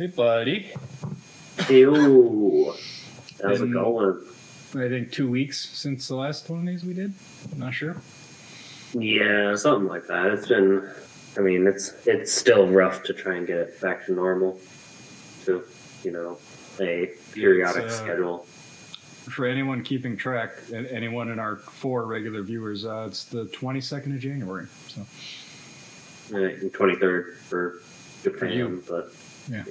Hey, buddy. Ew. How's it going? I think 2 weeks since the last one of these we did. I'm not sure. Yeah, something like that. It's still rough to try and get it back to normal. To, a periodic schedule. For anyone keeping track, anyone in our 4 regular viewers, it's the 22nd of January. So 23rd for Japan, you. But yeah.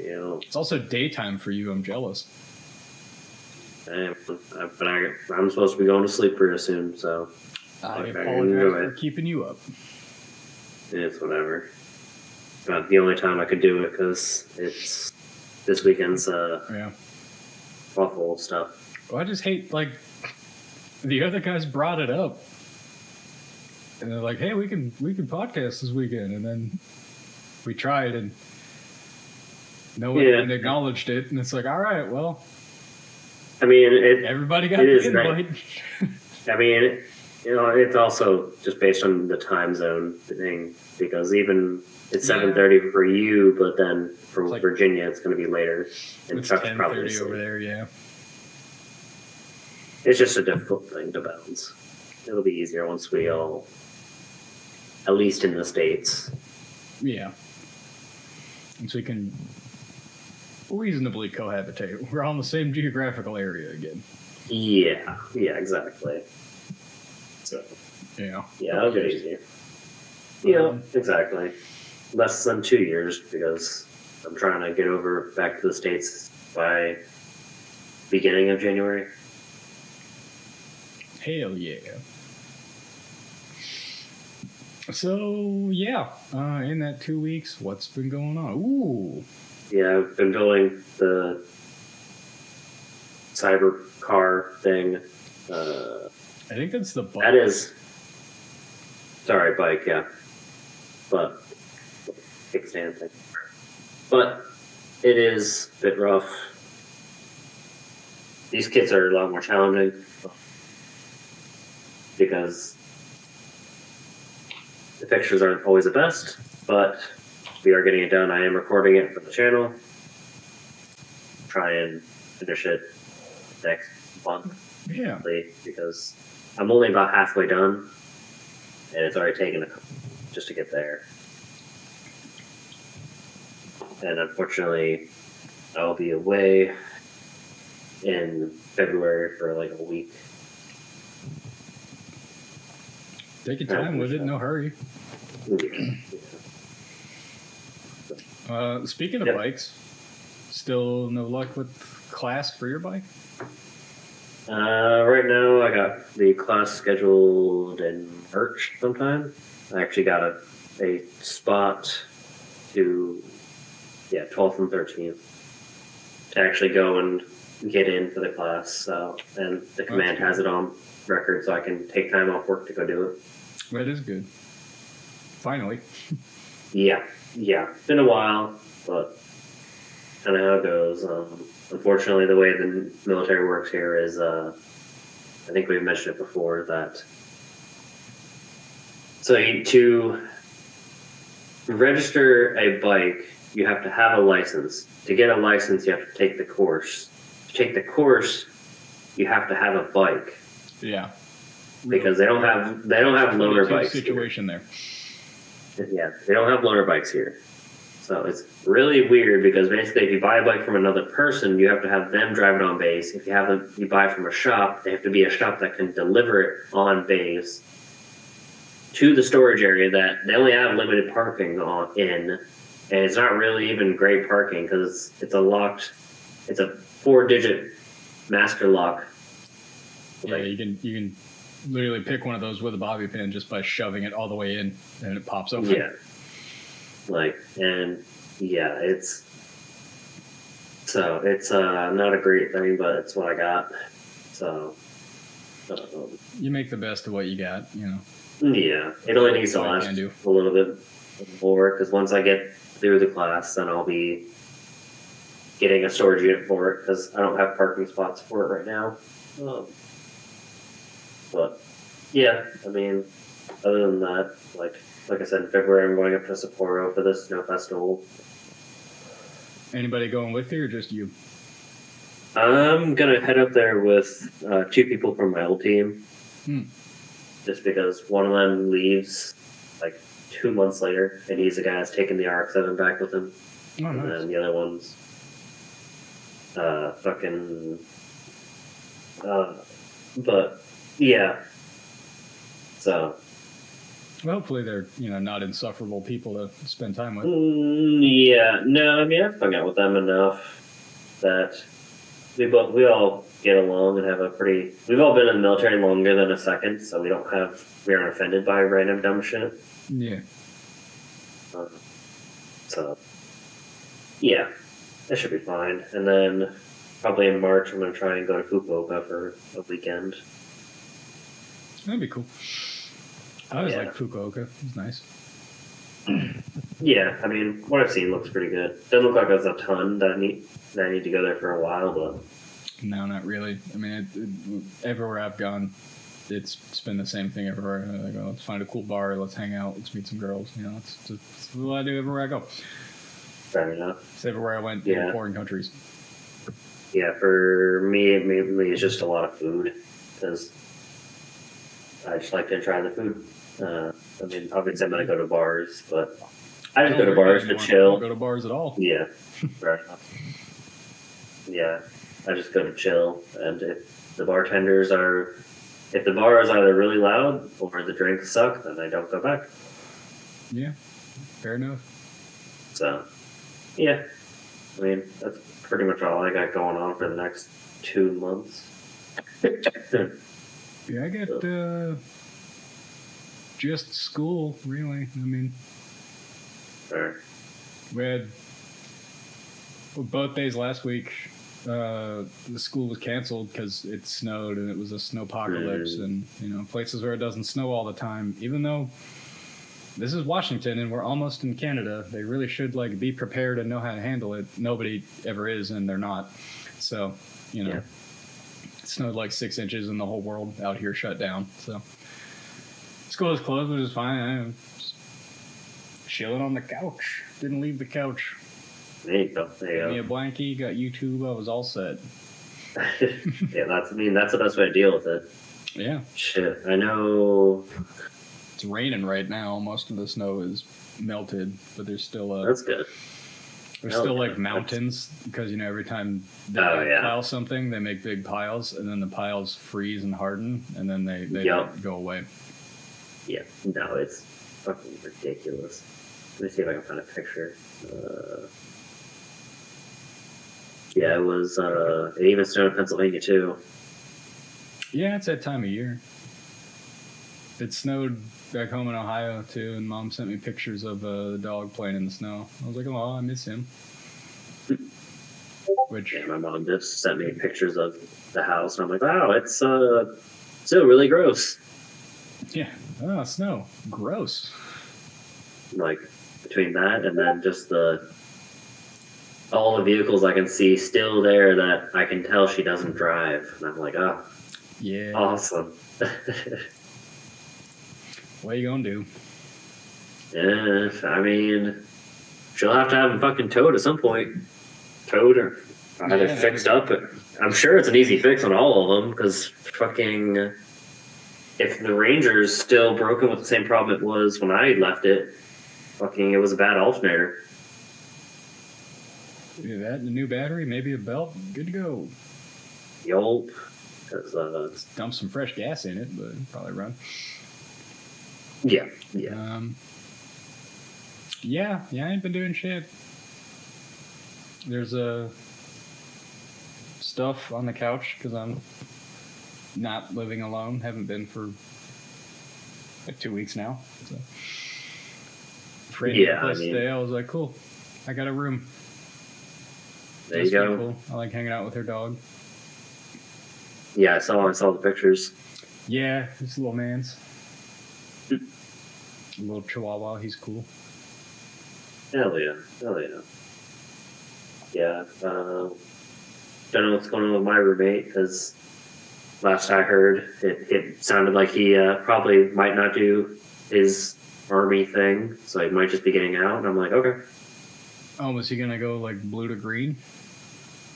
It's also daytime for you. I'm jealous. But I'm supposed to be going to sleep pretty soon, so I apologize for keeping you up. It's whatever. But the only time I could do it because it's this weekend's awful stuff. Well, I just hate the other guys brought it up, and they're like, "Hey, we can podcast this weekend," and then we tried and no one even acknowledged it, and it's like, all right, well. I mean, everybody got the invite. I mean, it's also just based on the time zone thing, because even it's 7:30 for you, but then for Virginia, it's going to be later. And it's 10:30 over there, yeah. It's just a difficult thing to balance. It'll be easier once we all, at least in the States. Yeah. And so we can reasonably cohabitate. We're all in the same geographical area again. Yeah, exactly. So, yeah, it'll get easier. Yeah, exactly. Less than 2 years, because I'm trying to get back to the States by beginning of January. Hell yeah. So, yeah, in that 2 weeks, what's been going on? Ooh. Yeah, I've been building the cyber car thing. I think that's the bike. That is. Sorry, bike, yeah. But kickstand thing. But it is a bit rough. These kits are a lot more challenging because the pictures aren't always the best, but we are getting it done. I am recording it for the channel. Try and finish it next month. Yeah. Because I'm only about halfway done, and it's already taken just to get there. And unfortunately, I'll be away in February for like a week. Take your time with it, no hurry. Speaking of bikes, still no luck with class for your bike? Right now, I got the class scheduled in March sometime. I actually got a spot to 12th and 13th to actually go and get in for the class. So, and the command has it on record, so I can take time off work to go do it. That is good. Finally. Yeah. It's been a while, but kind of how it goes. Unfortunately, the way the military works here is, I think we've mentioned it before, that to register a bike, you have to have a license. To get a license, you have to take the course. To take the course, you have to have a bike. Yeah. Because they don't have loaner bikes. Situation here. There. Yeah, they don't have loaner bikes here. So it's really weird because basically if you buy a bike from another person, you have to have them drive it on base. If you buy it from a shop, they have to be a shop that can deliver it on base to the storage area that they only have limited parking in. And it's not really even great parking because it's a 4-digit master lock. Yeah, you can literally pick one of those with a bobby pin just by shoving it all the way in and it pops open. Yeah. It's not a great thing, but it's what I got. So you make the best of what you got, Yeah, it only needs to last a little bit more because once I get through the class, then I'll be getting a storage unit for it because I don't have parking spots for it right now. But yeah, I mean, other than that, like I said, in February I'm going up to Sapporo for the snow festival. Anybody going with you or just you? I'm gonna head up there with 2 people from my old team, Hmm. just because one of them leaves like 2 months later, and he's the guy that's taking the RX-7 back with him, Oh, and nice. then the other one's fucking. But yeah, so Well, hopefully they're not insufferable people to spend time with. yeah, no, I mean I've hung out with them enough that we all get along and have a pretty. We've all been in the military longer than a second, so we aren't offended by random dumb shit. Yeah. So yeah, that should be fine. And then probably in March I'm gonna try and go to Fukuoka for a weekend. That'd be cool. I always Yeah. like Fukuoka. It's nice. Yeah, I mean what I've seen looks pretty good. Doesn't look like there's a ton that I need to go there for a while, but No, not really. I mean, everywhere I've gone, it's been the same thing everywhere. Like, oh, let's find a cool bar, let's hang out, let's meet some girls. It's what I do everywhere I go. fair enough. It's everywhere I went Yeah. in foreign countries. Yeah, for me, it mainly is just a lot of food because I just like to try the food. I mean, obviously I'm gonna go to bars, but I just go to bars to I don't chill. go to bars at all. Yeah, fair enough. Yeah, I just go to chill, and if the bar is either really loud or the drinks suck, then I don't go back. Yeah, fair enough. So, yeah, I mean that's pretty much all I got going on for the next 2 months. Yeah, I got just school, really. I mean, Or, we had both days last week. The school was canceled because it snowed and it was a snowpocalypse, and places where it doesn't snow all the time. Even though this is Washington and we're almost in Canada, they really should be prepared and know how to handle it. Nobody ever is, and they're not. So Yeah. it snowed like 6 inches, and the whole world out here shut down. So school was closed, which is fine. I was just chilling on the couch. Didn't leave the couch. there you go. Got me a blankie, got YouTube. I was all set. Yeah, that's the best way to deal with it. Yeah, Shit, I know. it's raining right now. Most of the snow is melted, but there's still That's good. mountains because every time they Oh, yeah. pile something, they make big piles, and then the piles freeze and harden, and then they Yup. go away. Yeah, no, it's fucking ridiculous. Let me see if I can find a picture. Yeah, it was. It even snowed in Pennsylvania too. Yeah, it's that time of year. It snowed back home in Ohio too, and Mom sent me pictures of the dog playing in the snow. I was like, oh, I miss him. Which Yeah, my mom just sent me pictures of the house, and I'm like, wow, it's still really gross. yeah, snow, gross. Like between that and then just all the vehicles I can see still there that I can tell she doesn't drive, and I'm like, oh, Yeah, awesome. what you gonna do? Yeah, I mean, she'll have to have them fucking towed at some point. Towed or either Yeah. fixed up. I'm sure it's an easy fix on all of them because fucking. If the Ranger's still broken with the same problem it was when I left it, fucking, it was a bad alternator. Yeah, that and a new battery, maybe a belt, good to go. Yelp. Because, Dump some fresh gas in it, but it'll probably run. yeah. Yeah, I ain't been doing shit. There's stuff on the couch because I'm not living alone. Haven't been for like 2 weeks now. So. Afraid Yeah, to place I mean- stay. I was like, cool. I got a room. There That's you pretty go. Cool. I like hanging out with her dog. Yeah, I saw the pictures. Yeah, he's little man's. A little chihuahua. He's cool. Hell yeah. Yeah. Don't know what's going on with my roommate because last I heard, it sounded like he probably might not do his army thing, so he might just be getting out. And I'm like, okay. Oh, was he gonna go like blue to green?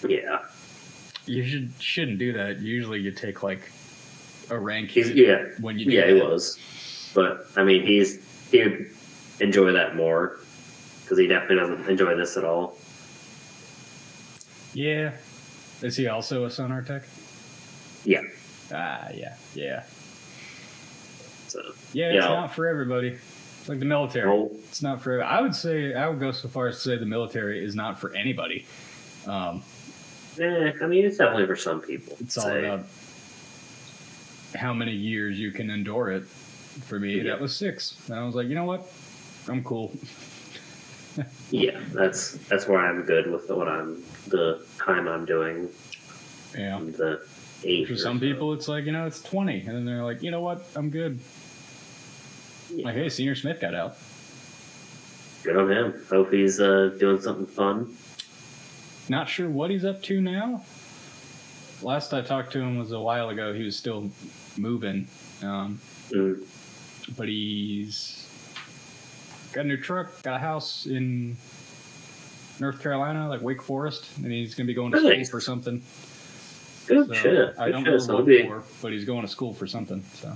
Yeah. You shouldn't do that. Usually, you take like a rank. Yeah. When you do Yeah, that. he was. But I mean, he'd enjoy that more because he definitely doesn't enjoy this at all. Yeah. Is he also a sonar tech? Yeah. Yeah. So Yeah, it's not for everybody. It's like the military. No. It's not for. I would go so far as to say the military is not for anybody. I mean, it's definitely for some people. It's all about how many years you can endure it. For me, that was 6, and I was like, you know what, I'm cool. Yeah, that's where I'm good with the time I'm doing. Yeah. The 8. For some people, it's like, it's 20, and then they're like, you know what, I'm good. Yeah. Like, hey, Senior Smith got out. Good on him. Hope he's doing something fun. Not sure what he's up to now. Last I talked to him was a while ago. He was still moving. But he's got a new truck, got a house in North Carolina, like Wake Forest, and he's going to be going to school for something. Good shit. I don't know what for, but he's going to school for something. So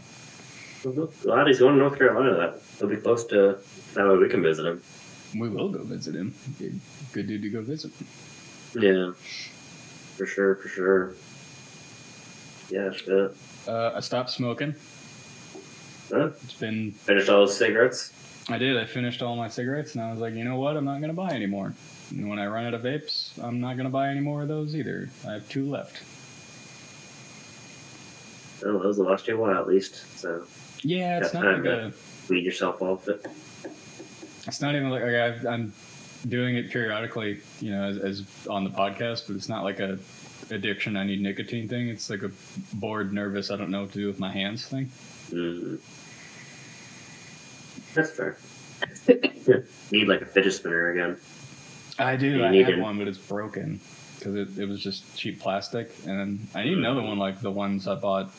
glad he's going to North Carolina. He'll be close to that way we can visit him. We will go visit him. Good dude to go visit. Yeah, for sure. Yeah, shit. I stopped smoking. Huh? It's been Finished all those cigarettes? I did. I finished all my cigarettes, and I was like, you know what? I'm not going to buy any more. And when I run out of vapes, I'm not going to buy any more of those either. I have 2 left. Oh, those will last you a while at least. So yeah, it's not like a weed yourself off it. It's not even like I'm doing it periodically, as on the podcast, but it's not like a addiction. I need nicotine thing. It's like a bored, nervous, I don't know what to do with my hands thing. Mm-hmm. That's fair. Need like a fidget spinner again. I do. I have one, but it's broken because it was just cheap plastic, and I need another one like the ones I bought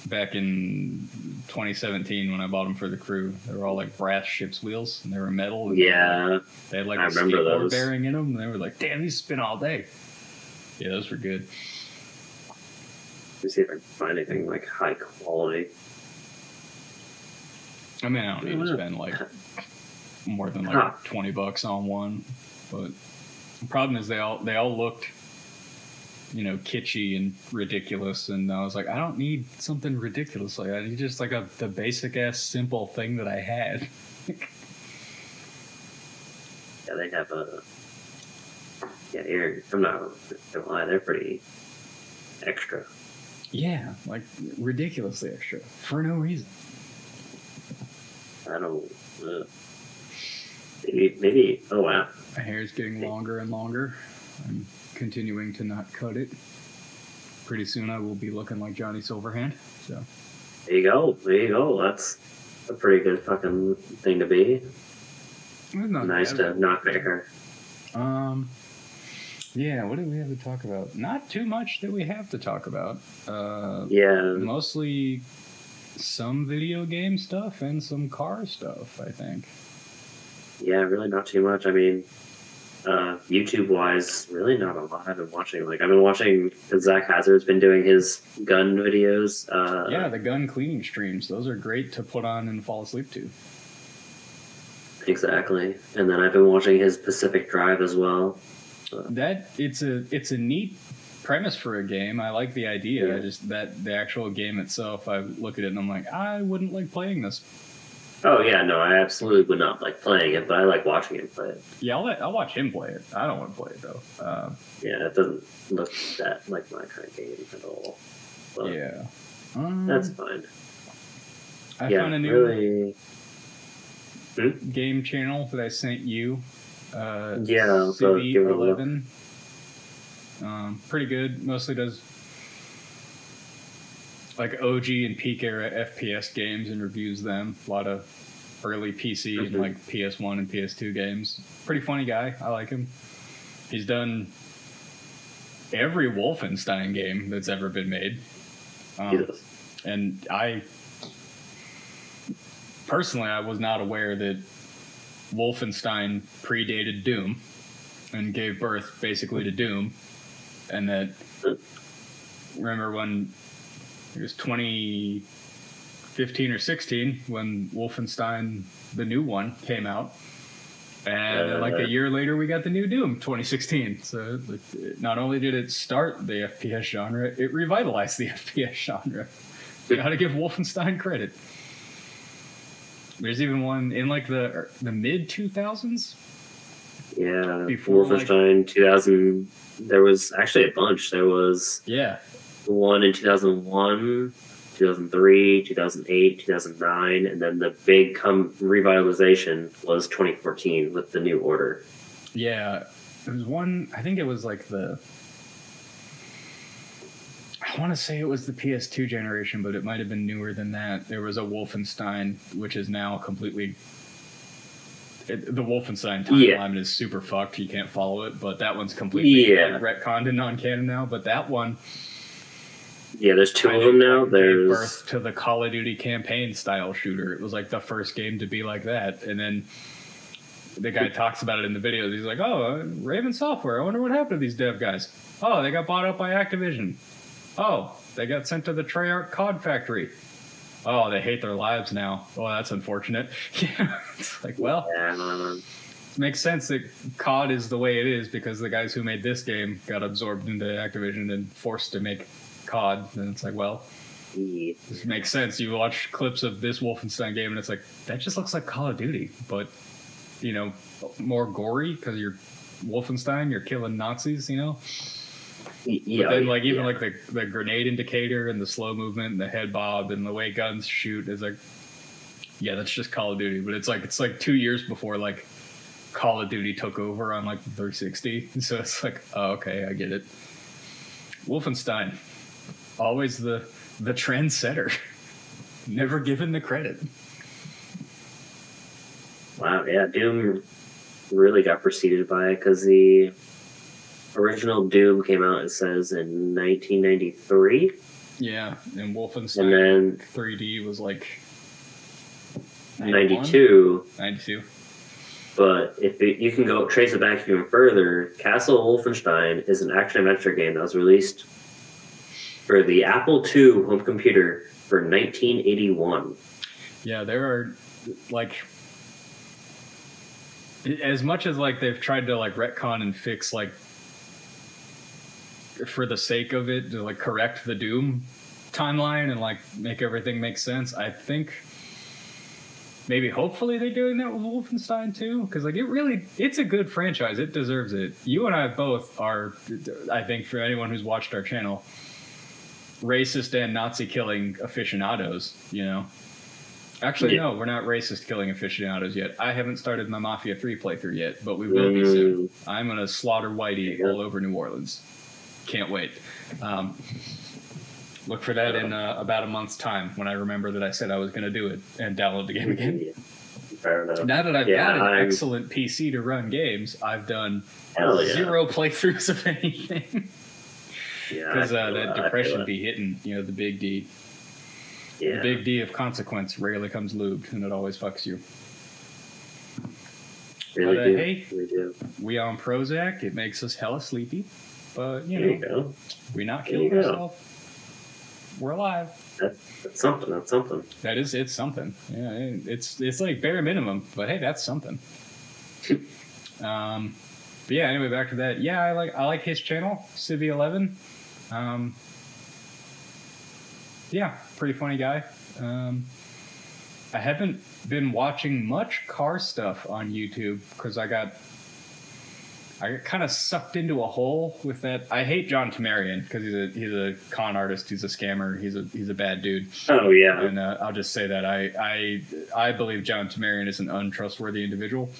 back in 2017 when I bought them for the crew. They were all like brass ship's wheels, and they were metal. And yeah, they had like I a remember skateboard those bearing in them, and they were like, "Damn, these spin all day." Yeah, those were good. Let me see if I can find anything like high quality. I mean, I don't need to spend like more than like $20 on one, but the problem is they all looked, kitschy and ridiculous, and I was like, I don't need something ridiculous like that. I need just like the basic ass simple thing that I had. Yeah, they have I'm not gonna lie, they're pretty extra. Yeah, like ridiculously extra for no reason. I don't. Maybe. Oh wow. My hair's getting longer and longer. I'm continuing to not cut it. Pretty soon I will be looking like Johnny Silverhand. So. There you go. That's a pretty good fucking thing to be. Nice to not cut your hair. Yeah, what do we have to talk about? Not too much that we have to talk about. Mostly some video game stuff and some car stuff, I think. Yeah, really not too much. I mean, YouTube-wise, really not a lot I've been watching. Like, I've been watching, Zach Hazard's been doing his gun videos. Yeah, the gun cleaning streams. Those are great to put on and fall asleep to. Exactly. And then I've been watching his Pacific Drive as well. It's a neat premise for a game. I like the idea. Yeah. I just the actual game itself, I look at it and I'm like, I wouldn't like playing this. Oh yeah, no, I absolutely would not like playing it, but I like watching him play it. Yeah, I'll watch him play it. I don't want to play it though. Yeah, it doesn't look that like my kind of game at all. But yeah, that's fine. I found a new game channel that I sent you. CV11. Pretty good. Mostly does like OG and peak era FPS games and reviews them. A lot of early PC and like PS1 and PS2 games. Pretty funny guy. I like him. He's done every Wolfenstein game that's ever been made. And I personally, I was not aware that Wolfenstein predated Doom. and gave birth basically to Doom. And that, remember when it was 2015 or 16 when Wolfenstein, the new one, came out. And then, like a year later, we got the new Doom, 2016. So not only did it start the FPS genre, it revitalized the FPS genre. You gotta give Wolfenstein credit. There's even one in like the mid 2000s. Yeah, Before, Wolfenstein 2000. There was actually a bunch. There was one in 2001, 2003, 2008, 2009, and then the big revitalization was 2014 with the New Order. Yeah, there was one. I think it was like I want to say it was the PS2 generation, but it might have been newer than that. There was a Wolfenstein, which is now completely... the Wolfenstein timeline is super fucked. You can't follow it, but that one's completely retconned and non-canon now. But that one... Yeah, there's two of them now. There's gave birth to the Call of Duty campaign style shooter. It was like the first game to be like that. And then the guy talks about it in the videos. He's like, oh, Raven Software. I wonder what happened to these dev guys. Oh, they got bought up by Activision. Oh, they got sent to the Treyarch COD factory. Oh, they hate their lives now. Oh, that's unfortunate. Yeah, it's like, well, it makes sense that COD is the way it is because the guys who made this game got absorbed into Activision and forced to make COD. And it's like, well, this makes sense. You watch clips of this Wolfenstein game and it's like, that just looks like Call of Duty, but, you know, more gory because you're Wolfenstein, you're killing Nazis, you know? But then, like, even like the grenade indicator and the slow movement and the head bob and the way guns shoot is like, yeah, that's just Call of Duty. But it's like 2 years before like Call of Duty took over on like the 360, and so it's like, oh, okay, I get it. Wolfenstein, always the trendsetter, never given the credit. Wow, yeah, Doom really got preceded by it because the original Doom came out, it says, in 1993. Yeah, and Wolfenstein and then 3D was like 92. 92. But if you can go trace it back even further, Castle Wolfenstein is an action-adventure game that was released for the Apple II home computer for 1981. Yeah, there are, like... As much as like they've tried to like retcon and fix like for the sake of it to like correct the Doom timeline and like make everything make sense, I think maybe hopefully they're doing that with Wolfenstein too, because like it's a good franchise. It deserves it. You and I both are, I think, for anyone who's watched our channel, racist and Nazi killing aficionados, you know. Actually, no, we're not racist killing aficionados yet. I haven't started my Mafia 3 playthrough yet, but we will be soon. I'm going to slaughter Whitey all over New Orleans. Can't wait. Look for that in about a month's time when I remember that I said I was going to do it and download the game again. Fair enough. Now that I've got an excellent PC to run games, I've done 0 playthroughs of anything. Because that depression be hitting, you know, the big D. Yeah. The big D of consequence rarely comes lubed, and it always fucks you. Really do. Hey, really do. We on Prozac. It makes us hella sleepy. But, you know, we not killing ourselves. We're alive. That's something. That's something. It's something. Yeah, it's like bare minimum. But, hey, that's something. But, yeah, anyway, back to that. Yeah, I like his channel, Civvy11. Yeah, pretty funny guy. I haven't been watching much car stuff on YouTube because I got kind of sucked into a hole with that. I hate John Tamarian because he's a con artist. He's a scammer. He's a bad dude. Oh yeah. And I'll just say that I believe John Tamarian is an untrustworthy individual.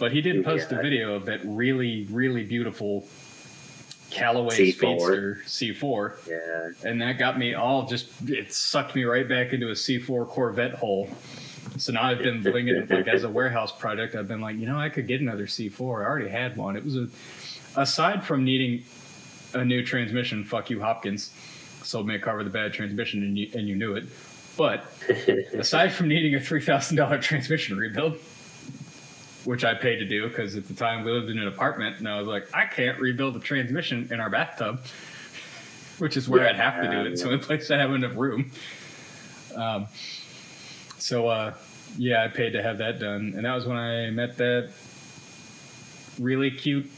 But he did post a video of that really, really beautiful Callaway Speedster C4. Yeah. And that got me it sucked me right back into a C4 Corvette hole. So now I've been blinging it like as a warehouse project. I've been like, I could get another C4. I already had one. It was aside from needing a new transmission, fuck you Hopkins, sold me a car with a bad transmission and you knew it. But aside from needing a $3,000 transmission rebuild, which I paid to do because at the time we lived in an apartment, and I was like, I can't rebuild the transmission in our bathtub, which is where I'd have to do it. So in place I have enough room. Yeah, I paid to have that done, and that was when I met that really cute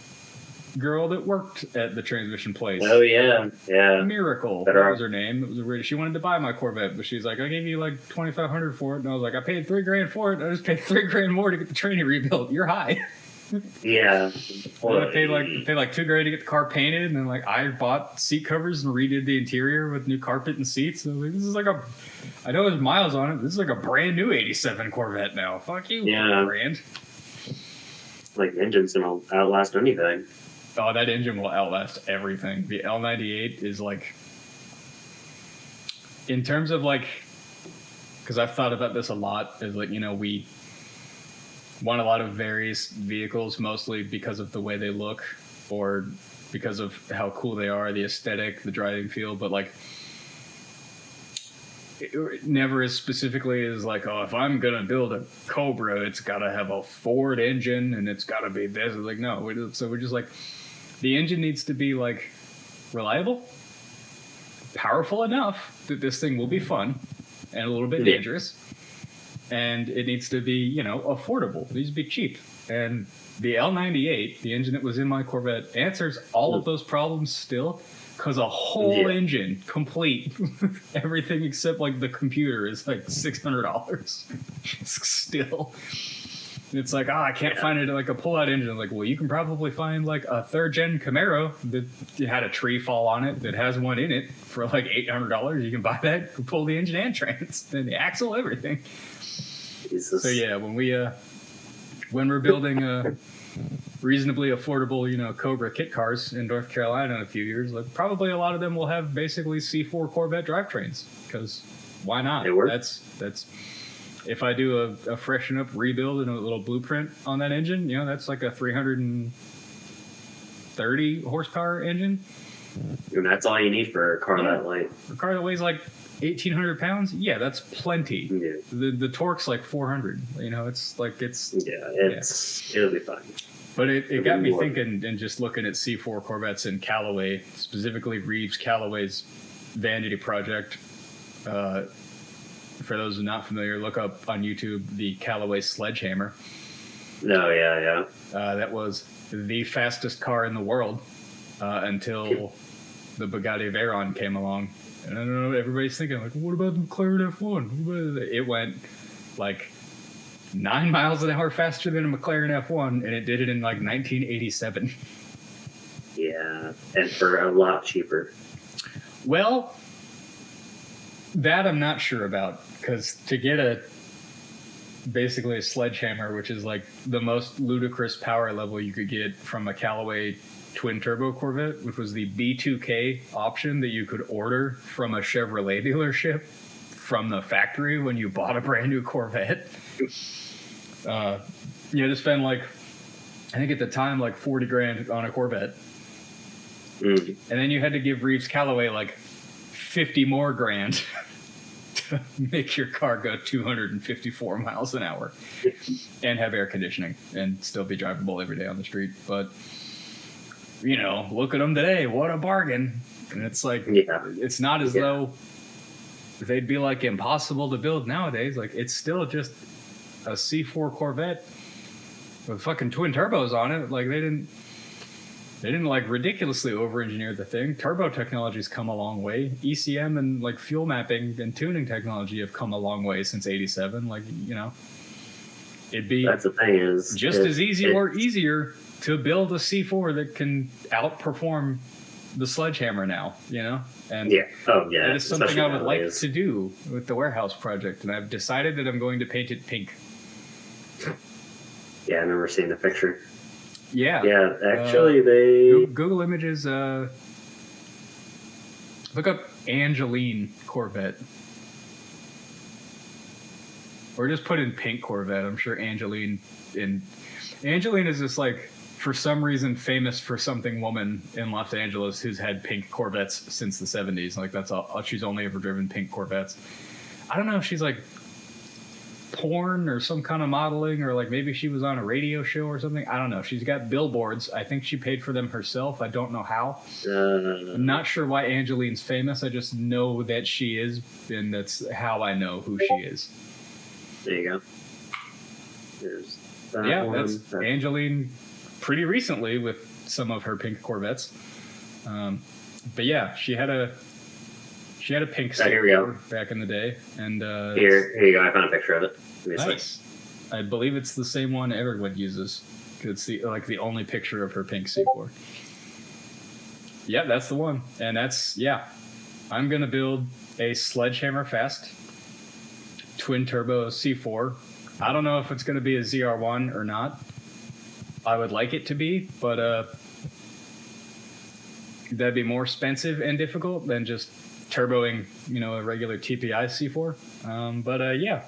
girl that worked at the transmission place. Oh yeah, yeah. Miracle. That was her name. It was weird. She wanted to buy my Corvette, but she's like, I gave you like $2,500 for it, and I was like, I paid $3,000 for it. I just paid $3,000 more to get the tranny rebuilt. You're high. Yeah. Well, I paid like $2,000 to get the car painted, and then like I bought seat covers and redid the interior with new carpet and seats. And I was like, this is like I know there's miles on it. This is like a brand new '87 Corvette now. Fuck you, brand. Like engines don't outlast anything. Oh, that engine will outlast everything. The L98 is like, in terms of like, because I've thought about this a lot, is like, you know, we want a lot of various vehicles, mostly because of the way they look or because of how cool they are, the aesthetic, the driving feel, but like, it never as specifically as like, oh, if I'm gonna build a Cobra, it's gotta have a Ford engine and it's gotta be this. It's like, no, so we're just like, the engine needs to be like reliable, powerful enough that this thing will be fun and a little bit dangerous, and it needs to be, you know, affordable. It needs to be cheap. And the L98, the engine that was in my Corvette, answers all of those problems still, because a whole engine, complete, everything except like the computer, is like $600 still. It's like, I can't find it like a pull-out engine. Like, well, you can probably find like a third-gen Camaro that had a tree fall on it that has one in it for like $800. You can buy that, can pull the engine and trans, and the axle, everything. Jesus. So yeah, when we're building reasonably affordable, you know, Cobra kit cars in North Carolina in a few years, like probably a lot of them will have basically C4 Corvette drivetrains, because why not? That's if I do a freshen up rebuild and a little blueprint on that engine, you know, that's like a 330 horsepower engine. And that's all you need for a car that light. For a car that weighs like 1,800 pounds, yeah, that's plenty. Yeah. The torque's like 400. You know, it'll be fine. But it got me thinking, and just looking at C4 Corvettes in Callaway, specifically Reeves Callaway's vanity project. For those who are not familiar, look up on YouTube the Callaway Sledgehammer. Oh, yeah. That was the fastest car in the world until the Bugatti Veyron came along. And I don't know, everybody's thinking, like, what about the McLaren F1? It went like 9 miles an hour faster than a McLaren F1, and it did it in like 1987. Yeah, and for a lot cheaper. Well, that I'm not sure about, because to get basically a Sledgehammer, which is like the most ludicrous power level you could get from a Callaway twin turbo Corvette, which was the B2K option that you could order from a Chevrolet dealership from the factory when you bought a brand new Corvette. You had to spend like, I think at the time, like $40,000 on a Corvette. And then you had to give Reeves Callaway like 50 more grand to make your car go 254 miles an hour and have air conditioning and still be drivable every day on the street. But, you know, look at them today. What a bargain. And it's like, it's not as though they'd be like impossible to build nowadays. Like, it's still just a C4 Corvette with fucking twin turbos on it. Like, they didn't like ridiculously over-engineer the thing. Turbo technology's come a long way. ECM and like fuel mapping and tuning technology have come a long way since '87. Like, you know, it'd be that's the thing is just as easy or easier to build a C4 that can outperform the Sledgehammer now. You know, and that is something I would like to do with the warehouse project, and I've decided that I'm going to paint it pink. Yeah, I remember seeing the picture. Yeah. Yeah, actually they... Google Images, look up Angeline Corvette. Or just put in pink Corvette. I'm sure Angeline is this, like, for some reason famous for something woman in Los Angeles who's had pink Corvettes since the 70s. Like, that's all. She's only ever driven pink Corvettes. I don't know if she's, like... porn or some kind of modeling, or like maybe she was on a radio show or something. I don't know. She's got billboards. I think she paid for them herself. I don't know how. I'm not sure why Angeline's famous. I just know that she is, and that's how I know who she is. There you go. There's that Yeah, one. that's Angeline pretty recently with some of her pink Corvettes. But yeah, she had a pink Here we go. C4 back in the day, and Here you go. I found a picture of it. Give me a sec. nice. I believe it's the same one everyone uses. It's the only picture of her pink C4. Yeah, that's the one, and I'm gonna build a Sledgehammer Fast twin turbo C4. I don't know if it's gonna be a ZR1 or not. I would like it to be, but that'd be more expensive and difficult than just turboing, a regular TPI C4. Yeah,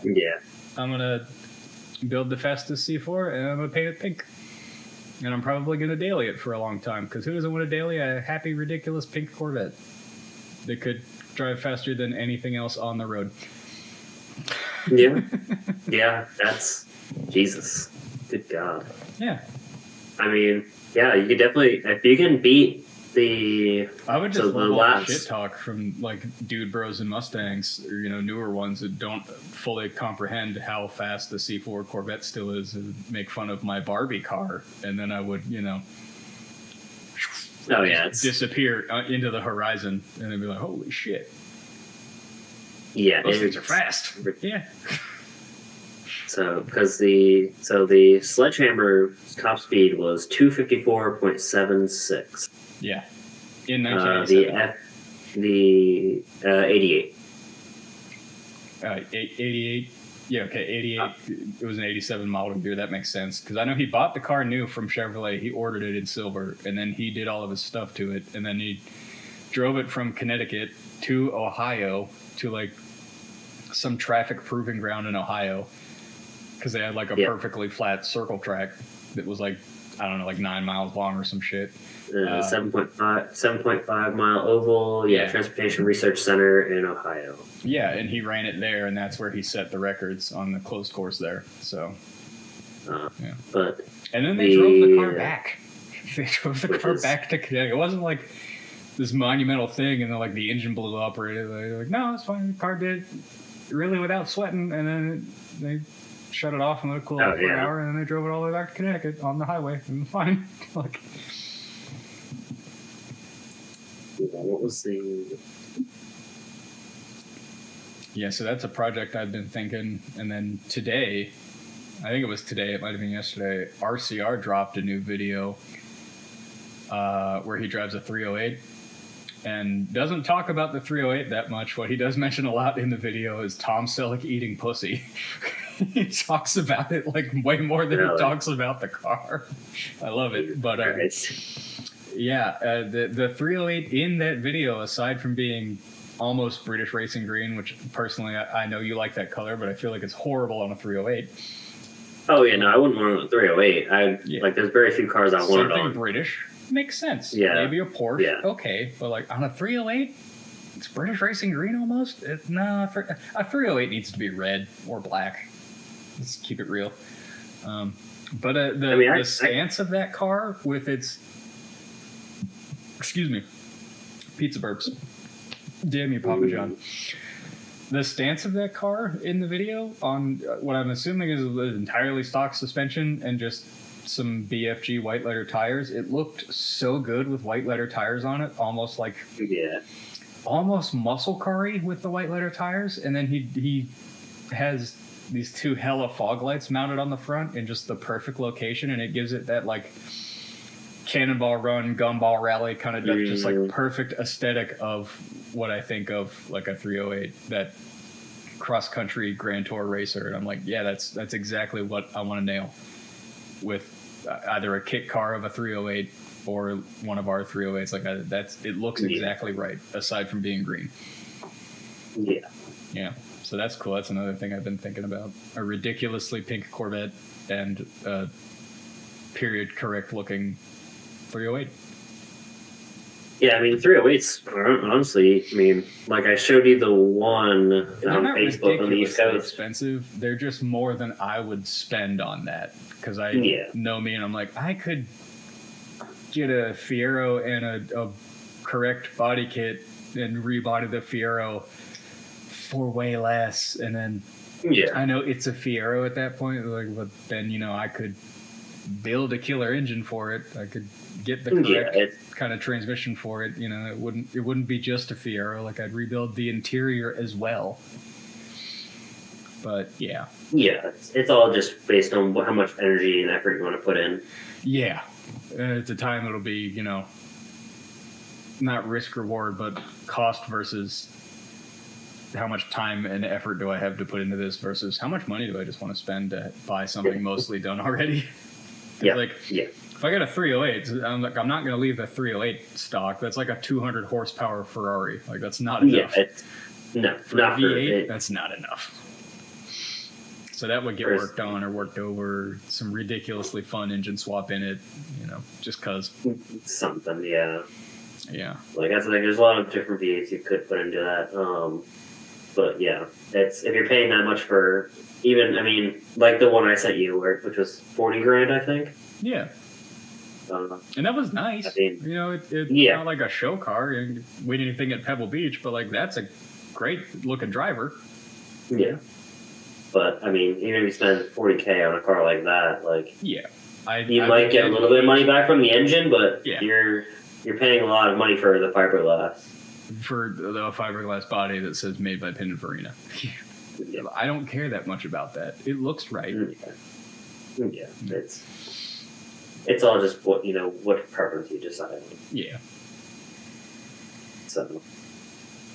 I'm gonna build the fastest C4 and I'm gonna paint it pink. And I'm probably gonna daily it for a long time, because who doesn't want to daily a happy, ridiculous pink Corvette that could drive faster than anything else on the road? Yeah, that's Jesus. Good God. Yeah. I mean, yeah, you could definitely, if you can beat I would just so love the all the last- shit talk from like dude bros and Mustangs, or newer ones that don't fully comprehend how fast the C4 Corvette still is, and make fun of my Barbie car, and then I would oh yeah, it's disappear into the horizon, and they'd be like, "Holy shit, yeah, those things it's- are fast!" Yeah, So because the Sledgehammer top speed was 254.76. yeah. In The 1987, 88. 88. Yeah, okay, 88. It was an 87 model year. That makes sense, because I know he bought the car new from Chevrolet. He ordered it in silver, and then he did all of his stuff to it, and then he drove it from Connecticut to Ohio to like some traffic proving ground in Ohio, because they had like a perfectly flat circle track that was like, I don't know, like 9 miles long or some shit. 7.5 mile oval. Yeah, Transportation Research Center in Ohio. Yeah, and he ran it there, and that's where he set the records on the closed course there. So, yeah. But And then they drove the car back. They drove the car is- back to Connecticut. It wasn't like this monumental thing, and then like the engine blew up, or they're like, no, it's fine. The car did really without sweating, and then they shut it off and let it cool off for an hour, and then they drove it all the way back to Connecticut on the highway, and fine. Like, what was the? yeah, so that's a project I've been thinking. And then today, I think it was today, it might have been yesterday, RCR dropped a new video where he drives a 308 and doesn't talk about the 308 that much. What he does mention a lot in the video is Tom Selleck eating pussy. He talks about it like way more than he talks about the car. I love it. But yeah, the 308 in that video, aside from being almost British racing green, which personally I know you like that color, but I feel like it's horrible on a 308. Oh yeah, no, I wouldn't want a 308. Like, there's very few cars I want it Something on. British makes sense. Yeah. Maybe a Porsche, Yeah. okay, but like on a 308, it's British racing green almost. A 308 needs to be red or black. Let's keep it real. But the stance of that car with its, excuse me, pizza burps. Damn you, Papa John. The stance of that car in the video on what I'm assuming is entirely stock suspension and just some BFG white letter tires. It looked so good with white letter tires on it, almost like almost muscle car-y with the white letter tires. And then he has these two hella fog lights mounted on the front in just the perfect location, and it gives it that like Cannonball Run, Gumball Rally kind of just like perfect aesthetic of what I think of like a 308, that cross-country Grand Tour racer. And I'm like, yeah, that's exactly what I want to nail with either a kit car of a 308 or one of our 308s. Like it looks exactly right, aside from being green. Yeah. So that's cool. That's another thing I've been thinking about. A ridiculously pink Corvette and a period correct looking 308. Yeah, I mean, 308s, honestly, I mean, like I showed you the one They're on not Facebook on the East ridiculously Coast. expensive. They're just more than I would spend on that because I Yeah. know me, and I'm like, I could get a Fiero and a correct body kit and rebody the Fiero for way less, and then Yeah. I know it's a Fiero at that point. Like, but then I could build a killer engine for it. I could get the correct kind of transmission for it. It wouldn't be just a Fiero. Like, I'd rebuild the interior as well. But yeah, it's all just based on how much energy and effort you want to put in. Yeah, at the time it'll be not risk reward, but cost versus how much time and effort do I have to put into this versus how much money do I just want to spend to buy something mostly done already. If I got a 308, I'm not going to leave the 308 stock. That's like a 200 horsepower Ferrari. Like, that's not enough. No, for not a V8, for it. that's not enough. So that would get worked on or worked over. Some ridiculously fun engine swap in it, just cause. Something, yeah. Yeah. Like, that's like, there's a lot of different V8s you could put into that. But yeah, if you're paying that much for even, I mean, like the one I sent you, which was 40 grand, I think. Yeah. And that was nice. I mean, it's not like a show car. We didn't think at Pebble Beach, but like that's a great looking driver. Yeah. But I mean, even if you spend $40K on a car like that, like you might get a little bit of money back from the engine, but yeah. you're paying a lot of money for the fiberglass. For the fiberglass body that says made by Pininfarina. Yeah. I don't care that much about that. It looks right. Yeah. It's all just what preference you decide on. Yeah. So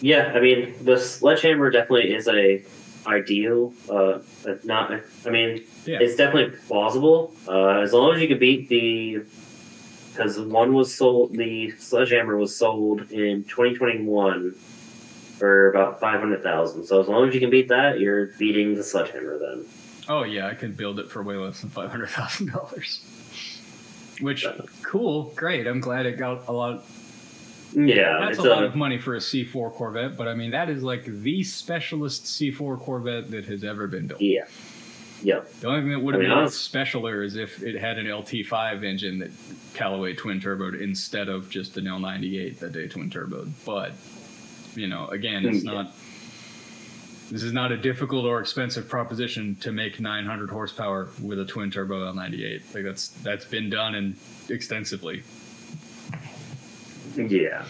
yeah, I mean, the Sledgehammer definitely is a ideal. It's definitely plausible. As long as you could beat because the Sledgehammer was sold in 2021 for about 500,000. So as long as you can beat that, you're beating the Sledgehammer then. Oh yeah, I could build it for way less than $500,000. Which cool, great. I'm glad it got a lot. Yeah, that's a lot of money for a C4 Corvette, but I mean that is like the specialist C4 Corvette that has ever been built. Yeah. Yeah. The only thing that would have been specialer is if it had an LT5 engine that Callaway twin turboed instead of just an L98 that they twin turboed. But again, it's not. This is not a difficult or expensive proposition to make 900 horsepower with a twin turbo L98. Like that's been done extensively. Yeah,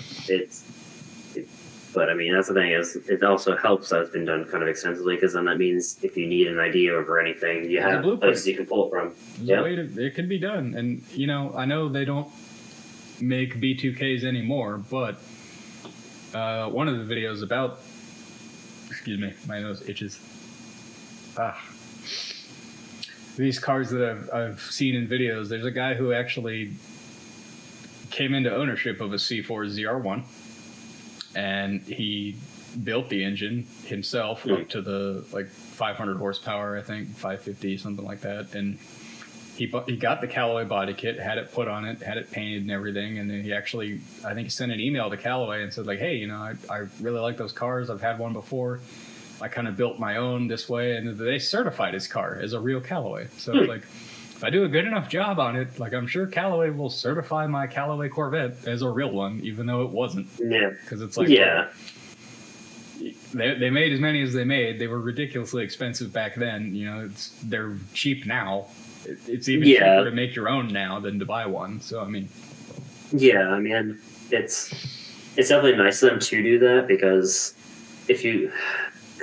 but I mean that's the thing is it also helps that it's been done kind of extensively because then that means if you need an idea over anything, you have places you can pull it from. Yeah, it can be done, and I know they don't make B2Ks anymore, but one of the videos about. Excuse me, my nose itches. These cars that I've seen in videos, there's a guy who actually came into ownership of a C4 ZR1, and he built the engine himself up to the 500 horsepower, I think 550, something like that, and he got the Callaway body kit, had it put on it, had it painted and everything, and then he actually, I think, sent an email to Callaway and said, like, hey, I really like those cars. I've had one before. I kind of built my own this way, and they certified his car as a real Callaway. So, if I do a good enough job on it, I'm sure Callaway will certify my Callaway Corvette as a real one, even though it wasn't. Yeah. Because it's they made as many as they made. They were ridiculously expensive back then. They're cheap now. It's even cheaper to make your own now than to buy one. So I mean, it's definitely nice of them to do that because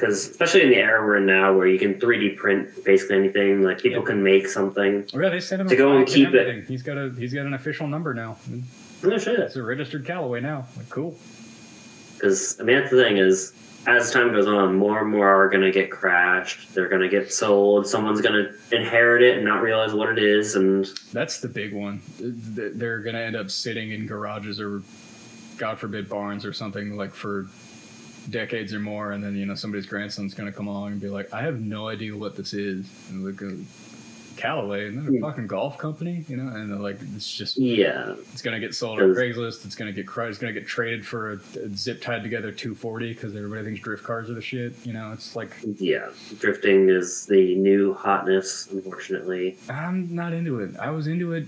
especially in the era we're in now, where you can 3D print basically anything, like people can make something. Oh, yeah, they sent him to go and keep it. He's got an official number now. No shit. It's a registered Callaway now. Cool. Because that's the thing is, as time goes on, more and more are going to get crashed. They're going to get sold. Someone's going to inherit it and not realize what it is. And that's the big one. They're going to end up sitting in garages or, God forbid, barns or something for decades or more. And then, somebody's grandson's going to come along and be like, I have no idea what this is. And Callaway, and they're a fucking golf company, you know, and they're like, it's just, Yeah. it's gonna get sold on Craigslist. It's gonna get traded for a zip tied together 240 because everybody thinks drift cars are the shit. You know, it's like, Yeah. Drifting is the new hotness, unfortunately. I'm not into it. I was into it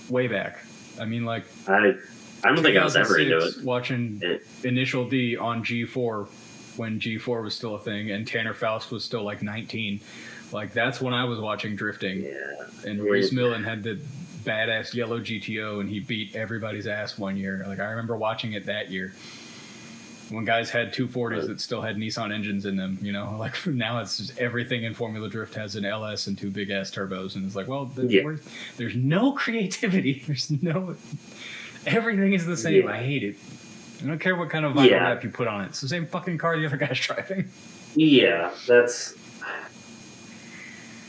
way back. I mean, like, I don't think I was ever into 2006, it. watching Initial D on G4 when G4 was still a thing and Tanner Faust was still like 19. Like, that's when I was watching drifting. Yeah. And Reese Millen had the badass yellow GTO and he beat everybody's ass one year. Like, I remember watching it that year when guys had 240s that still had Nissan engines in them, you know. Like, now it's just everything in Formula Drift has an LS and two big ass turbos, and it's like, well, there's no creativity. There's no, everything is the same. I hate it. I don't care what kind of vinyl wrap you put on it. It's the same fucking car the other guy's driving. Yeah, that's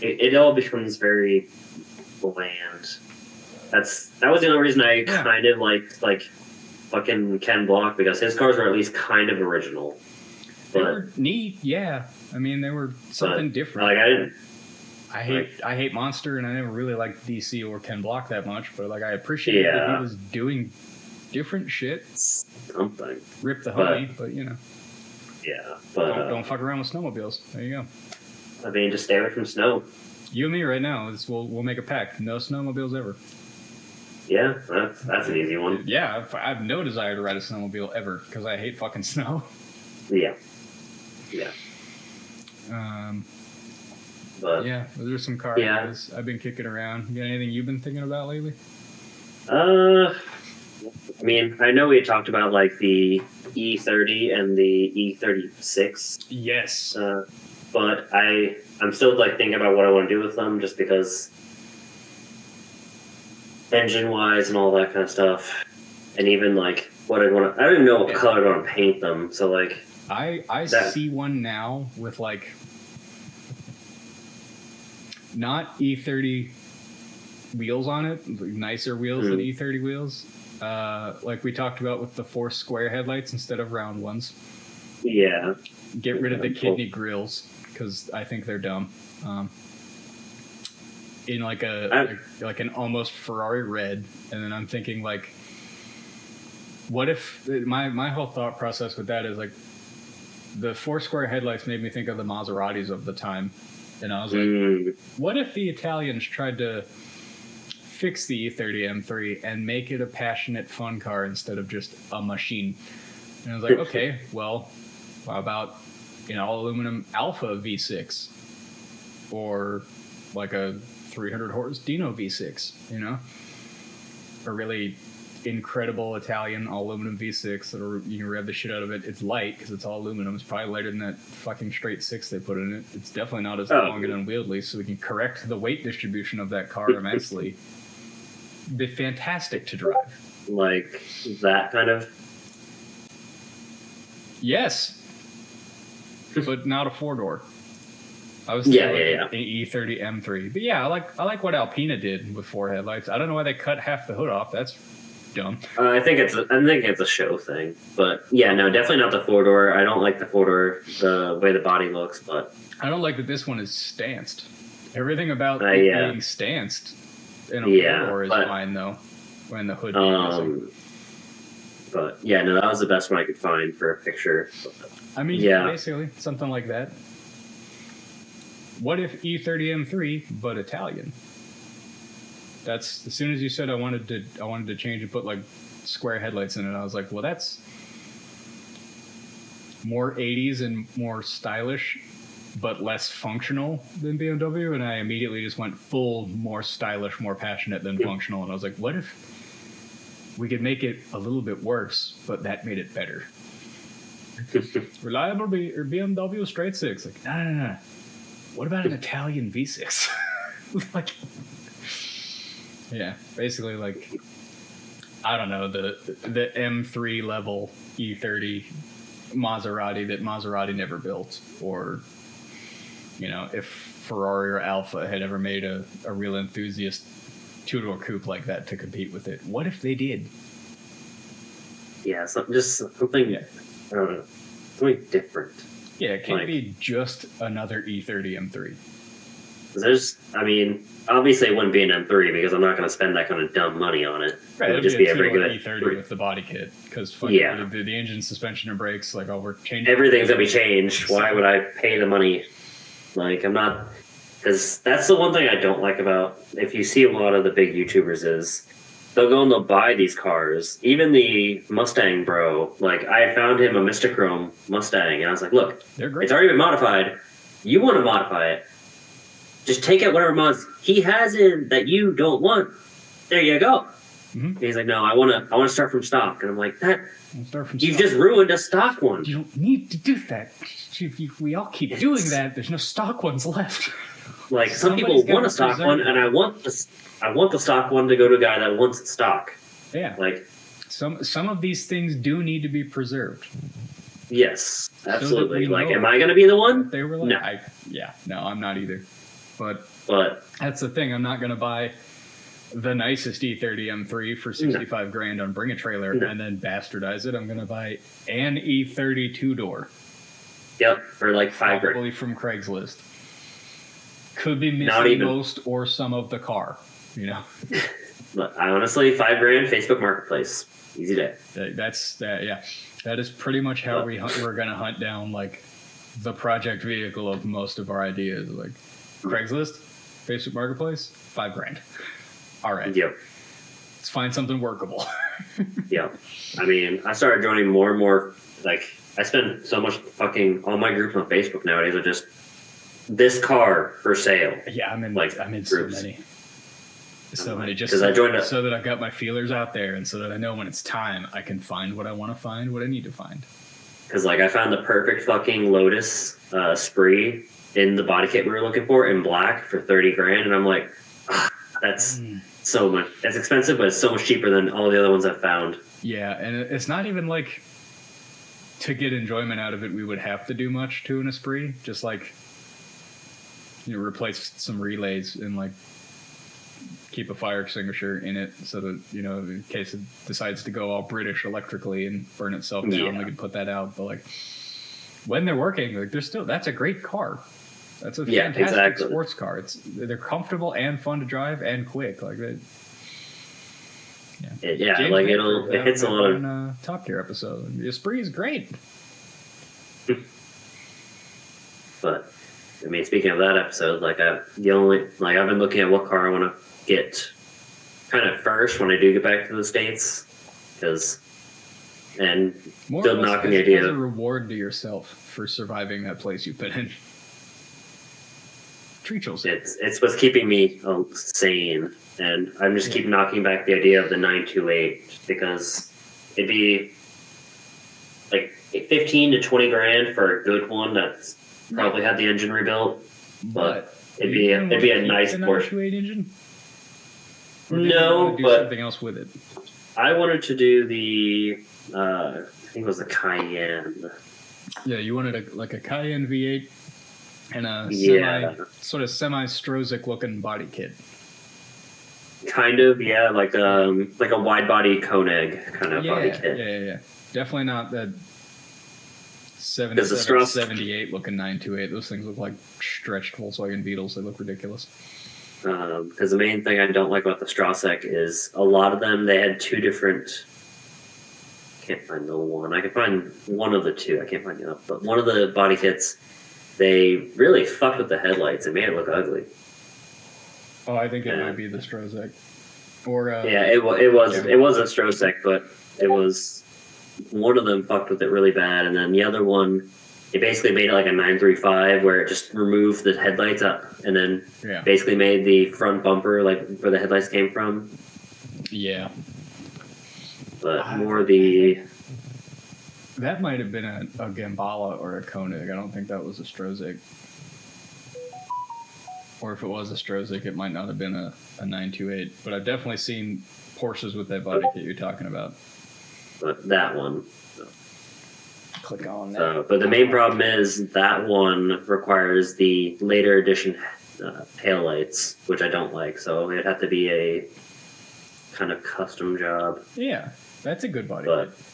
it all becomes very bland. That was the only reason I kind of liked like fucking Ken Block, because his cars were at least kind of original. They were neat, yeah. I mean, they were something different. Like, I didn't. I hate Monster, and I never really liked DC or Ken Block that much, but like I appreciated that he was doing different shit. Something. Rip the homie, but you know. Yeah, but don't fuck around with snowmobiles. There you go. I mean, just stay away from snow. You and me right now, we'll make a pact. No snowmobiles ever. Yeah, that's an easy one. Yeah, I have no desire to ride a snowmobile ever because I hate fucking snow. Yeah. But yeah, those are some car ideas I've been kicking around. You got anything you've been thinking about lately? I mean, I know we had talked about like the E30 and the E36. Yes. But I'm still like thinking about what I want to do with them, just because engine wise and all that kind of stuff, and even like what I want to. I don't even know what color I want to paint them. So like, I see one now with like not E30 wheels on it, nicer wheels than E30 wheels. Like we talked about with the 4 square headlights instead of round ones. Yeah. Get rid of the kidney grills because I think they're dumb. In like like an almost Ferrari red, and then I'm thinking like, what if my whole thought process with that is like, the 4 square headlights made me think of the Maseratis of the time, and I was like, what if the Italians tried to fix the E30 M3 and make it a passionate fun car instead of just a machine? And I was like, okay, well, how about an all aluminum Alpha V6 or like a 300 horse Dino V6, you know, a really incredible Italian all aluminum V6 that you can rev the shit out of it. It's light because it's all aluminum. It's probably lighter than that fucking straight 6 they put in it. It's definitely not as long and unwieldy, so we can correct the weight distribution of that car immensely. Be fantastic to drive. Like that kind of. Yes, but not a 4-door. I was thinking an E30 M3, but yeah, I like what Alpina did with 4 headlights. I don't know why they cut half the hood off. That's dumb. I think it's a show thing, but yeah, no, definitely not the 4-door. I don't like the 4-door, the way the body looks, but I don't like that this one is stanced. Everything about it being stanced in a 4-door is fine though. When the hood is but yeah, no, that was the best one I could find for a picture. I mean, basically something like that. What if E30 M3 but Italian? That's as soon as you said I wanted to change and put like square headlights in it, I was like, well, that's more 80s and more stylish but less functional than BMW, and I immediately just went full more stylish, more passionate than functional, and I was like, what if we could make it a little bit worse, but that made it better? Reliable BMW straight 6. Like, no. What about an Italian V6? Like, yeah, basically, like, I don't know, the M3 level E30 Maserati that Maserati never built, or, you know, if Ferrari or Alfa had ever made a real enthusiast 2-door coupe like that to compete with it. What if they did? Yeah, something. I don't know, something different. Yeah, it can't be just another E30 M3. I mean, obviously it wouldn't be an M3 because I'm not going to spend that kind of dumb money on it. Right, It would it'll just be be a a regular E30 with the body kit because Yeah. the engine, suspension, and brakes, like, we're changing. Everything's going to be changed. Why would I pay the money? Like, I'm not. Because that's the one thing I don't like about. If you see a lot of the big YouTubers is. They'll go and they'll buy these cars. Even the Mustang bro. Like, I found him a Mistachrome Mustang. And I was like, look, They're great. it's already been modified. You want to modify it. Just take out whatever mods he has in that you don't want. There you go. Mhm. He's like, no, I want to start from stock. And I'm like, that We'll start from you stock. just ruined a stock one. You don't need to do that. If we all keep doing that, there's no stock ones left. Like, some Somebody's people want gotta a stock preserve one, it. and I want the stock one to go to a guy that wants it stock. Yeah. Like, Some of these things do need to be preserved. yes, absolutely. we Like, know am I going to be the one? They were like, No. no, I'm not either. But But that's the thing. I'm not going to buy the nicest E30 M3 for 65 grand on Bring a Trailer No. and then bastardize it. I'm going to buy an E30 two-door, yep, for like $5 grand. probably from Craigslist. Could be Not missing even. most or some of the car. You know, But I honestly, $5 grand, Facebook Marketplace, easy day. that's that. Yeah, that is pretty much how we're going to hunt down like the project vehicle of most of our ideas. Like Craigslist, Facebook Marketplace, $5 grand. All right, Yep, let's find something workable. yep. I mean, I started joining more and more. Like, I spend so much fucking all my groups on Facebook nowadays are just this car for sale. Yeah, I'm in Like, so groups. many. So I'm many, like- just 'cause I joined a- so that I've got my feelers out there, and so that I know when it's time, I can find what I want to find, what I need to find. Because, like, I found the perfect fucking Lotus Spree in the body kit we were looking for in black for 30 grand. And I'm like, that's so much. It's expensive, but it's so much cheaper than all the other ones I've found. Yeah, and it's not even like to get enjoyment out of it, we would have to do much to an Esprit. Just like, replace some relays and like keep a fire extinguisher in it so that, in case it decides to go all British electrically and burn itself down, Yeah. we can put that out. But like, when they're working, like, that's a great car. That's a Yeah, fantastic exactly. sports car. They're comfortable and fun to drive and quick. Like that. Yeah, James like Manford, it hits a lot of. on, Top Gear episode. The Esprit is great. But I mean, speaking of that episode, like I've been looking at what car I want to get kind of first when I do get back to the States, and More still or less knocking the as idea. a reward to yourself for surviving that place you've been in. Treat yourself. It's what's keeping me sane, and I'm just keep knocking back the idea of the 928 because it'd be like 15 to 20 grand for a good one that's probably had the engine rebuilt, but it'd be a nice portion. 928 engine? Or did you No, wanna do but something else with it. I wanted to do the I think it was the Cayenne. Yeah, you wanted a Cayenne V8 and a Yeah. semi Strozik looking body kit. Kind of, yeah, like a wide body Koenig kind of body kit. Yeah. Definitely not that Because the 77, Strauss- 78 looking 928. Those things look like stretched Volkswagen Beetles. They look ridiculous. Because the main thing I don't like about the Strasek is a lot of them, they had two different. Can't find the one. I can find one of the two. I can't find the other. But one of the body kits, they really fucked with the headlights and made it look ugly. Oh, I think it Yeah. might be the Strozek. Or Yeah, it was a Strosek, but it was one of them fucked with it really bad, and then the other one, it basically made it like a 935 where it just removed the headlights up and then yeah. basically made the front bumper like where the headlights came from. Yeah. But more the That might have been a Gambala or a Koenig. I don't think that was a Strozek. Or if it was a Strozek, it might not have been a 928. But I've definitely seen Porsches with that body kit you're talking about. but that one. Click on that. But the main problem is that one requires the later edition taillights, which I don't like. So it'd have to be a kind of custom job. Yeah, that's a good body But kit.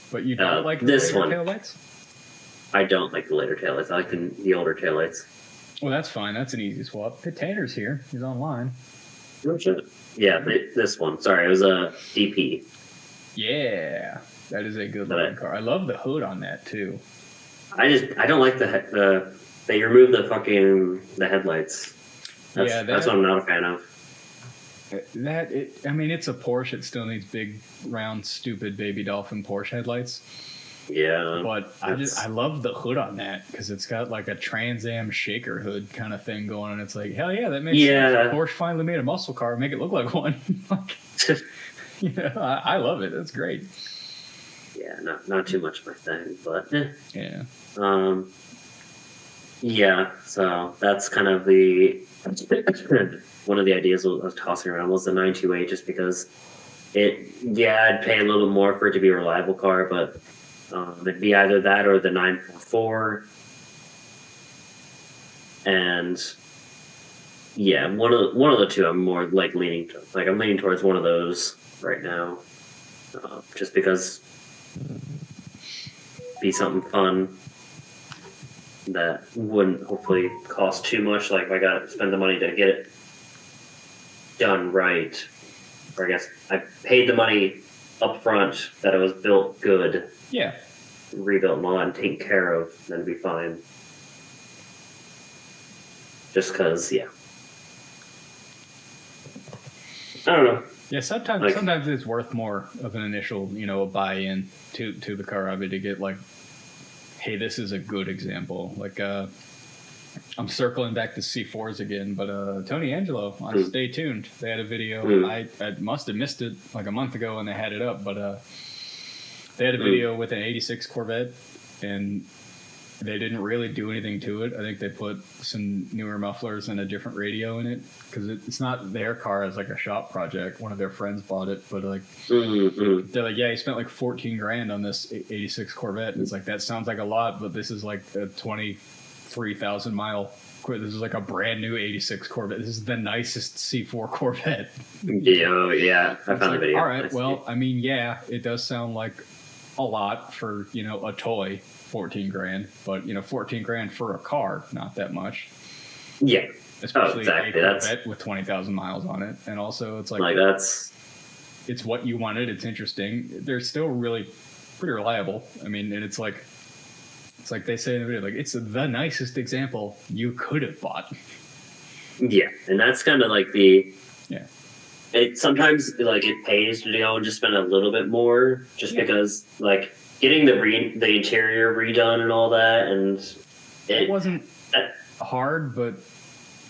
But you don't like the this later one. taillights? I don't like the later taillights. I like the older taillights. Well, that's fine. That's an easy swap. Hey, Tanner's here. He's online. Oh shit. Yeah, this one. Sorry, it was a DP. Yeah, that is a good looking car. I love the hood on that too. I don't like the they remove the headlights. That's what I'm not a fan of. I mean, it's a Porsche. It still needs big, round, stupid baby dolphin Porsche headlights. Yeah, but I love the hood on that because it's got like a Trans Am shaker hood kind of thing going on. It's like, hell yeah, that makes sense. Porsche finally made a muscle car, make it look like one. I love it. That's great. Yeah, not too much my thing, but yeah. Yeah, so that's kind of the one of the ideas I was tossing around was the 928, just because I'd pay a little bit more for it to be a reliable car, but it'd be either that or the 944, and yeah, one of the two I'm more like leaning to, like I'm leaning towards one of those right now, just because be something fun that wouldn't hopefully cost too much. Like, if I got to spend the money to get it done right, or I guess I paid the money up front that it was built good, rebuilt and all and taken care of, then it'd be fine. Just because, I don't know. Yeah, sometimes it's worth more of an initial, a buy-in to the car hobby to get like, hey, this is a good example. Like, I'm circling back to C4s again, but Tony Angelo on Stay Tuned, they had a video. I must have missed it like a month ago when they had it up, but they had a video with an 86 Corvette, and they didn't really do anything to it. I think they put some newer mufflers and a different radio in it because it's not their car as like a shop project. One of their friends bought it, but like they're like, yeah, he spent like $14,000 on this 86 Corvette. And it's like, that sounds like a lot, but this is like a 23,000 mile. This is like a brand new 86 Corvette. This is the nicest C4 Corvette. Yeah, I found the video. All right, well, I mean, yeah, it does sound like a lot for a toy. $14,000, but $14,000 for a car, not that much. Yeah, especially a Corvette with 20,000 miles on it, and also it's like that's it's what you wanted. It's interesting. They're still really pretty reliable. I mean, and it's like they say in the video, like it's the nicest example you could have bought. Yeah, and that's kind of like It sometimes like it pays to just spend a little bit more, just because like. Getting the interior redone and all that, and it wasn't hard, but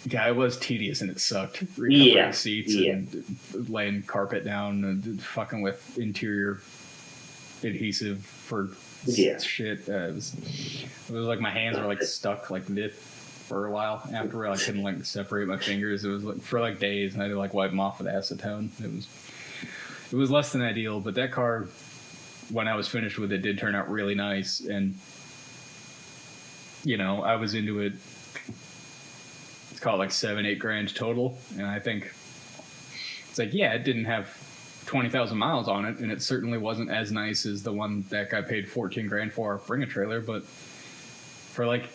it was tedious and it sucked. Recovering seats and laying carpet down and fucking with interior adhesive for shit. It was like my hands were like stuck like this for a while. After I couldn't like separate my fingers. It was like for like days, and I had to like wipe them off with acetone. It was less than ideal, but that car, when I was finished with it, did turn out really nice, and I was into it. It's called like $7-8 total, and I think it's like it didn't have 20,000 miles on it, and it certainly wasn't as nice as the one that guy paid $14,000 for, Bring a Trailer, but for like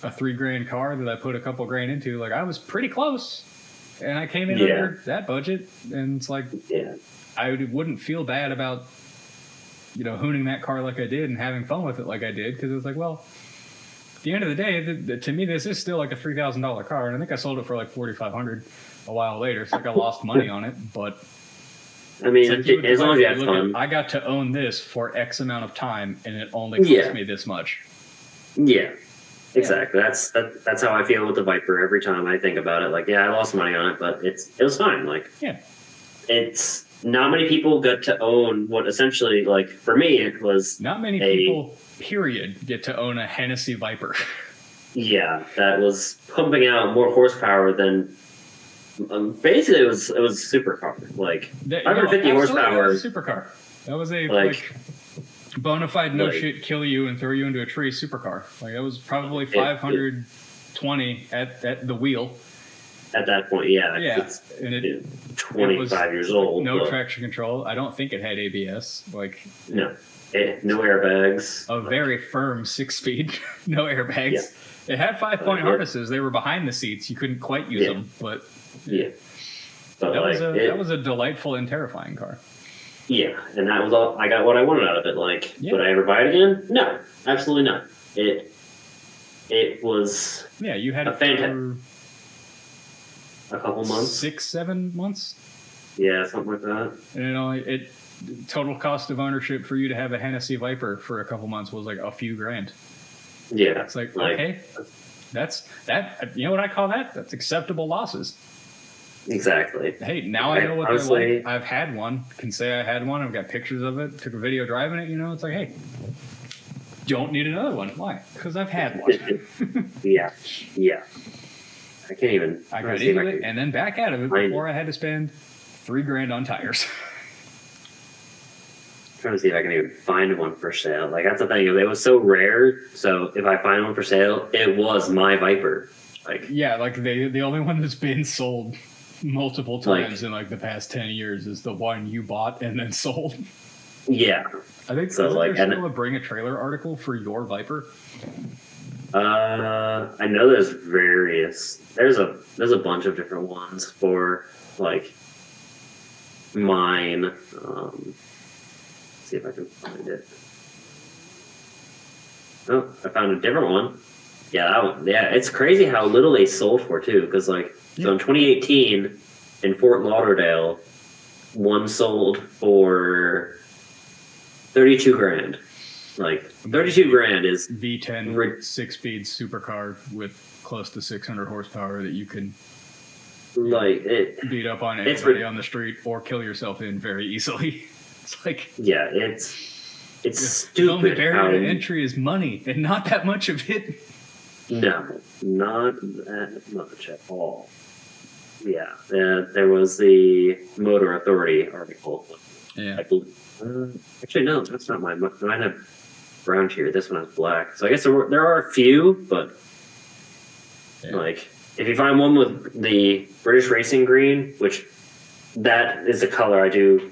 a $3,000 car that I put a couple grand into, like I was pretty close, and I came in under that budget, and it's like I wouldn't feel bad about hooning that car like I did and having fun with it like I did, because it was like, well, at the end of the day, to me, this is still like a $3,000 car, and I think I sold it for like $4,500 a while later. So like I lost money on it, but I mean, as long as you have fun. I got to own this for X amount of time, and it only cost me this much. Yeah, exactly. That's how I feel with the Viper every time I think about it. Like, I lost money on it, but it was fine. Like, it's. Not many people got to own what essentially, like, for me, it was... Not many people, period, get to own a Hennessy Viper. Yeah, that was pumping out more horsepower than... basically, it was a supercar. Like, 550 horsepower. That was a supercar. That was a, like bona fide no-shit, kill you and throw you into a tree supercar. Like, that was probably 520 at the wheel. At that point, it's, and it 25 years old. No traction control. I don't think it had ABS. Like no airbags. A very firm 6-speed, no airbags, It had 5-point Yeah. harnesses. They were behind the seats. You couldn't quite use Yeah. them, but Yeah. But that like that was a delightful and terrifying car. yeah, and that was all. I got what I wanted out of it. Like, Yeah. would I ever buy it again? No, absolutely not. It was Yeah, you had A it for a couple months. 6-7 months, Yeah, something like that. and it total cost of ownership for you to have a Hennessy Viper for a couple months was like a few grand. Yeah, It's like okay, that's that. You know what I call that? That's acceptable losses. exactly. Hey, now I know what Honestly- they're like. I've had one. Can say I had one. I've got pictures of it. Took a video driving it. It's like, hey, don't need another one. Why? Because I've had one. Yeah, yeah. I can't even. I trying got to see if into I it can and then back out of it find before I had to spend $3,000 on tires. trying to see if I can even find one for sale. Like that's the thing. It was so rare. So if I find one for sale, it was my Viper. Like Yeah, like the only one that's been sold multiple Like- times in like the past 10 years is the one you bought and then sold. yeah. I think So, isn't like, there and- still a Bring a Trailer article for your Viper? I know there's various. There's a bunch of different ones for like mine. See if I can find it. Oh, I found a different one. Yeah, that one. Yeah, it's crazy how little they sold for too. Because like, so in 2018 in Fort Lauderdale, one sold for 32 grand. Like 32 grand is V10 Ri- 6-speed supercar with close to 600 horsepower that you can like it. beat up on It's anybody ri- on the street or kill yourself in very easily. It's like Yeah, it's the only stupid barrier how to entry is money, and not that much of it. no, not that much at all. Yeah, there was the Motor Authority article. Yeah, I believe, actually, no, that's not mine. Mine had brown here. This one has black. So I guess there are a few, but yeah. like if you find one with the British Racing Green, which that is the color I do.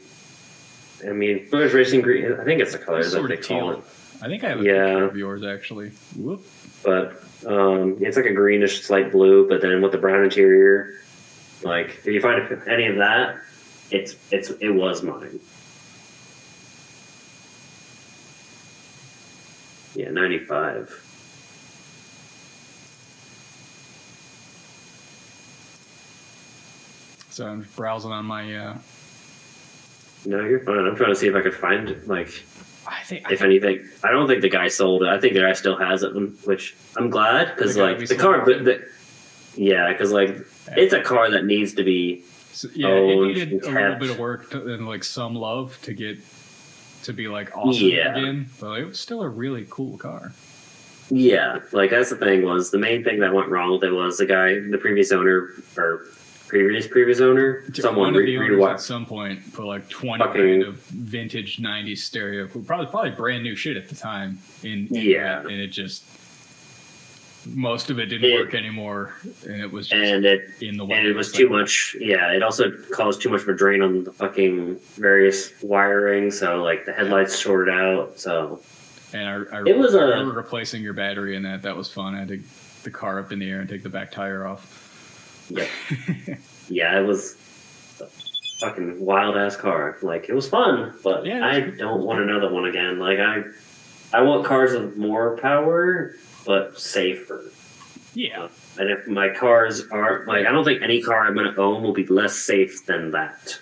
I mean, British Racing Green. I think it's the color It's that sort they of call teal. it. I think I have a Yeah. picture of yours actually. Whoop. But it's like a greenish slight blue, but then with the brown interior. Like if you find any of that, it was mine. Yeah, 95. So I'm just browsing on my. No, you're fine. I'm trying to see if I could find like I think if anything. I don't think the guy sold it. I think the guy still has it, which I'm glad because The guy like we the sold car, it but to? yeah, because like it's a car that needs to be. yeah, Oh, it needed a little kept. bit of work and like some love to get to be like awesome Yeah. again, but it was still a really cool car. Yeah, like that's the thing was the main thing that went wrong with it was the guy, the previous owner or previous owner, someone One of the owners at rewired. some point put like 20 Fucking- grand of vintage 90s stereo, probably brand new shit at the time in Yeah. that, and it just most of it didn't work anymore, and it was just And it in the way. and it was too much. Yeah, it also caused too much of a drain on the fucking various wiring. So like the headlights shorted out. So And I It was I a- remember replacing your battery in that. That was fun. I had to get the car up in the air and take the back tire off. yeah, yeah, it was a fucking wild ass car. Like it was fun, but Yeah, it I was don't want another one again. Like I want cars with more power but safer. Yeah. And if my cars are like, I don't think any car I'm going to own will be less safe than that.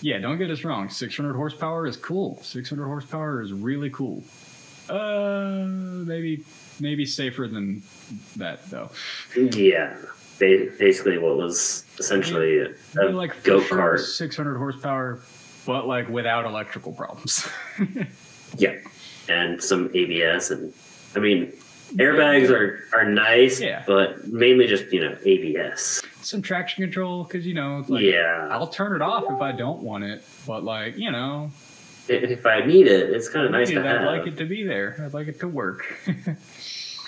Yeah, don't get us wrong. 600 horsepower is cool. 600 horsepower is really cool. Maybe safer than that though. Yeah, basically what was essentially Maybe a like go for kart. sure 600 horsepower, but like without electrical problems. Yeah, and some ABS and I mean airbags are nice, Yeah. but mainly just ABS. Some traction control because it's like Yeah, I'll turn it off if I don't want it, but like if I need it, it's kind of nice to I'd have. like it to be there. I'd like it to work.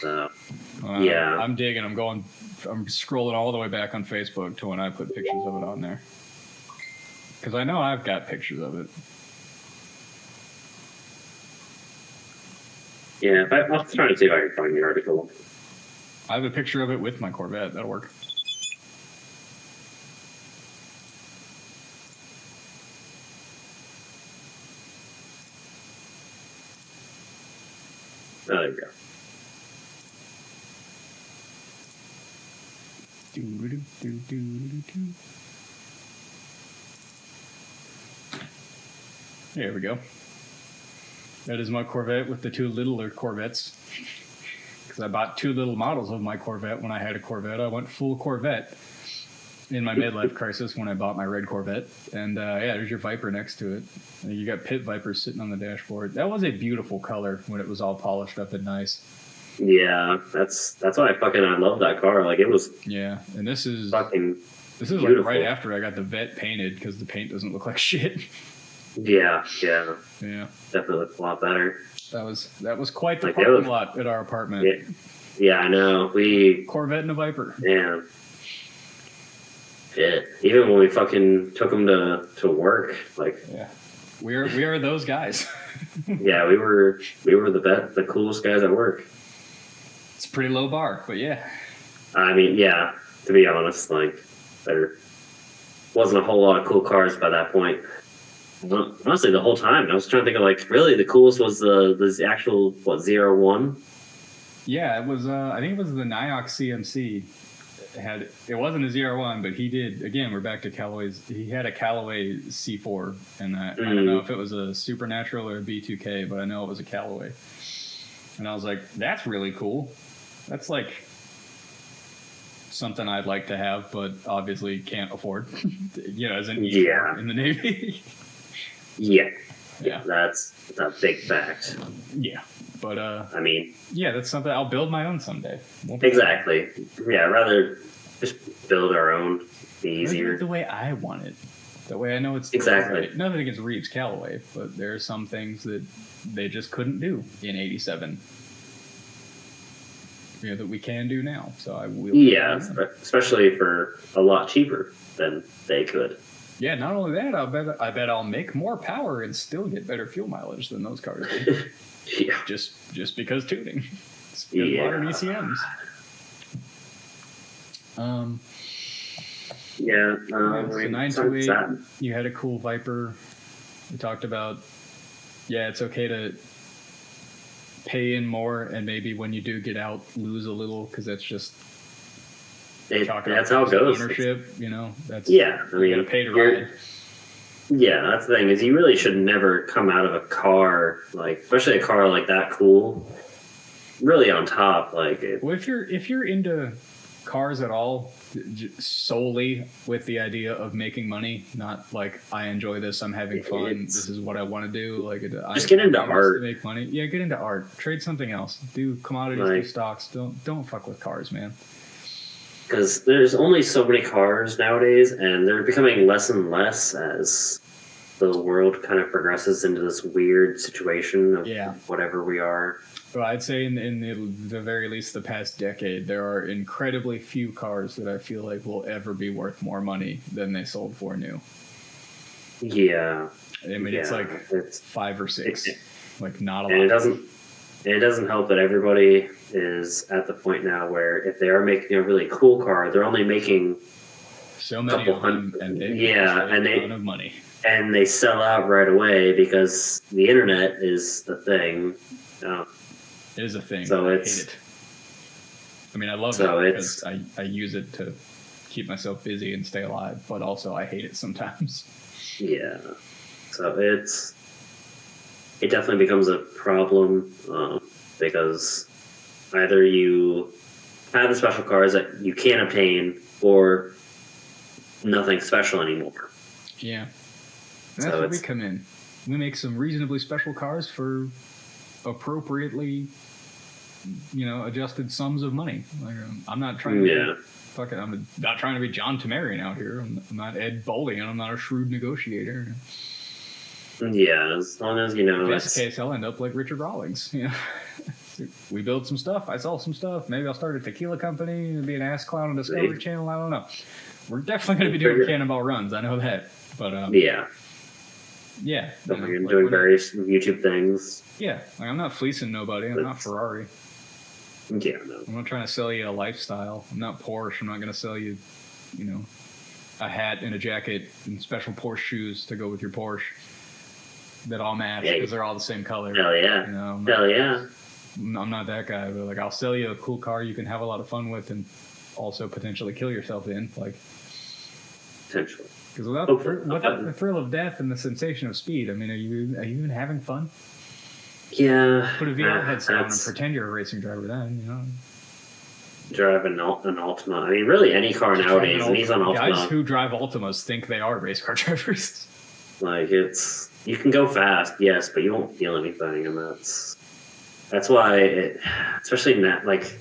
So, Yeah. I'm digging. I'm scrolling all the way back on Facebook to when I put pictures of it on there. Because I know I've got pictures of it. yeah, I'll try to see if I can find the article. I have a picture of it with my Corvette. That'll work. Oh, there we go. There we go. That is my Corvette with the two littler Corvettes. Because I bought two little models of my Corvette when I had a Corvette. I went full Corvette in my midlife crisis when I bought my red Corvette. And yeah, there's your Viper next to it. And you got pit Vipers sitting on the dashboard. That was a beautiful color when it was all polished up and nice. Yeah, that's why I love that car. Like, it was Yeah, and this is fucking like beautiful. right after I got the Vet painted because the paint doesn't look like shit. Yeah, Yeah, definitely looks a lot better. that was quite the Like, that parking was- lot at our apartment. Yeah, I know. We Corvette and a Viper. Yeah. Shit. Even when we fucking took them to work, like, Yeah, we are those guys. yeah, we were the coolest guys at work. It's a pretty low bar, but yeah. I mean, yeah, to be honest, like, there wasn't a whole lot of cool cars by that point. Honestly, the whole time I was trying to think of, like, really the coolest was the actual 01. Yeah, it was. I think it was the Niox CMC. It wasn't a 01, but he did. Again, we're back to Callaway's. He had a Callaway C4, and I don't know if it was a Supernatural or a B2K, but I know it was a Callaway. And I was like, that's really cool. That's like something I'd like to have, but obviously can't afford. As an Yeah. in the Navy. Yeah, Yeah, that's a big fact. yeah. But I mean, yeah, that's something I'll build my own someday. Won't be exactly. Yeah, I'd rather just build our own. Be easier. the way I want it. That way I know it's Exactly. right. Nothing against Reeves Callaway, but there are some things that they just couldn't do in '87. That we can do now. So I will. Yeah, especially for a lot cheaper than they could. Yeah. Not only that, I bet I'll make more power and still get better fuel mileage than those cars do. Yeah. just because tuning. It's because Yeah. modern ECMs. Yeah. So I mean, 928, that- you had a cool Viper. We talked about, yeah, it's okay to pay in more and maybe when you do get out, lose a little because that's just that's how it goes. ownership, that's Yeah, I you mean, gotta pay to you're- ride. Yeah, that's the thing is you really should never come out of a car like, especially a car like that cool, really on top. Like, Well, if you're into cars at all, solely with the idea of making money, not like I enjoy this, I'm having fun, this is what I want to do. Like, Just get into I want art. to make money. Yeah, get into art. Trade something else. Do commodities, do Like- stocks. Don't fuck with cars, man. because there's only so many cars nowadays, and they're becoming less and less as the world kind of progresses into this weird situation of Yeah. whatever we are. Well, I'd say in the very least the past decade, there are incredibly few cars that I feel like will ever be worth more money than they sold for new. Yeah, I mean, it's yeah, like it's 5 or 6, like not a and lot. it doesn't help that everybody is at the point now where if they are making a really cool car, they're only making So many couple of them, and they yeah, cost a and they- ton of money. and they sell out right away because the internet is the thing. It is a thing. So I it's- hate it. I mean, I love So it it's- because I use it to keep myself busy and stay alive, but also I hate it sometimes. Yeah, so it definitely becomes a problem because either you have the special cars that you can't obtain or nothing special anymore. Yeah. And that's So where we it's- come in. We make some reasonably special cars for appropriately, adjusted sums of money. Like, I'm not trying to Yeah. I'm not trying to be John Tamarian out here. I'm not Ed Bowling, and I'm not a shrewd negotiator. Yeah, as long as you know In this it's case, I'll end up like Richard Rawlings. We build some stuff. I sell some stuff. Maybe I'll start a tequila company and be an ass clown on Discovery See? Channel. I don't know. We're definitely going to be doing Cannonball runs. I know that. But yeah. yeah, So you know, you're like, doing we're not- various YouTube things. Yeah, like I'm not fleecing nobody. I'm not That's- Ferrari. Yeah, no. I'm not trying to sell you a lifestyle. I'm not Porsche. I'm not going to sell you, a hat and a jacket and special Porsche shoes to go with your Porsche that all match because they're all the same color. Hell yeah. Hell yeah. I'm not that guy, but like I'll sell you a cool car you can have a lot of fun with and also potentially kill yourself in, like potentially. Because without the thrill of death and the sensation of speed, I mean, are you even having fun? Yeah. Put a VR headset on and pretend you're a racing driver. Then drive an Altima. I mean, really any car nowadays, and he's on Altima. Guys who drive Altimas think they are race car drivers. Like you can go fast, yes, but you won't feel anything, and that's why, especially in that, like,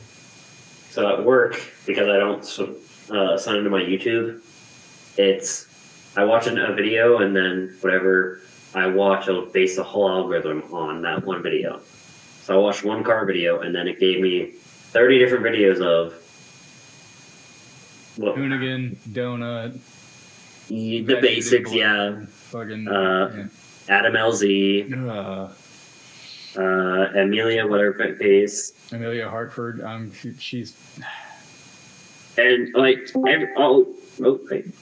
so at work, because I don't sign into my YouTube, I watch a video, and then whatever I watch, it'll base the whole algorithm on that one video. So I watched one car video, and then it gave me 30 different videos of Hoonigan, Donut, the basics, yeah. Fucking Adam LZ, Amelia, whatever face. Amelia Hartford. She's and like wait. What?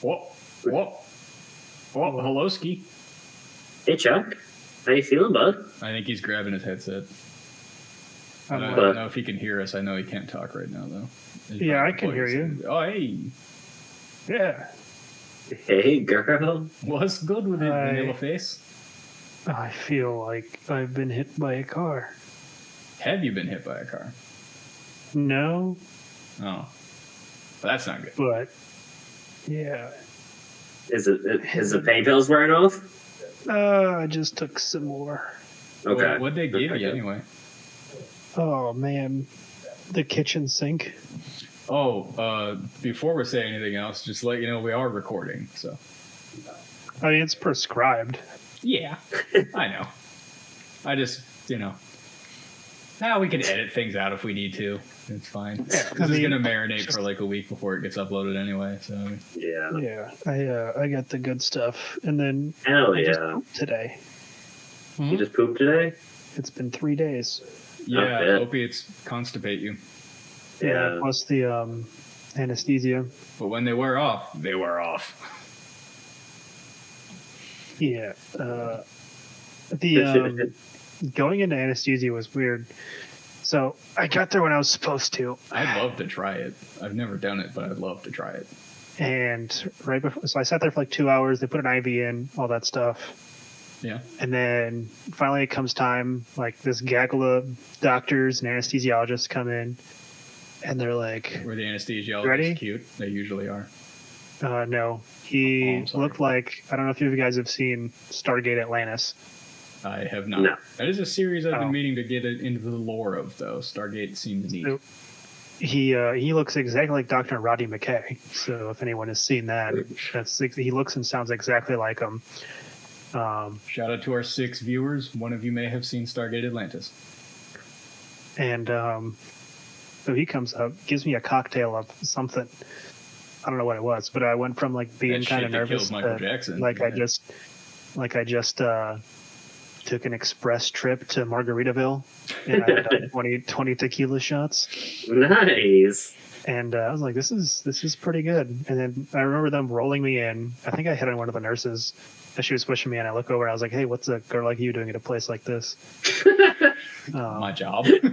Hello, Ski. Hey, Chuck. How you feeling, bud? I think he's grabbing his headset. I don't know if he can hear us. I know he can't talk right now, though. Yeah, I can hear you. Oh, hey. Yeah. Hey, girl. What's good with it, vanilla face? I feel like I've been hit by a car. Have you been hit by a car? No. Oh. Well, that's not good. But, yeah. Is the pain pills wearing off? I just took some more. Okay. What'd they give you anyway? Oh, man. The kitchen sink. Oh, before we say anything else, just to let you know we are recording, so. I mean, it's prescribed. Yeah, I know. I just, we can edit things out if we need to. It's fine. Yeah, this is going to marinate for like a week before it gets uploaded anyway, so. Yeah. Yeah, I got the good stuff. And then Hell I yeah. just pooped today. You just pooped today? It's been 3 days. Yeah, opiates constipate you. Yeah, plus the anesthesia. But when they wear off, they wear off. Yeah. Going into anesthesia was weird. So I got there when I was supposed to. I'd love to try it. I've never done it, but I'd love to try it. And right before, so I sat there for like 2 hours. They put an IV in, all that stuff. Yeah. And then finally it comes time, like this gaggle of doctors and anesthesiologists come in, and they're like, were the anesthesiologists ready? Cute? They usually are. No. He looked like, I don't know if you guys have seen Stargate Atlantis. I have not. No. That is a series I've been meaning to get into the lore of, though. Stargate seems neat. So he looks exactly like Dr. Roddy McKay. So if anyone has seen that, he looks and sounds exactly like him. Shout out to our 6 viewers. One of you may have seen Stargate Atlantis. And so he comes up, gives me a cocktail of something. I don't know what it was, but I went from like being kind of nervous to Michael Jackson. Like I just took an express trip to Margaritaville, and I had 20 tequila shots. Nice. And I was like, this is pretty good. And then I remember them rolling me in. I think I hit on one of the nurses as she was pushing me, and I look over and I was like, hey, what's a girl like you doing at a place like this? My job. Do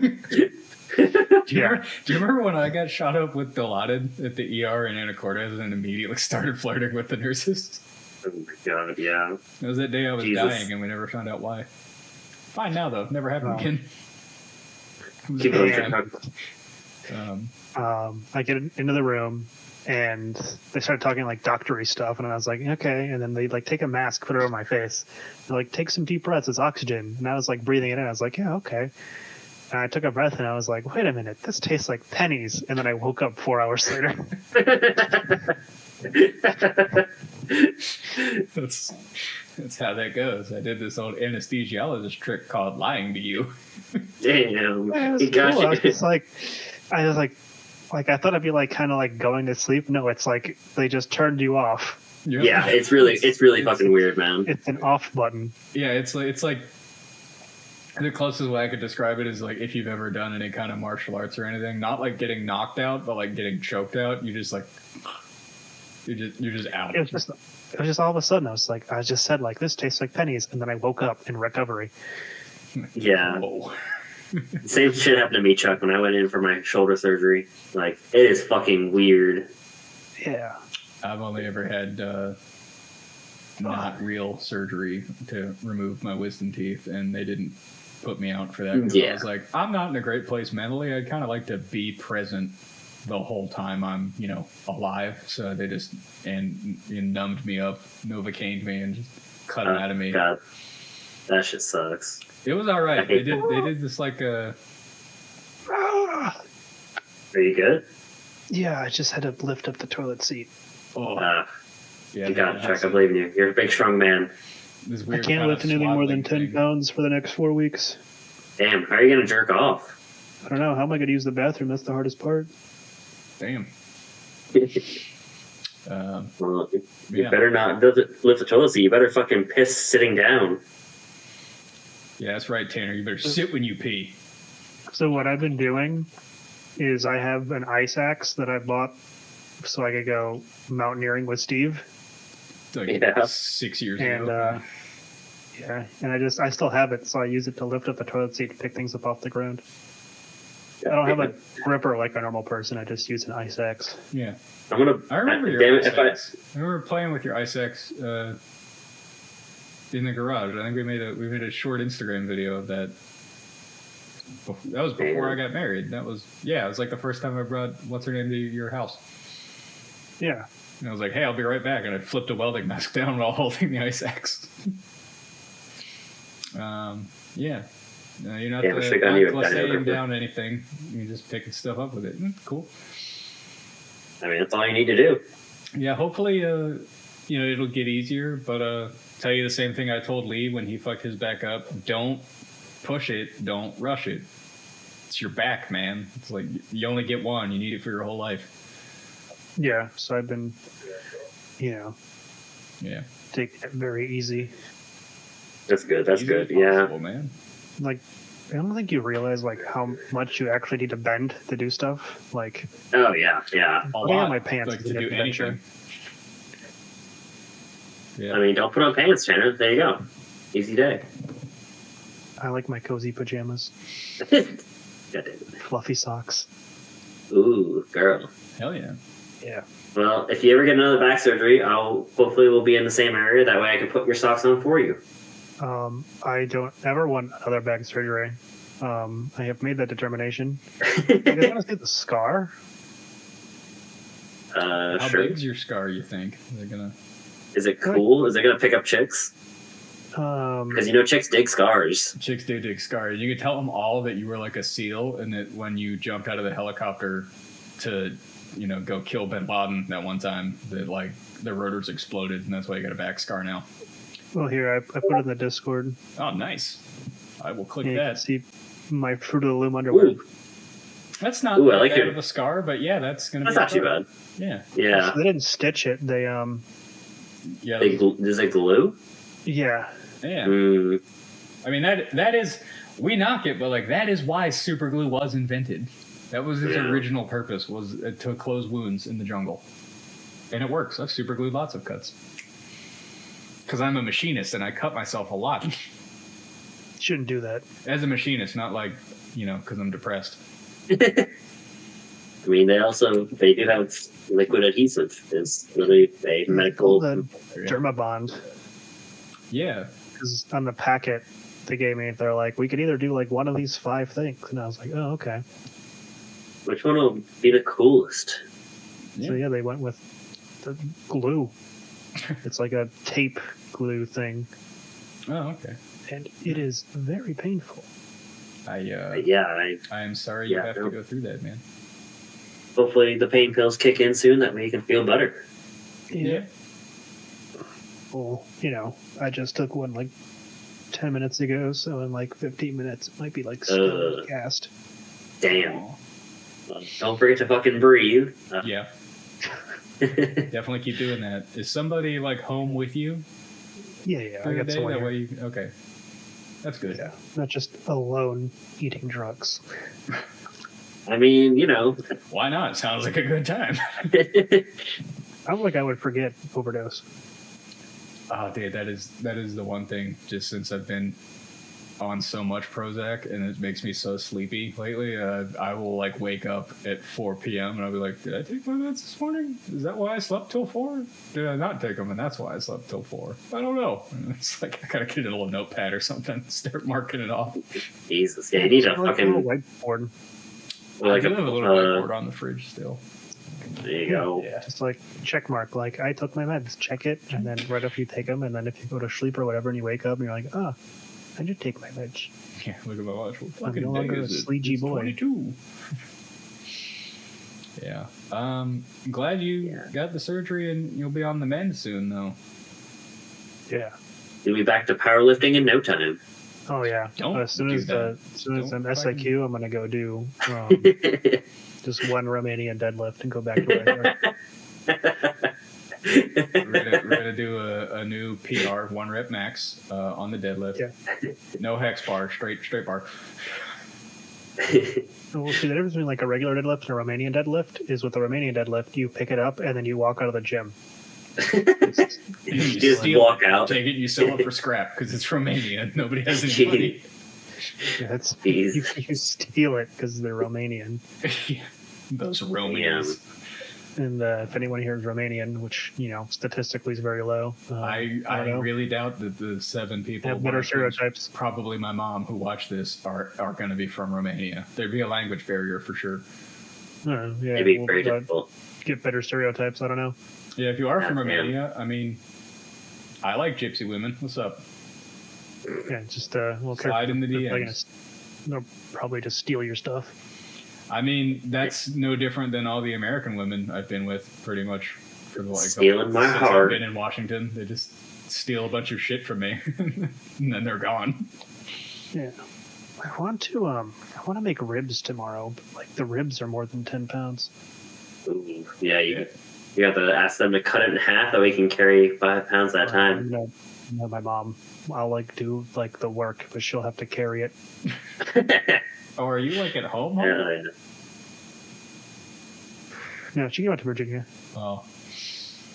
you remember when I got shot up with Dilaudid at the ER in Anacortes and immediately started flirting with the nurses? Oh my god, yeah. It was that day I was dying and we never found out why. Fine now, though. Never happened again. Keep going. I get into the room, and they started talking like doctory stuff, and I was like, okay. And then they like take a mask, put it over my face. They're like, take some deep breaths. It's oxygen. And I was like breathing it in. I was like, yeah, okay. And I took a breath, and I was like, wait a minute, this tastes like pennies. And then I woke up 4 hours later. That's how that goes. I did this old anesthesiologist trick called lying to you. Damn. He got cool. I was like, I thought it'd be like kind of like going to sleep. No, it's like they just turned you off. Yep. Yeah, it's really fucking weird, man. It's an off button. Yeah, it's like The closest way I could describe it is like if you've ever done any kind of martial arts or anything, not like getting knocked out, but like getting choked out. You just like you're just out. It was just all of a sudden I just said like this tastes like pennies, and then I woke up in recovery. Yeah. Whoa. Same shit happened to me, Chuck, when I went in for my shoulder surgery. Like, it is fucking weird. Yeah. I've only ever had not real surgery to remove my wisdom teeth, and they didn't put me out for that. 'Cause I was like, I'm not in a great place mentally. I'd kind of like to be present the whole time I'm, alive. So they just numbed me up, Novocained me, and just cut it out of me. God, that shit sucks. It was all right. They did this like a. Are you good? Yeah, I just had to lift up the toilet seat. Oh, yeah. You got it, Chuck. I believe in you. You're a big, strong man. This I weird can't kind lift of anything more than 10 swaddling thing. pounds for the next 4 weeks. Damn, how are you gonna jerk off? I don't know. How am I going to use the bathroom? That's the hardest part. Damn. Well, you Yeah. better not lift the toilet seat. You better fucking piss sitting down. Yeah, that's right, Tanner. You better sit when you pee. So what I've been doing is I have an ice axe that I bought so I could go mountaineering with Steve. Like Yeah. 6 years And ago. yeah, and I still have it, so I use it to lift up the toilet seat to pick things up off the ground. I don't have a gripper like a normal person. I just use an ice axe. Yeah. I'm gonna. I remember damn your it, ice if I, axe. I remember playing with your ice axe in the garage. I think we made a short Instagram video of that. That was before I got married. It was like the first time I brought what's her name to your house. Yeah. And I was like, hey, I'll be right back. And I flipped a welding mask down while holding the ice axe. Yeah. No, you're not Damn, I should've gotten you a glissading gripper. down anything. You're just picking stuff up with it. Cool. I mean, that's all you need to do. Yeah, hopefully, it'll get easier. But tell you the same thing I told Lee when he fucked his back up. Don't push it. Don't rush it. It's your back, man. It's like you only get one. You need it for your whole life. Yeah. So I've been, Yeah. taking it very easy. That's good. That's Easy as good. Yeah. possible, man. Like, I don't think you realize like how much you actually need to bend to do stuff. Like, Oh yeah. Yeah. A putting lot. on my pants Like is to an do adventure. anything. Yeah. I mean, don't put on pants, Tanner. There you go. Easy day. I like my cozy pajamas, God damn it. fluffy socks. Ooh, girl. Hell yeah. Yeah. Well, if you ever get another back surgery, hopefully we'll be in the same area. That way I can put your socks on for you. I don't ever want another back surgery. I have made that determination. You guys want to see the scar? How Sure. big's your scar, you think? They're gonna. Is it cool? Is it gonna pick up chicks? Because chicks dig scars. Chicks do dig scars. You could tell them all that you were like a SEAL, and that when you jumped out of the helicopter to, go kill Bin Laden that one time, that like the rotors exploded, and that's why you got a back scar now. Well, here I put it in the Discord. Oh, nice. I will click Yeah, you can that. see my Fruit of the Loom underwear. Ooh, That's not Ooh, I that like bad your- of a scar, but yeah, that's gonna that's be. not too bad. Yeah. Yeah. They didn't stitch it. They Yeah. Is it glue? yeah. Yeah. Mm, I mean that is we knock it, but like that is why super glue was invented. That was its Yeah. original purpose, was to close wounds in the jungle, and it works. I've super glued lots of cuts because I'm a machinist and I cut myself a lot Shouldn't do that. as a machinist, not like because I'm depressed. I mean, they do have liquid adhesive. Is literally a medical. The Dermabond, Yeah, because on the packet they gave me, they're like, we could either do like one of these 5 things, and I was like, oh, okay. Which one will be the coolest? Yeah. So yeah, they went with the glue. It's like a tape glue thing, Oh, okay. and it is very painful. Yeah. I am sorry Yeah, you have no. to go through that, man. Hopefully the pain pills kick in soon. That way you can feel better. Yeah. Well, I just took one like 10 minutes ago, so in like 15 minutes it might be like still cast. Damn. Well, don't forget to fucking breathe. Yeah. Definitely keep doing that. Is somebody like home with you Yeah, I through the got day? someone That here. way you okay. That's good. Yeah, not just alone eating drugs. I mean, you know. Why not? Sounds like a good time. I don't think I would forget overdose. Oh, dude, that is the one thing. Just since I've been on so much Prozac and it makes me so sleepy lately, I will like wake up at 4 p.m. and I'll be like, did I take my meds this morning? Is that why I slept till 4? Did I not take them and that's why I slept till 4? I don't know. And it's like I gotta get a little notepad or something, start marking it off. Jesus, yeah, you need a Like fucking whiteboard. like I do have a little whiteboard on the fridge still. There you go. Yeah. Just like check mark, like I took my meds, check it, and then right after you take them, and then if you go to sleep or whatever, and you wake up and you're like, oh, I did take my meds. Yeah, look at my watch. What I'm fucking no day longer is a it? sleazy It's boy. 22. Yeah. I'm glad you Yeah. got the surgery and you'll be on the mend soon, though. Yeah. You'll be back to powerlifting in no time. Oh yeah. Don't as soon do as that. I'm Don't SIQ, I'm gonna go do just one Romanian deadlift and go back to regular. We're gonna do a new PR, 1 rep max on the deadlift. Yeah. No hex bar, straight bar. Well, see, the difference between like a regular deadlift and a Romanian deadlift is with the Romanian deadlift, you pick it up and then you walk out of the gym. You just walk out. Take it, you sell it for scrap because it's Romania. Nobody has any money. Yeah, it's Jeez. you steal it because they're Romanian. Those Romans. And if anyone here is Romanian, which statistically is very low, I don't know. really doubt that the 7 people Have better stereotypes. probably my mom who watch this are going to be from Romania. There'd be a language barrier for sure. Yeah, It'd be very we'll, difficult. get better stereotypes. I don't know. Yeah, if you are from Yeah, man. Romania, I mean, I like gypsy women. What's up? Yeah, just well, Slide in the they're probably DMs. they'll probably just steal your stuff. I mean, that's no different than all the American women I've been with, pretty much. For the, Stealing my since heart. I've been in Washington, they just steal a bunch of shit from me, and then they're gone. Yeah, I want to make ribs tomorrow. But, like the ribs are more than 10 pounds. Ooh, yeah, you have to ask them to cut it in half that we can carry 5 pounds at a time. My mom. I'll do the work, but she'll have to carry it. Oh, are you at home? Yeah, No, she came out to Virginia. Oh,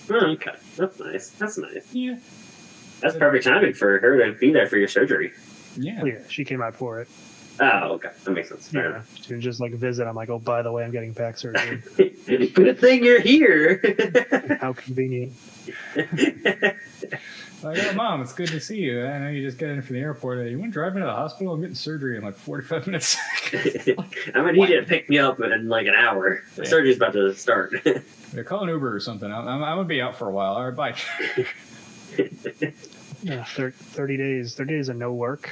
oh, okay. That's nice. That's nice. yeah, That's perfect timing for her to be there for your surgery. yeah. Oh, yeah, she came out for it. Oh, okay. That makes sense. Fair Yeah, she would just visit. I'm like, oh, by the way, I'm getting back surgery. enough. Good thing you're here. How convenient. Like, oh, Mom, it's good to see you. I know you just got in from the airport. You want to drive me to the hospital? I'm getting surgery in 45 minutes. I'm gonna need you to pick me up in an hour. The Yeah. surgery's about to start. Yeah, call an Uber or something. I'm gonna be out for a while. All right, bye. Yeah, 30 days. 30 days of no work.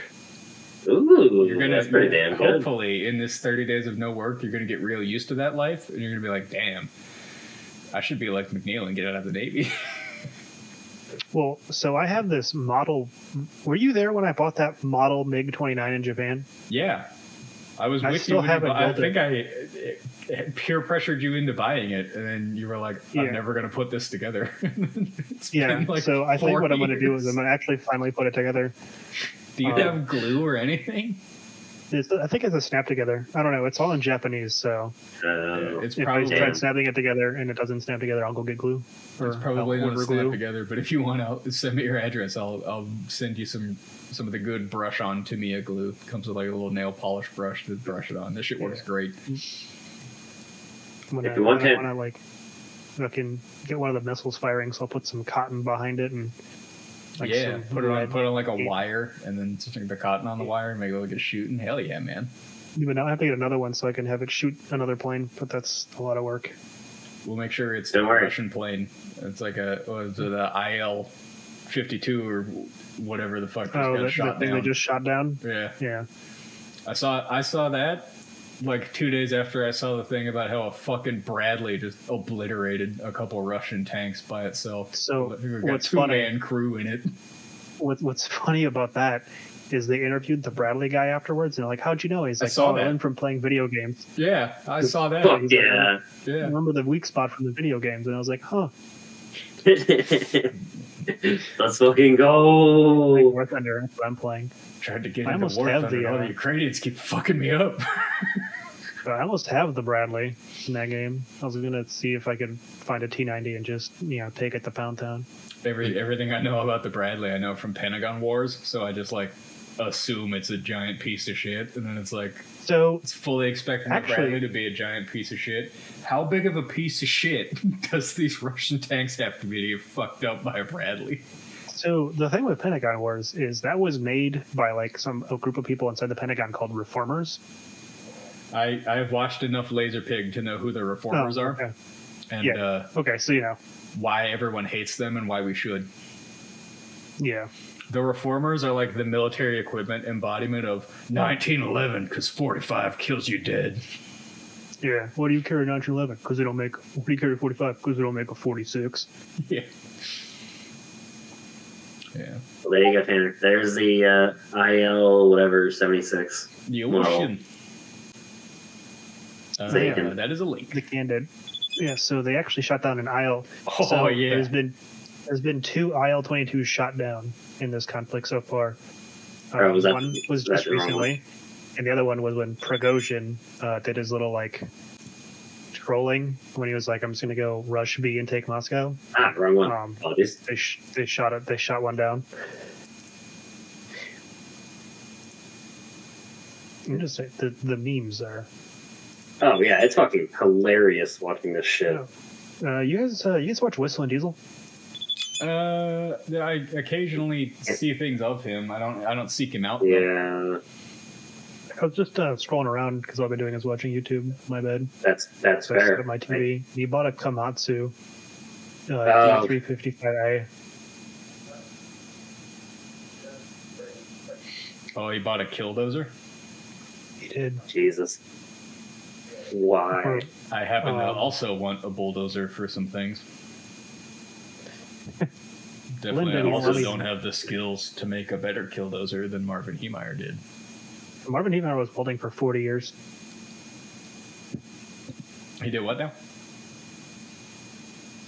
Ooh, that's pretty damn good. Hopefully, in this 30 days of no work, you're gonna get real used to that life, and you're gonna be like, damn, I should be like McNeil and get out of the Navy. Well, so I have this model. Were you there when I bought that model MiG-29 in Japan? Yeah, I was I with still you. When haven't I built think I peer pressured you into buying it, and then you were like, "I'm Yeah. never gonna put this together." It's Yeah. been, like, So I think 4 what I'm going to do is years. I'm going to actually finally put it together. Do you have glue or anything? I think it's a snap together. I don't know. It's all in Japanese, so It's if I probably try snapping it together and it doesn't snap together, I'll go get glue. It's probably I'll not order snap glue. together. But if you want, send me your address. I'll send you some of the good brush on Tamiya glue. It comes with a little nail polish brush to brush it on. This shit works great. When If I, you want when I to- wanna, I can get one of the missiles firing, so I'll put some cotton behind it and Yeah, some put it on red- like a wire, and then stick the cotton on the wire and make it look like it's shooting. Hell yeah, man! But now I have to get another one so I can have it shoot another plane, but that's a lot of work. We'll make sure it's Don't a worry. Russian plane. It's like the IL-52 or whatever the fuck just Oh, got the shot thing down. they just shot down? Yeah, Yeah. I saw that like 2 days after I saw the thing about how a fucking Bradley just obliterated a couple Russian tanks by itself. So, We got what's funny- two-man crew in it. What's funny about that is they interviewed the Bradley guy afterwards, and they're like, "How'd you know?" He's I like, saw "Oh, I that. learned from playing video games. Yeah, I saw that. Fuck He's like, yeah. I Yeah. remember the weak spot from the video games." And I was like, "Huh." Let's fucking Like go. War Thunder, that's what I'm playing. Tried to get I into almost War have Thunder. the, All the Ukrainians keep fucking me up. I almost have the Bradley in that game. I was gonna see if I could find a T90 and just take it to Pound Town. Everything I know about the Bradley, I know from Pentagon Wars, so I just like assume it's a giant piece of shit, and then it's like So it's fully expecting the Bradley to be a giant piece of shit. How big of a piece of shit does these Russian tanks have to be to get fucked up by a Bradley? So the thing with Pentagon Wars is that was made by like a group of people inside the Pentagon called Reformers. I've watched enough Laser Pig to know who the Reformers are, okay. and Yeah. Okay, so why everyone hates them and why we should. yeah. The Reformers are like the military equipment embodiment of 1911 because 45 kills you dead. Yeah. Why do you carry 1911? Because they don't make. Why do you carry 45? Because they don't make a 46. Yeah. Yeah. Well, there you go, Tanner. There's the IL whatever 76. The Model. ocean. Bacon. That is a link. The Candid. Yeah. So they actually shot down an IL. Oh, so yeah. There's been 2 IL-22s shot down in this conflict so far. Oh, was that- one was that just the wrong recently, and the other one was when Prigozhin did his little like trolling when he was like, "I'm just gonna go rush B and take Moscow." Ah, wrong one. Apologies. They shot it. They shot one down. I'm just saying the memes are. Oh yeah, it's fucking hilarious watching this shit. You guys watch Whistle and Diesel? I occasionally see things of him. I don't seek him out. Yeah, I was just scrolling around because all I've been doing is watching YouTube. My bad. that's So I fair. set up my TV. He bought a Komatsu Oh. D355i. Oh, he bought a Killdozer? He did. Jesus. Why? I happen to Um, also want a bulldozer for some things. Definitely, Linda I also really- don't have the skills to make a better Killdozer than Marvin Heemeyer did. Marvin Heemeyer was welding for 40 years. He did what now?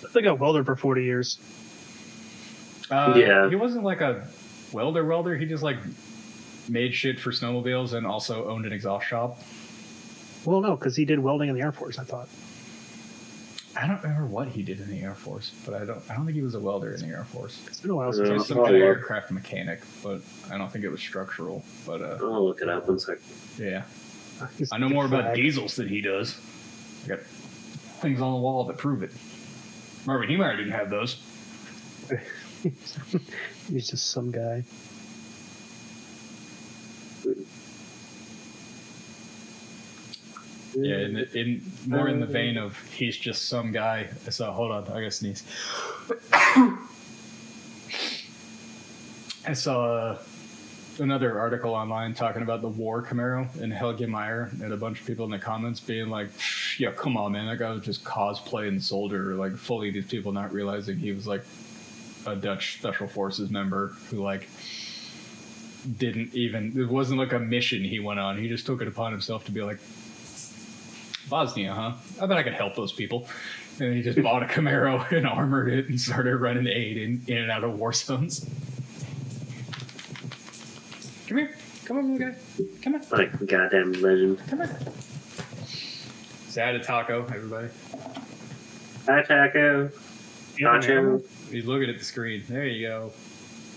I think I welder for 40 years. Yeah. He wasn't like a welder. He just like made shit for snowmobiles and also owned an exhaust shop. Well, no, because he did welding in the Air Force, I thought. I don't remember what he did in the Air Force, but I don't think he was a welder in the Air Force. It's been a while He since Yeah. was I some Oh, kind of yeah. aircraft mechanic, but I don't think it was structural. But I'll look it up one second. yeah, He's I know more about flag. diesels than he does. I got things on the wall that prove it. Marvin Heemeyer didn't have those. He's just some guy. Yeah, in more in the vein of he's just some guy. I saw. Hold on, I gotta sneeze. I saw another article online talking about the war Camaro and Helge Meyer, and a bunch of people in the comments being like, "Yeah, come on, man, that guy was just cosplaying soldier." Like fully, these people not realizing he was like a Dutch Special Forces member who like didn't even. It wasn't like a mission he went on. He just took it upon himself to be like, Bosnia, huh? I bet I could help those people. And he just bought a Camaro and armored it and started running aid in and out of war zones. Come here. Come on, little guy. Come on. Like goddamn legend. Come on. Say hi to Taco, everybody. Hi, Taco. You have an Nacho. animal? He's looking at the screen. There you go.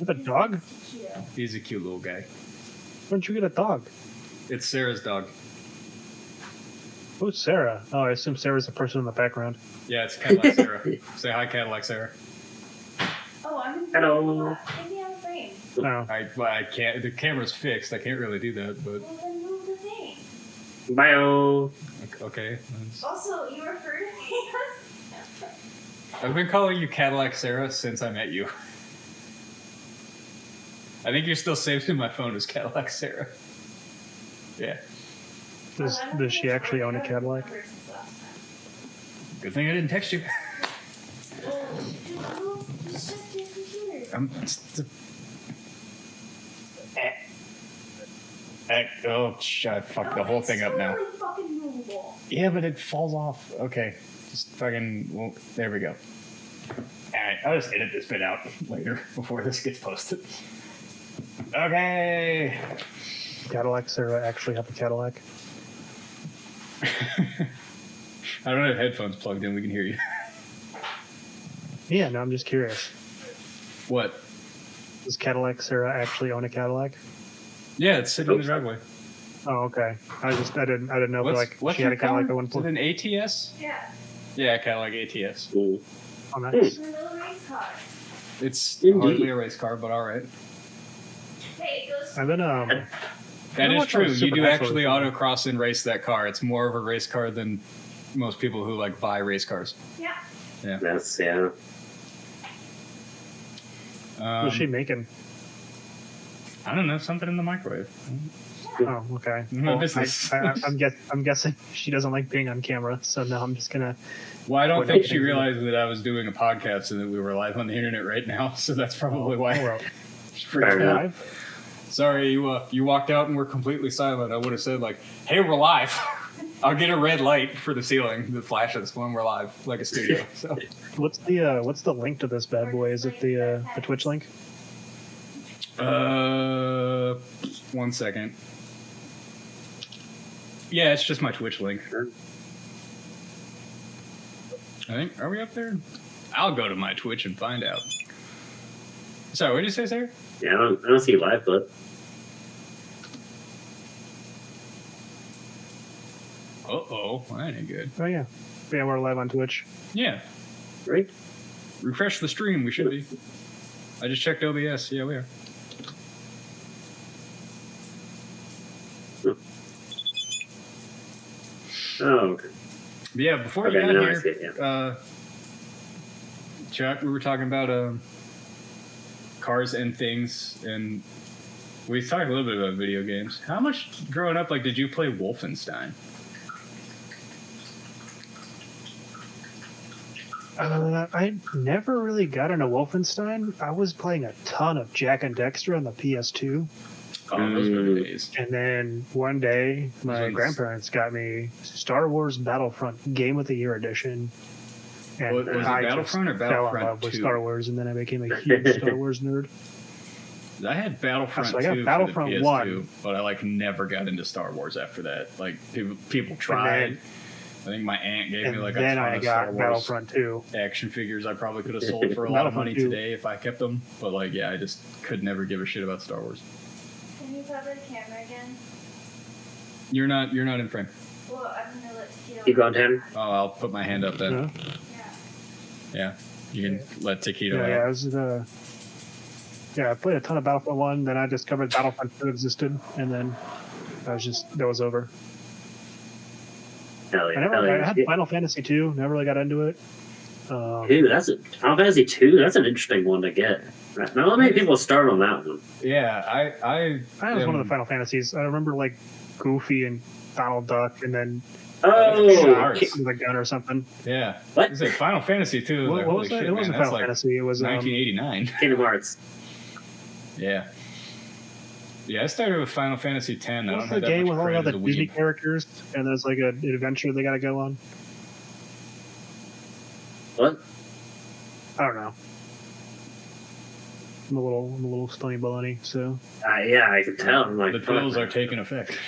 You have a dog? He's a cute little guy. Why don't you get a dog? It's Sarah's dog. Who's Sarah? Oh, I assume Sarah's the person in the background. Yeah, it's Cadillac Sarah. Say hi, Cadillac Sarah. Oh, I'm in Hello. Maybe I'm frame. Oh, I can't. The camera's fixed. I can't really do that, but Well, then move the thing. Bio. okay. That's- Also, you refer to me as... I've been calling you Cadillac Sarah since I met you. I think you're still saved in my phone as Cadillac Sarah. Yeah. does she actually own a Cadillac? Good thing I didn't text you. Well, just shift your computer. Oh, shit, fuck the whole thing up now. It's totally fucking movable. Yeah, but it falls off. Okay. Just fucking, well, there we go. Alright, I'll just edit this bit out later before this gets posted. Okay. Cadillac Sarah actually have a Cadillac? I don't have headphones plugged in. We can hear you. Yeah, no, I'm just curious. What? Does Cadillac Sarah actually own a Cadillac? Yeah, it's sitting in the driveway. Oh, okay. I didn't know if like she had a Cadillac at one Is it point. an ATS? Yeah. Yeah, Cadillac ATS. Ooh. Oh, nice. It's a little race car. It's Indeed. hardly a race car, but all right. Hey, it goes. I've been That know is what true. those You do Supernatural actually is? autocross and race that car. It's more of a race car than most people who like buy race cars. Yeah. That's yeah. what's she making? I don't know, something in the microwave. Oh, okay. My Well, business. I'm guessing she doesn't like being on camera, so now I'm just gonna. Well, I don't What think else she is it? realized that I was doing a podcast and that we were live on the internet right now, so that's probably why. Oh, well, she freaked Fair out. enough. live? Sorry, you walked out and were completely silent. I would have said like, "Hey, we're live." I'll get a red light for the ceiling that flashes when we're live, like a studio. So What's the link to this bad boy? Is it the Twitch link? 1 second. Yeah, it's just my Twitch link. I think. Are we up there? I'll go to my Twitch and find out. Sorry, what did you say, Sarah? Yeah, I don't see live clip. Uh-oh, well, that ain't good. Oh yeah, yeah, we're live on Twitch. Yeah, Right? refresh the stream. We should be. I just checked OBS. Yeah, we are. Oh, okay. But yeah, before Okay, you got now I here, see it, Chuck, we were talking about cars and things, and we talked a little bit about video games. How much growing up, like, did you play Wolfenstein? I never really got into Wolfenstein. I was playing a ton of Jack and Dexter on the PS2, Oh, those were the Mm. days. and then one day my ones- grandparents got me Star Wars Battlefront Game of the Year edition. And Was it I Battlefront or just fell in Battlefront love with 2? Star Wars, and then I became a huge Star Wars nerd. I had Battlefront So I got 2 Battlefront for the 1. PS2, but I like never got into Star Wars after that. Like people tried. I think my aunt gave me And like a then ton I of Star got Wars Battlefront 2. action figures. I probably could have sold for a lot of money Battlefront 2. today if I kept them. But like, yeah, I just could never give a shit about Star Wars. Can you cover the camera again? You're not in frame. Well, I'm gonna let Tequila. Keep going, Tim. Oh, I'll put my hand up then. Yeah, Yeah. Yeah, you can let Taquito yeah, out. it was yeah, I played a ton of Battlefront 1, then I discovered Battlefront 2 existed, and then that was over. Hell yeah. I Hell yeah. had Final Fantasy 2, never really got into it. Dude, Final Fantasy 2, that's an interesting one to get. Not many people start on that one. Yeah, I That was one of the Final Fantasies. I remember like Goofy and Donald Duck, and then Oh, Sharks. hit with a gun or something. Yeah. What? Is it Final Fantasy 2? What, Like, what holy was that? shit, It wasn't man, that's Final like Fantasy. It was 1989. Kingdom Hearts. Yeah. Yeah, I started with Final Fantasy 10. I what's don't the have that game much with all the credit other as a Disney weeb. characters, and there's like an adventure they got to go on. What? I don't know. I'm a little stony bunny, so Yeah, I can tell. I'm like, The pills are taking effect.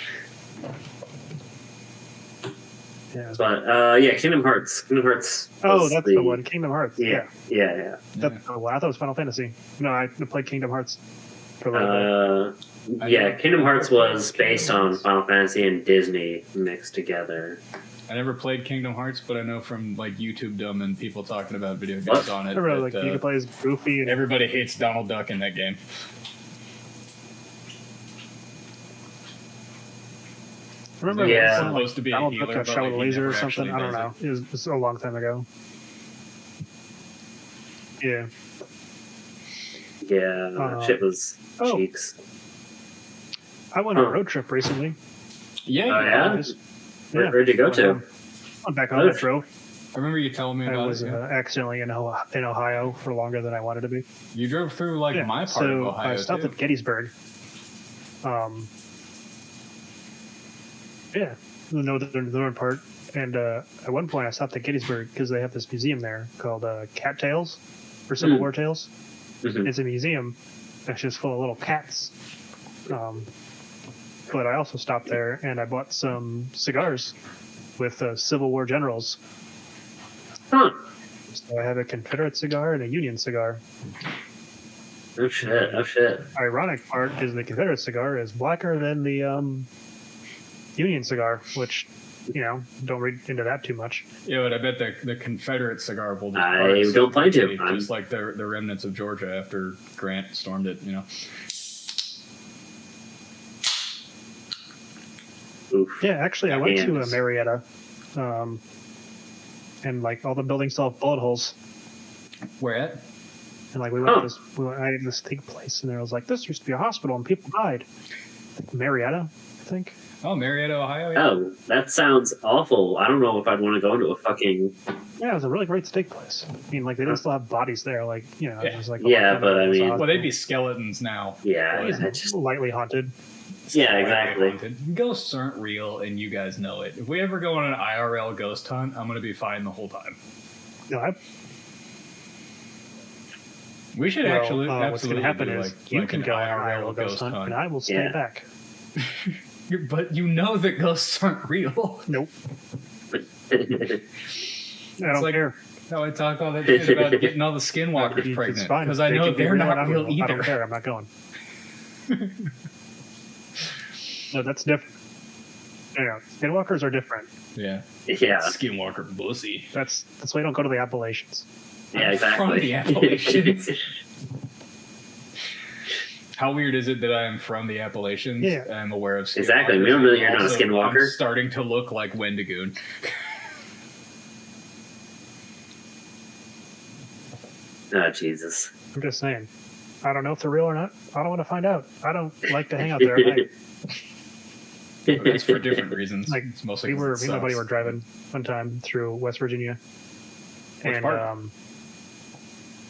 yeah. But yeah, Kingdom Hearts. Kingdom Hearts. Oh, was that's the one. Kingdom Hearts. Yeah, yeah, That's the one. I thought it was Final Fantasy. No, I played Kingdom Hearts for a little bit. yeah. Kingdom Hearts was based on Final Fantasy and Disney mixed together. I never played Kingdom Hearts, but I know from like YouTube dumb and people talking about video games What? on I it remember like that you could play as Goofy and everybody hates Donald Duck in that game. I remember Yeah. It's when, like, supposed to be a Donald healer, Duck got but, shot like, with a he laser or never something. actually I don't know. does It was a long time ago. Yeah. Yeah, shit was oh. cheeks. I went on a Huh. road trip recently. Yeah, Oh, yeah? Just- Where'd you go to? Went back home. I drove. I remember you telling me I about was it. Yeah. accidentally in Ohio for longer than I wanted to be. You drove through like my part of so Ohio I stopped too. at Gettysburg. Yeah, the northern part. And at one point, I stopped at Gettysburg because they have this museum there called Cattails or Civil Mm. War Tales. Mhm. It's a museum It's just full of little cats. But I also stopped there and I bought some cigars with Civil War generals. Huh. So I have a Confederate cigar and a Union cigar. Oh shit. Oh shit. Ironic part is the Confederate cigar is blacker than the Union cigar, which, don't read into that too much. Yeah, but I bet the Confederate cigar will just I don't blame you. just like the remnants of Georgia after Grant stormed it. Oof. Yeah, actually, I went to Hands. Marietta, and like all the buildings still have bullet holes. Where at? And like we went Huh. to this steak place, and there was like, this used to be a hospital, and people died. Like Marietta, I think. Oh, Marietta, Ohio. Yeah. Oh, that sounds awful. I don't know if I'd want to go into a fucking. Yeah, it was a really great steak place. I mean, like they didn't still have bodies there, like Yeah. just like Yeah, but I mean- Well, they'd be skeletons now. Yeah, Well, it's just. lightly haunted. Yeah, exactly. Haunted. Ghosts aren't real, and you guys know it. If we ever go on an IRL ghost hunt, I'm gonna be fine the whole time. No, We should what's absolutely going to happen do is like, you like can an go on an IRL IRL ghost hunt, and I will stay Yeah. back. But you know that ghosts aren't real. Nope, I don't like- care. No, I talk all that shit about getting all the skinwalkers It's pregnant fine. because I They know can be they're real or not real I either. don't care. I'm not going. No, that's different. Skinwalkers are different. Yeah, Yeah, skinwalker pussy. That's why you don't go to the Appalachians. yeah, I'm from exactly. the Appalachians. How weird is it that I am from the Appalachians? Yeah. I'm aware of skinwalkers. Exactly. We don't know that you're not a Also, skinwalker. I'm starting to look like Wendigoon. Oh, Jesus. I'm just saying. I don't know if they're real or not. I don't want to find out. I don't like to hang out there at night. But it's for different reasons. Like, It's mostly Me 'cause it and my buddy sucks. were driving one time through West Virginia. Which and part?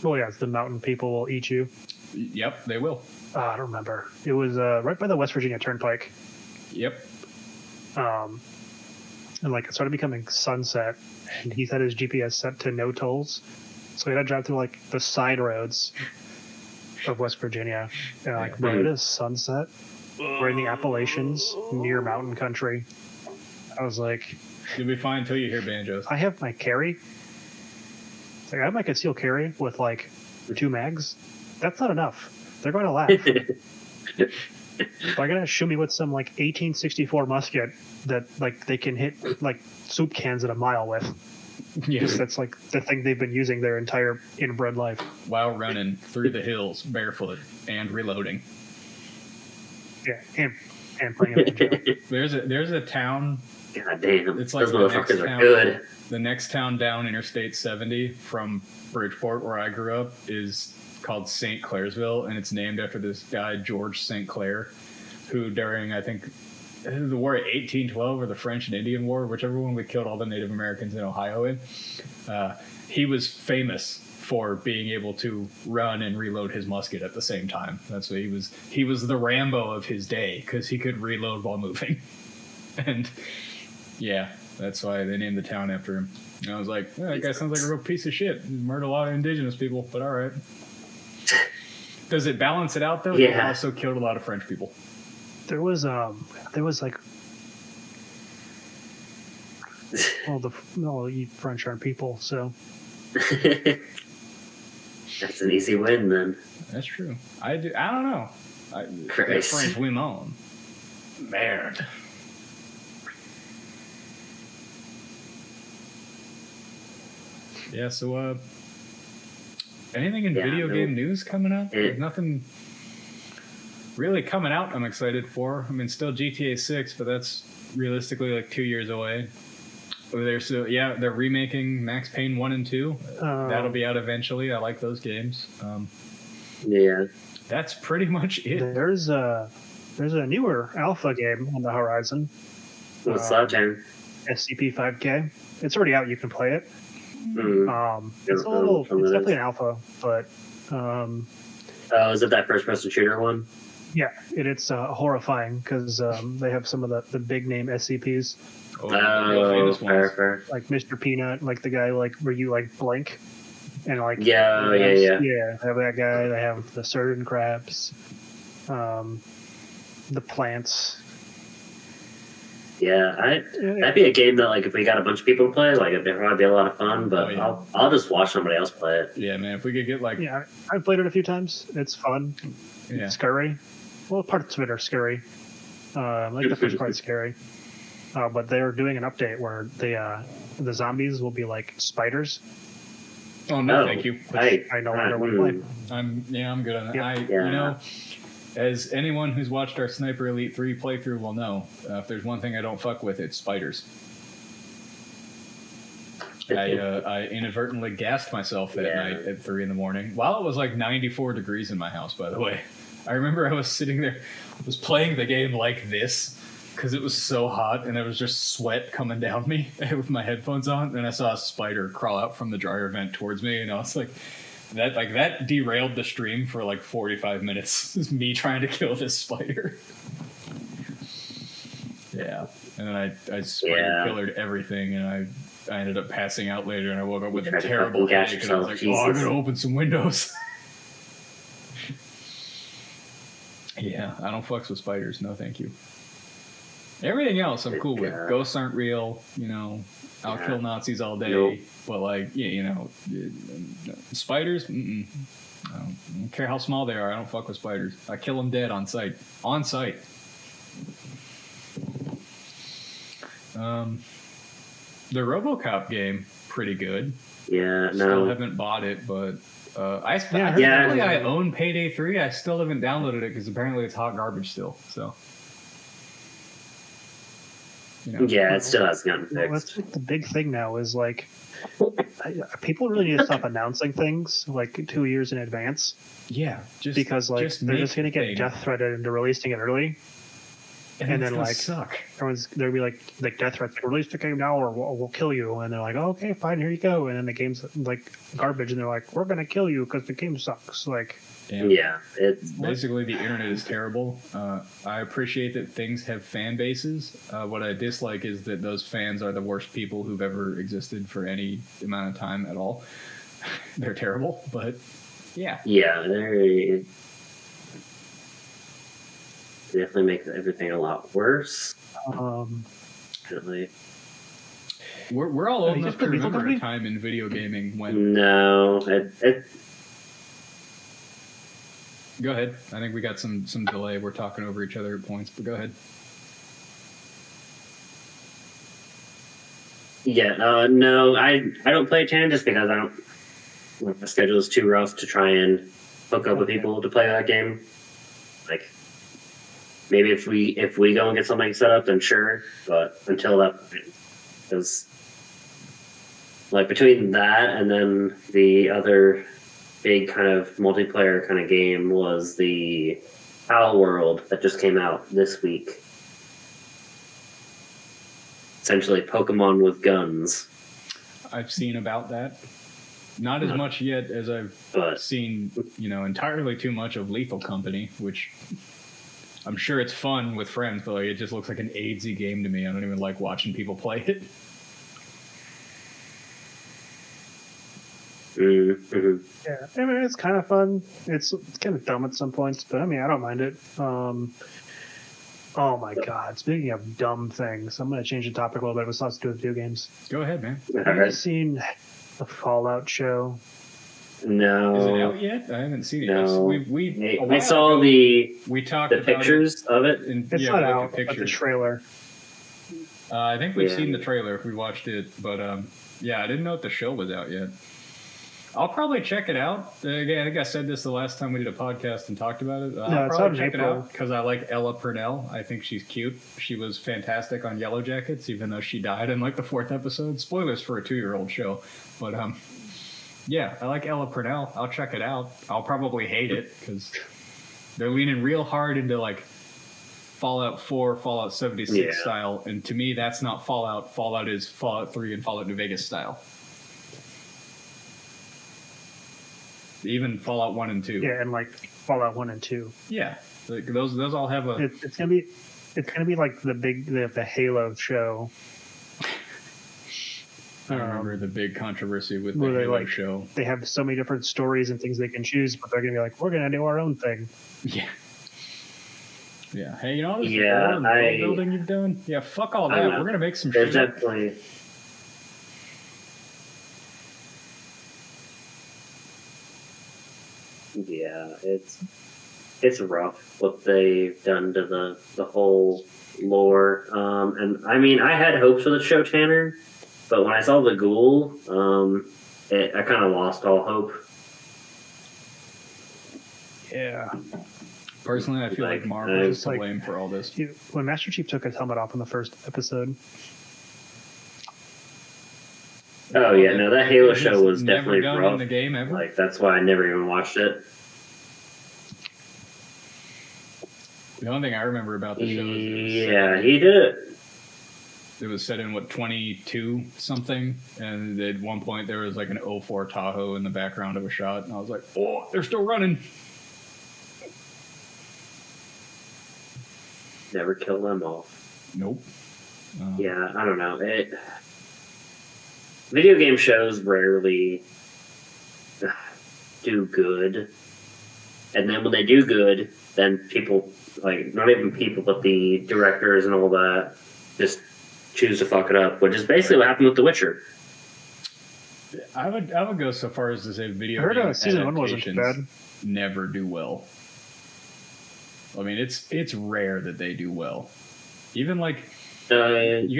well, yeah, it's the mountain people will eat you. Yep, they will. I don't remember. It was right by the West Virginia Turnpike. Yep. And like it started becoming sunset, and he had his GPS set to no tolls, so he had to drive through like the side roads of West Virginia. And I'm like, bro, it is sunset. We're in the Appalachians, near mountain country. I was like, You'll be fine until you hear banjos. I have my carry. It's like I have my concealed carry with like 2 mags. That's not enough. They're going to laugh. They're gonna shoot me with some like 1864 musket that like they can hit like soup cans at a mile with. Yes. That's like the thing they've been using their entire inbred life. While running through the hills barefoot and reloading. Yeah, and playing a banjo. There's a town, God damn. It's like Those the next motherfuckers are town. good. the next town down Interstate 70 from Bridgeport, where I grew up, is called St. Clairsville, and it's named after this guy, George St. Clair, who during, I think, the war of 1812 or the French and Indian War, whichever one we killed all the Native Americans in Ohio in, he was famous for being able to run and reload his musket at the same time. That's what he was. He was the Rambo of his day because he could reload while moving. And yeah, that's why they named the town after him. And I was like, oh, that guy sounds like a real piece of shit. He murdered a lot of indigenous people, but all right. Does it balance it out though? He Yeah. also killed a lot of French people. There was like, well, you French aren't people, so That's an easy win then. That's true. I don't know. The Christ. French women. Merde. Yeah, so anything in Yeah, video no. game news coming up? It- There's nothing really coming out I'm excited for. I mean, still GTA 6, but that's realistically like 2 years away. They're remaking Max Payne 1 and 2. That'll be out eventually. I like those games. Yeah. That's pretty much it. there's a newer alpha game on the horizon, What's that, Jen? SCP-5K. It's already out. You can play it. Mm. It's a little. It's definitely an alpha, but Oh, is it that first person shooter one? yeah, it's horrifying because they have some of the big name SCPs, Oh, the real famous ones. fair. like Mr. Peanut, like the guy like where you like blink And like Yeah, they yeah. have that guy. They have the surgeon crabs, the plants. Yeah, Yeah, that'd be a game that like if we got a bunch of people to play, like it'd probably be a lot of fun. But Oh, yeah. I'll just watch somebody else play it. Yeah, man. If we could get like, yeah, I've played it a few times. It's fun. yeah, It's scary. Well, parts of it are scary. Like the first part's scary. But they're doing an update where the zombies will be like spiders. oh no, Oh, thank you. I no longer want to play. I'm good on that. Yep. Yeah. You know, as anyone who's watched our Sniper Elite 3 playthrough will know, if there's one thing I don't fuck with, it's spiders. I inadvertently gassed myself that Yeah. night at 3 in the morning while it was like 94 degrees in my house, by the way. I remember I was sitting there, was playing the game like this because it was so hot and there was just sweat coming down me with my headphones on, and I saw a spider crawl out from the dryer vent towards me, and I was like, that derailed the stream for like 45 minutes. It was me trying to kill this spider. Yeah, and then I spider Yeah. killered everything, and I ended up passing out later, and I woke up with a tried to terrible fucking gas headache, and I was like, yourself, oh, I'm Jesus. gonna open some windows. Yeah, I don't fucks with spiders. No, thank you. Everything else I'm cool with. Yeah. Ghosts aren't real. You know, I'll Yeah. kill Nazis all day. Nope. But like, yeah, you know, spiders. I don't care how small they are. I don't fuck with spiders. I kill them dead on sight. On sight. The RoboCop game, pretty good. Yeah, Still no. haven't bought it, but Yeah, technically yeah. I own Payday 3. I still haven't downloaded it because apparently it's hot garbage still. So, you know. Yeah, it still hasn't gotten Well, fixed. that's like the big thing now is like people really need to stop announcing things like 2 years in advance Yeah, just because like they're make just gonna get thing, death threatened into releasing it early. and and it's then, gonna like, suck. Everyone's they'll be like death threats, like release the game now or we'll kill you, and they're like, oh, okay, fine, here you go, and then the game's like garbage, and they're like, we're gonna kill you because the game sucks. Like, Yeah, it's Basically, the internet is terrible. I appreciate that things have fan bases. What I dislike is that those fans are the worst people who've ever existed for any amount of time at all. They're terrible, but yeah. they definitely make everything a lot worse. Definitely. We're all old Is enough this to the Lethal remember a Company? time in video gaming when... No, Go ahead. I think we got some delay. We're talking over each other at points, but go ahead. yeah, no, I don't play Chan just because I don't. Like, my schedule is too rough to try and hook up with people to play that game. Like, maybe if we go and get something set up, then sure. But until that point, because like between that and then the other big kind of multiplayer kind of game was the Owl World that just came out this week. Essentially, Pokemon with guns, I've seen about that. Not as much yet as I've but seen, entirely too much of Lethal Company, which I'm sure it's fun with friends, but like, it just looks like an AIDSy game to me. I don't even like watching people play it. mhm. yeah, I mean, it's kind of fun. It's kind of dumb at some points, but I mean, I don't mind it. Oh my god! Speaking of dumb things, I'm going to change the topic a little bit. It was lots to do with video games. Go ahead, man. All Have you right. seen the Fallout show? No, Is it out yet? I haven't seen it. No. We I saw the talked the about pictures of it. It and It's yeah, not we looked out, at but the pictures. trailer. I think we've Yeah. seen the trailer. We watched it, but yeah, I didn't know if the show was out yet. I'll probably check it out. Again, I think I said this the last time we did a podcast and talked about it. No, I'll it's probably out in check it April. out because I like Ella Purnell. I think she's cute. She was fantastic on Yellow Jackets, even though she died in like the 4th episode. Spoilers for a 2-year-old show, but yeah, I like Ella Purnell. I'll check it out. I'll probably hate it because they're leaning real hard into like Fallout 4, Fallout 76 Yeah. style, and to me, that's not Fallout. Fallout is Fallout 3 and Fallout New Vegas style. Even Fallout 1 and 2. Yeah, and like Fallout 1 and 2. Yeah. Like, those all have a... It's gonna be like the Halo show. I remember the big controversy with the where they, Halo like- show. They have so many different stories and things they can choose, but they're gonna be like, we're gonna do our own thing. Yeah. Yeah. Hey, you know all this Yeah, world building you've done? Yeah, fuck all I that. know. We're gonna make some There's shit. definitely. Yeah, it's rough what they've done to the whole lore. And I mean, I had hopes for the show, Tanner, but when I saw the ghoul, I kind of lost all hope. Yeah. Personally, I feel like, Like, Marvel is to like- blame for all this. When Master Chief took his helmet off in the first episode, Oh yeah, no, that Halo He's show was never definitely done rough. in the game ever. Like that's why I never even watched it. The only thing I remember about the show is Yeah, he did it. it was set in what 22 something, and at one point there was like an 04 Tahoe in the background of a shot, and I was like, oh, they're still running. Never kill them off. Nope. Yeah, I don't know. Video game shows rarely do good, and then when they do good, then people like not even people, but the directors and all that just choose to fuck it up, which is basically what happened with The Witcher. I would go so far as to say video I heard game season 1 wasn't too adaptations bad. never do well. I mean, it's rare that they do well. Even like you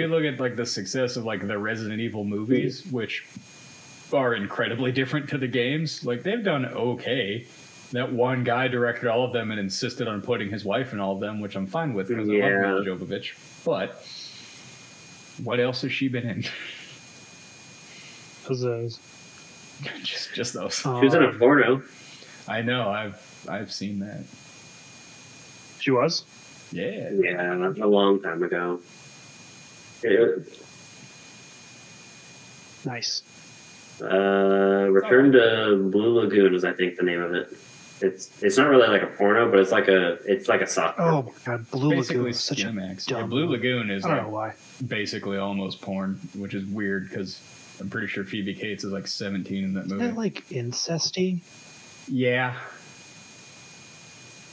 can look at like the success of like the Resident Evil movies, which are incredibly different to the games. Like they've done okay. That one guy directed all of them and insisted on putting his wife in all of them, which I'm fine with because I love Mila Jovovich. But what else has she been in? those. just those. She was in a porno. I know. I've seen that. She was? Yeah. Yeah, a long time ago. Nice. Return to Blue Lagoon is I think the name of it. It's not really like a porno, but it's like a soft. Oh my god, Blue Basically Lagoon is such a Skinamax. Yeah, dumb Blue movie. Lagoon is I don't like know why. basically almost porn, which is weird because I'm pretty sure Phoebe Cates is like 17 in that Isn't movie. that like incesty? Yeah.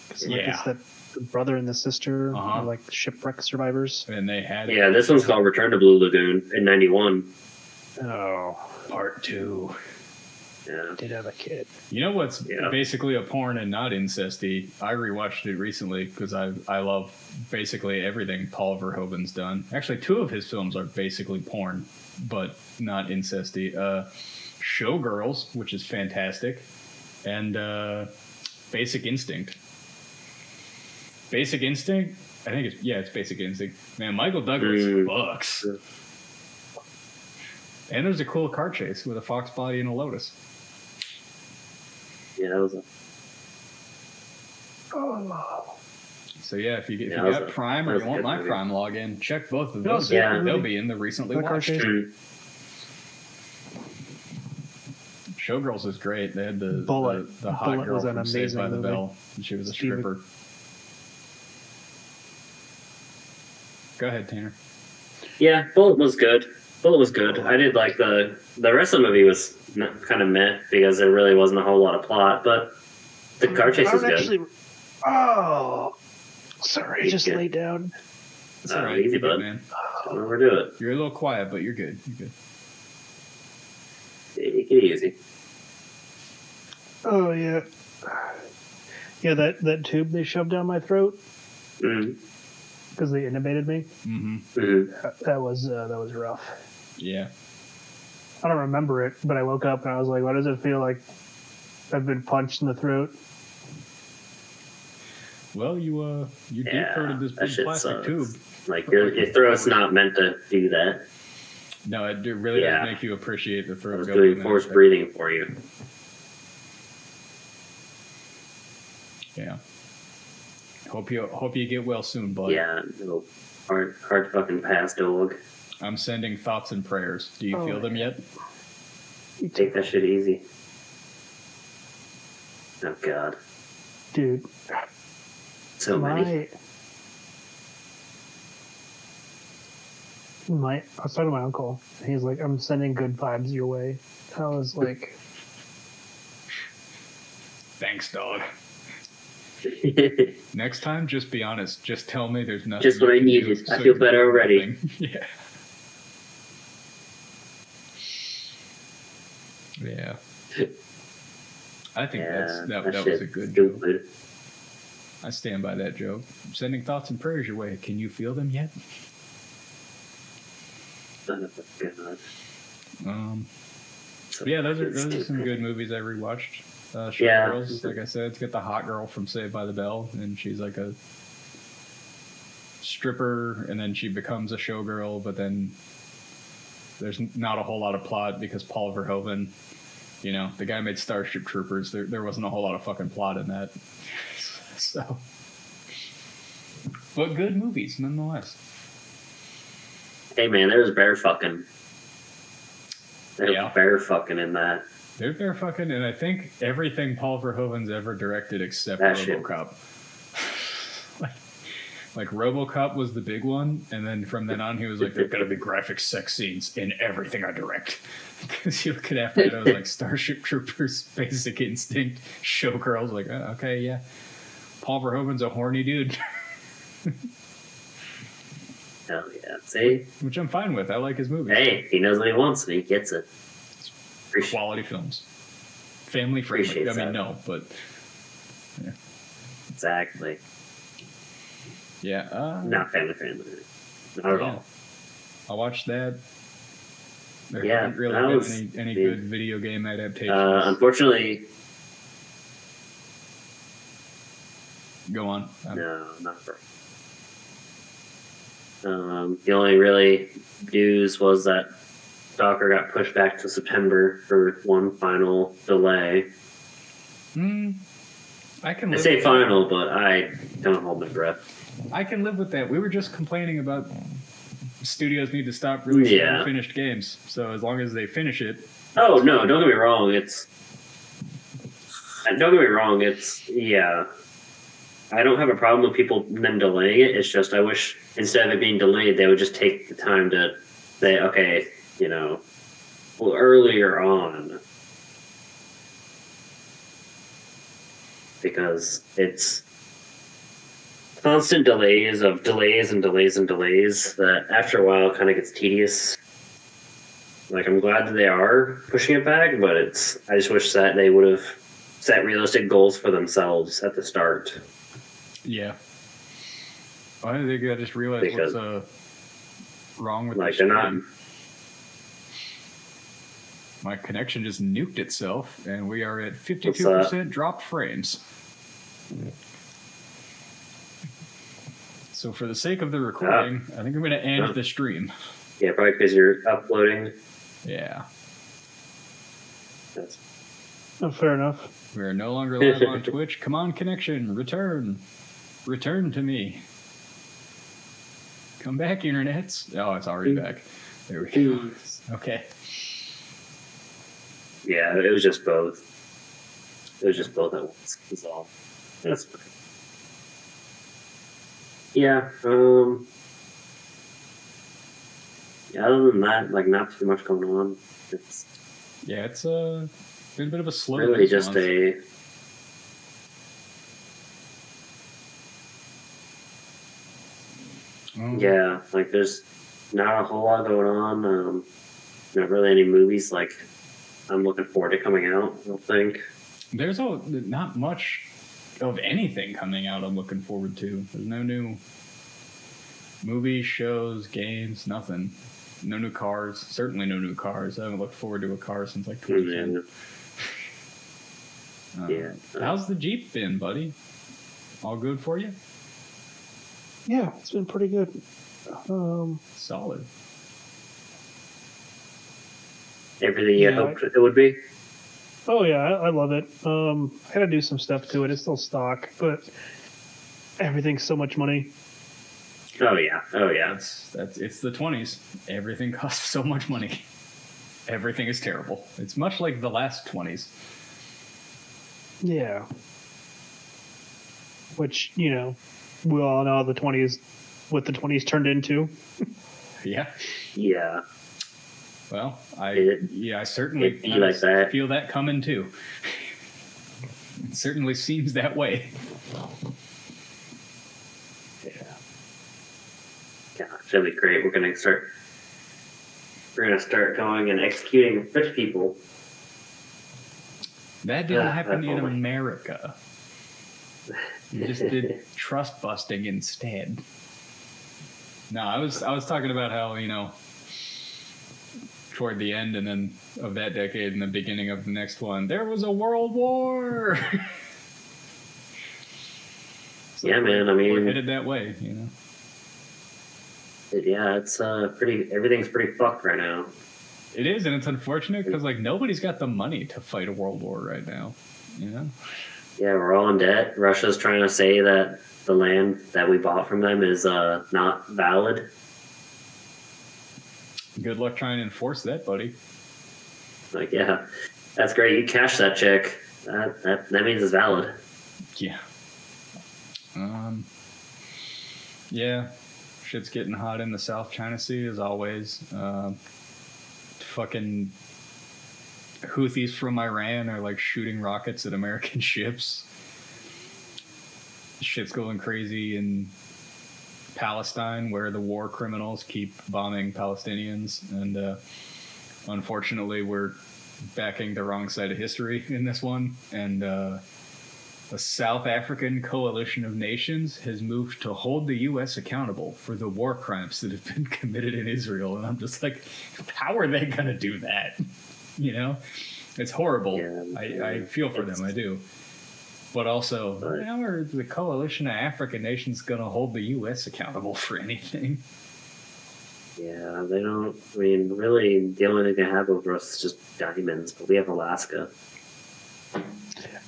'Cause, like, Yeah. it's that the brother and the sister Uh-huh. are like shipwreck survivors. And they had Yeah, this one's called Return to Blue Lagoon in '91. Oh, part 2. Yeah. did have a kid. You know what's Yeah. basically a porn and not incesty? I rewatched it recently because I love basically everything Paul Verhoeven's done. Actually, 2 of his films are basically porn, but not incesty. Showgirls, which is fantastic, and Basic Instinct. Basic Instinct? I think it's Basic Instinct. Man, Michael Douglas fucks. And there's a cool car chase with a fox body and a Lotus. Yeah, that was a. So yeah, if you Yeah, got that was a- Prime that or was you a want good my movie. Prime login, check both of That was those. a out. good They'll movie. be in the recently The car watched. chase. Showgirls is great. They had the Bullet. the hot Bullet girl was an from Saved by amazing the movie. Bell. And she was a Steve- stripper. Go ahead, Tanner. Yeah, Bullet was good. Bullet was good. I did like the rest of the movie was kind of meh because there really wasn't a whole lot of plot, but the car chase I was was good. actually. Oh, sorry. I He's just good. laid down. It's all right. Easy, You're good, bud. man. Don't overdo it. You're a little quiet, but you're good. You're good. Take it easy. Oh yeah. Yeah, that tube they shoved down my throat Mm. because they intubated me. Mm-hmm. Mm. That was rough. Yeah. I don't remember it, but I woke up and I was like, "Why does it feel like I've been punched in the throat?" Well, you deep Yeah, throated this that big shit plastic sucks. tube. Like your throat's not meant to do that. No, it really Yeah. does make you appreciate the I throat was going doing in forced there. breathing for you. Yeah. Hope you get well soon, bud. Yeah, no, hard fucking pass, dog. I'm sending thoughts and prayers. Do you Oh, feel them yet? Take that shit easy. Oh god, Dude, so many. I was talking to my uncle, and he's like, "I'm sending good vibes your way." I was like, Thanks, dog. Next time, just be honest. Just tell me there's nothing. Just what you I can do, needed. I so feel you better do already. nothing. Yeah. Yeah. I think that was shit's a good joke. stupid. I stand by that joke. I'm sending thoughts and prayers your way. Can you feel them yet? Son of a god. So Yeah, those are stupid. some good movies I rewatched. Yeah. Showgirls, like I said, it's got the hot girl from Saved by the Bell, and she's like a stripper, and then she becomes a showgirl, but then there's not a whole lot of plot because Paul Verhoeven, you know, the guy made Starship Troopers. There wasn't a whole lot of fucking plot in that. So, but good movies nonetheless. Hey man, there was bear fucking. There Yeah. was bear fucking in that. They're fucking, and I think everything Paul Verhoeven's ever directed except That shit. RoboCop. like RoboCop was the big one, and then from then on he was like, "There's got to be graphic sex scenes in everything I direct." Because you look at after that, it was like Starship Troopers, Basic Instinct, Showgirls. Like, okay, yeah, Paul Verhoeven's a horny dude, Hell yeah. See? which I'm fine with. I like his movies. Hey, he knows what he wants and he gets it. Appreciate Quality films, family friendly. Appreciate I mean, that. no, but Exactly. yeah. Not family friendly. Not at Yeah. all. I watched that. There Yeah, haven't really that been was any the- good video game adaptations. Unfortunately, Go on. no, not for. The only really news was that Stalker got pushed back to September for one final delay. I can I live say with final, but I don't hold my breath. that. I can live with that. We were just complaining about studios need to stop releasing Yeah. unfinished games. So as long as they finish it, Oh no! Don't get me wrong. Don't get me wrong. Yeah. I don't have a problem with them delaying it. It's just I wish instead of it being delayed, they would just take the time to say, okay, earlier on, because it's constant delays of delays and delays and delays that after a while kind of gets tedious. Like, I'm glad that they are pushing it back, but I just wish that they would have set realistic goals for themselves at the start. yeah. I think I just realized Because- what's wrong with Like, the they're not. stream. My connection just nuked itself, and we are at 52% dropped frames. So for the sake of the recording, I think I'm going to end the stream. Yeah, probably because you're uploading. Yeah. That's, "Oh, fair enough." We are no longer live on Twitch. Come on, connection. Return. Return to me. Come back, internets. Oh, it's already back. There we go. Okay. yeah, it was just both. It was just both at once. That's all. That's fine. Yeah. Yeah. Other than that, like, not too much going on. It's Yeah, it's been a bit of a slow really news just month. Yeah, like there's not a whole lot going on. Not really any movies like I'm looking forward to coming out. I don't think. There's not much of anything coming out I'm looking forward to. There's no new movies, shows, games, nothing. No new cars. Certainly no new cars. I haven't looked forward to a car since like 2010. Yeah. How's the Jeep been, buddy? All good for you? Yeah, it's been pretty good. Solid. Everything you Yeah, hoped it would be. Oh yeah, I love it. I gotta do some stuff to it. It's still stock, but everything's so much money. Oh yeah. Oh yeah. That's it's the 20s. Everything costs so much money. Everything is terrible. It's much like the last 20s. Yeah. Which, we all know the 20s, what the 20s turned into. Yeah. Yeah. Well, I It'd certainly be like that. feel that coming too. It certainly seems that way. Gosh, that'd be great. We're gonna start going and executing rich people. That didn't happen in only. America. You just did trust busting instead. No, I was talking about how, toward the end and then of that decade and the beginning of the next one, there was a world war. So Yeah, man. I we're mean, headed that way, yeah, it's everything's pretty fucked right now. It is, and it's unfortunate because nobody's got the money to fight a world war right now. Yeah, we're all in debt. Russia's trying to say that the land that we bought from them is not valid. Good luck trying to enforce that, buddy. Like, yeah, that's great. You cash that check. That means it's valid. Yeah. Yeah. Shit's getting hot in the South China Sea as always. Fucking Houthis from Iran are shooting rockets at American ships. Shit's going crazy in Palestine, where the war criminals keep bombing Palestinians, and unfortunately, we're backing the wrong side of history in this one. And the South African Coalition of Nations has moved to hold the U.S. accountable for the war crimes that have been committed in Israel, and I'm just like, how are they going to do that? It's horrible. Yeah, I feel for them, I do. But also, how are the Coalition of African Nations going to hold the U.S. accountable for anything? Yeah, they don't. I mean, really, the only thing they have over us is just diamonds, but we have Alaska.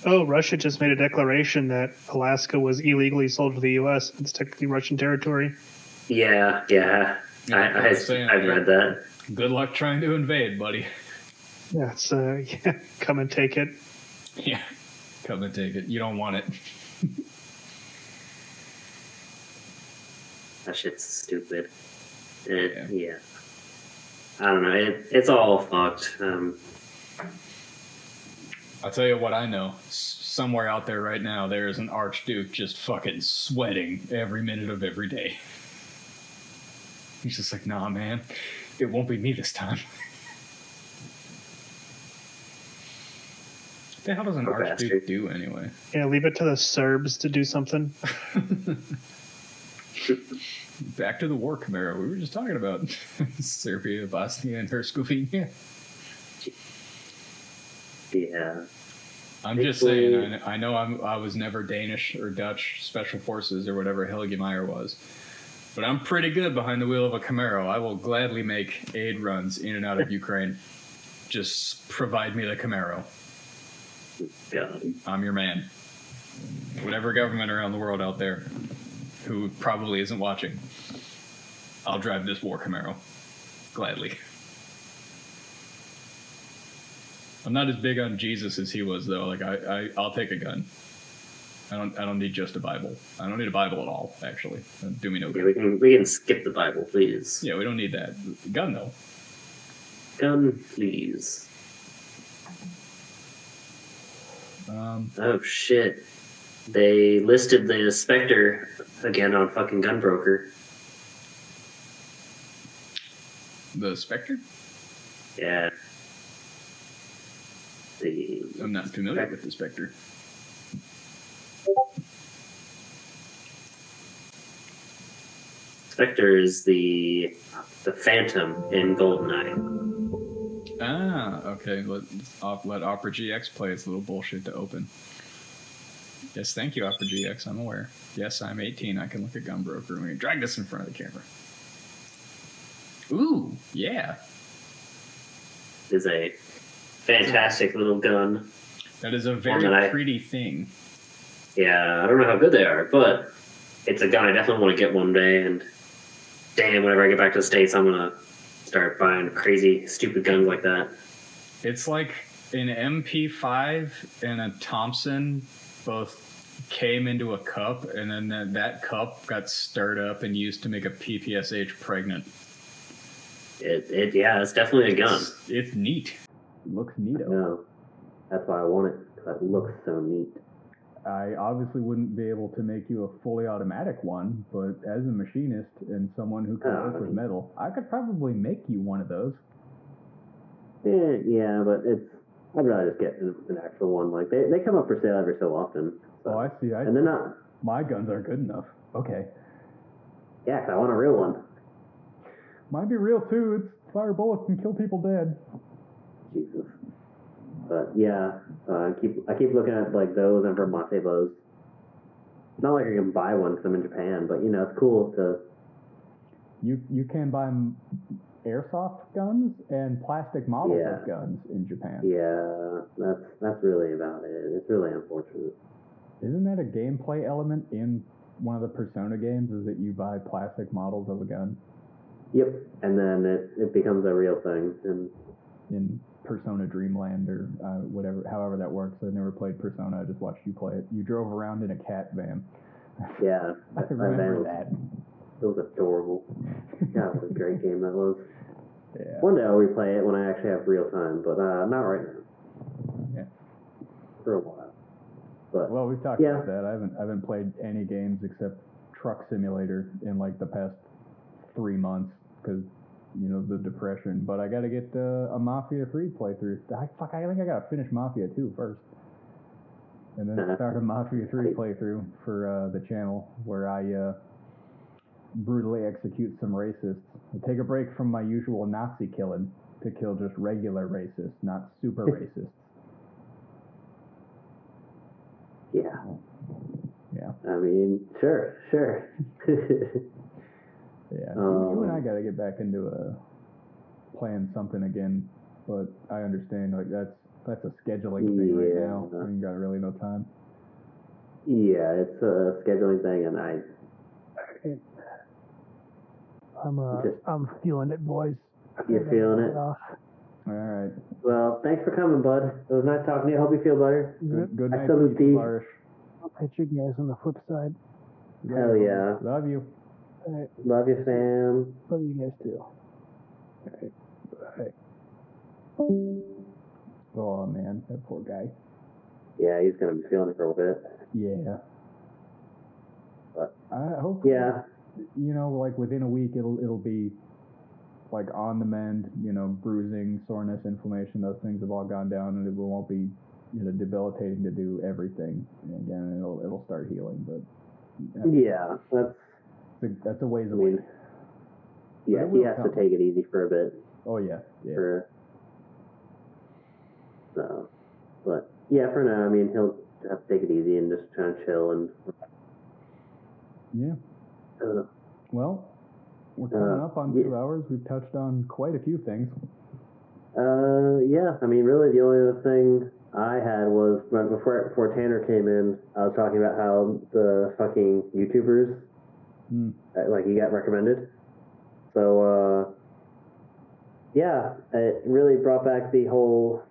Oh, Russia just made a declaration that Alaska was illegally sold to the U.S. It's technically Russian territory. Yeah. I've read that. Good luck trying to invade, buddy. Yeah, so come and take it. Yeah, come and take it. You don't want it. That shit's stupid. Yeah. I don't know. It's all fucked. I'll tell you what I know. Somewhere out there right now, there is an Archduke just fucking sweating every minute of every day. He's just like, nah, man, it won't be me this time. What the hell does an Poor Archduke bastard. do anyway? Yeah, leave it to the Serbs to do something. Back to the war, Camaro. We were just talking about Serbia, Bosnia, and Herzegovina. Yeah. I'm just saying, I know I was never Danish or Dutch Special Forces or whatever Helge Meyer was, but I'm pretty good behind the wheel of a Camaro. I will gladly make aid runs in and out of Ukraine. Just provide me the Camaro. God. I'm your man. Whatever government around the world out there who probably isn't watching, I'll drive this war Camaro. Gladly. I'm not as big on Jesus as he was, though. I'll take a gun. I don't need just a Bible. I don't need a Bible at all, actually. That'd do me no Yeah, good. we can skip the Bible, please. Yeah, we don't need that. Gun, though. Gun, please. Oh shit! They listed the Spectre again on fucking Gunbroker. The Spectre? Yeah. I'm not familiar with the Spectre. Spectre is the Phantom in GoldenEye. Ah, okay. Let Opera GX play its little bullshit to open. Yes, thank you, Opera GX. I'm aware. Yes, I'm 18. I can look at Gunbroker. We can drag this in front of the camera. Ooh, yeah. Is a fantastic little gun. That is a One very that pretty thing. Yeah, I don't know how good they are, but it's a gun I definitely want to get one day. And damn, whenever I get back to the States, I'm gonna start buying crazy, stupid guns like that. It's like an MP5 and a Thompson both came into a cup, and then that cup got stirred up and used to make a PPSH pregnant. Yeah, it's definitely a gun. It's neat. It looks neato. No, that's why I want it, because it looks so neat. I obviously wouldn't be able to make you a fully automatic one, but as a machinist and someone who can work with metal, I could probably make you one of those. Yeah, but I'd rather just get an actual one. Like they come up for sale every so often. So. Oh, I see. And they're not. My guns aren't good enough. Okay. Yeah, 'cause I want a real one. Might be real too. It's fire bullets and kill people dead. Jesus. But yeah, I keep looking at like those and Vermonte bows. It's not like I can buy one because I'm in Japan, but you know it's cool to. You can buy airsoft guns and plastic models of guns in Japan. Yeah, that's really about it. It's really unfortunate. Isn't that a gameplay element in one of the Persona games? Is that you buy plastic models of a gun? Yep, and then it becomes a real thing. And in Persona Dreamland or whatever, however that works. I never played Persona. I just watched you play it. You drove around in a cat van. Yeah, I remember that. It was adorable. God, what a great game that was. Yeah. One day I'll replay it when I actually have real time, but not right now. Yeah. For a while. But well, we've talked about that. I haven't played any games except Truck Simulator in like the past 3 months because you know the depression. But I got to get a Mafia 3 playthrough. I think I got to finish Mafia 2 first, and then start a Mafia 3 playthrough for the channel where I brutally execute some racists. I take a break from my usual Nazi killing to kill just regular racists, not super racists. Yeah. Yeah. I mean, sure. Yeah. You and I got to get back into playing something again, but I understand like that's a scheduling thing right now. I mean, you got really no time. Yeah, it's a scheduling thing, and I'm feeling it, boys. You're feeling it? Off. All right. Well, thanks for coming, bud. It was nice talking to you. Hope you feel better. Good night, Irish. I'll catch you guys on the flip side. Hell yeah. Love you. All right. Love you, fam. Love you guys too. All right. Bye. Oh man, that poor guy. Yeah, he's gonna be feeling it for a bit. Yeah. But I hope. Yeah. You know, like within a week, it'll be like on the mend. You know, bruising, soreness, inflammation. Those things have all gone down, and it won't be debilitating to do everything again. It'll start healing, but yeah, that's a ways away. Yeah, he has to take it easy for a bit. Oh yeah. So, but yeah, for now, I mean, he'll have to take it easy and just try and chill and. Yeah. Well, we're coming up on 2 hours. We've touched on quite a few things. Yeah. I mean, really, the only other thing I had was before Tanner came in, I was talking about how the fucking YouTubers, like, he got recommended. So, yeah, it really brought back the whole.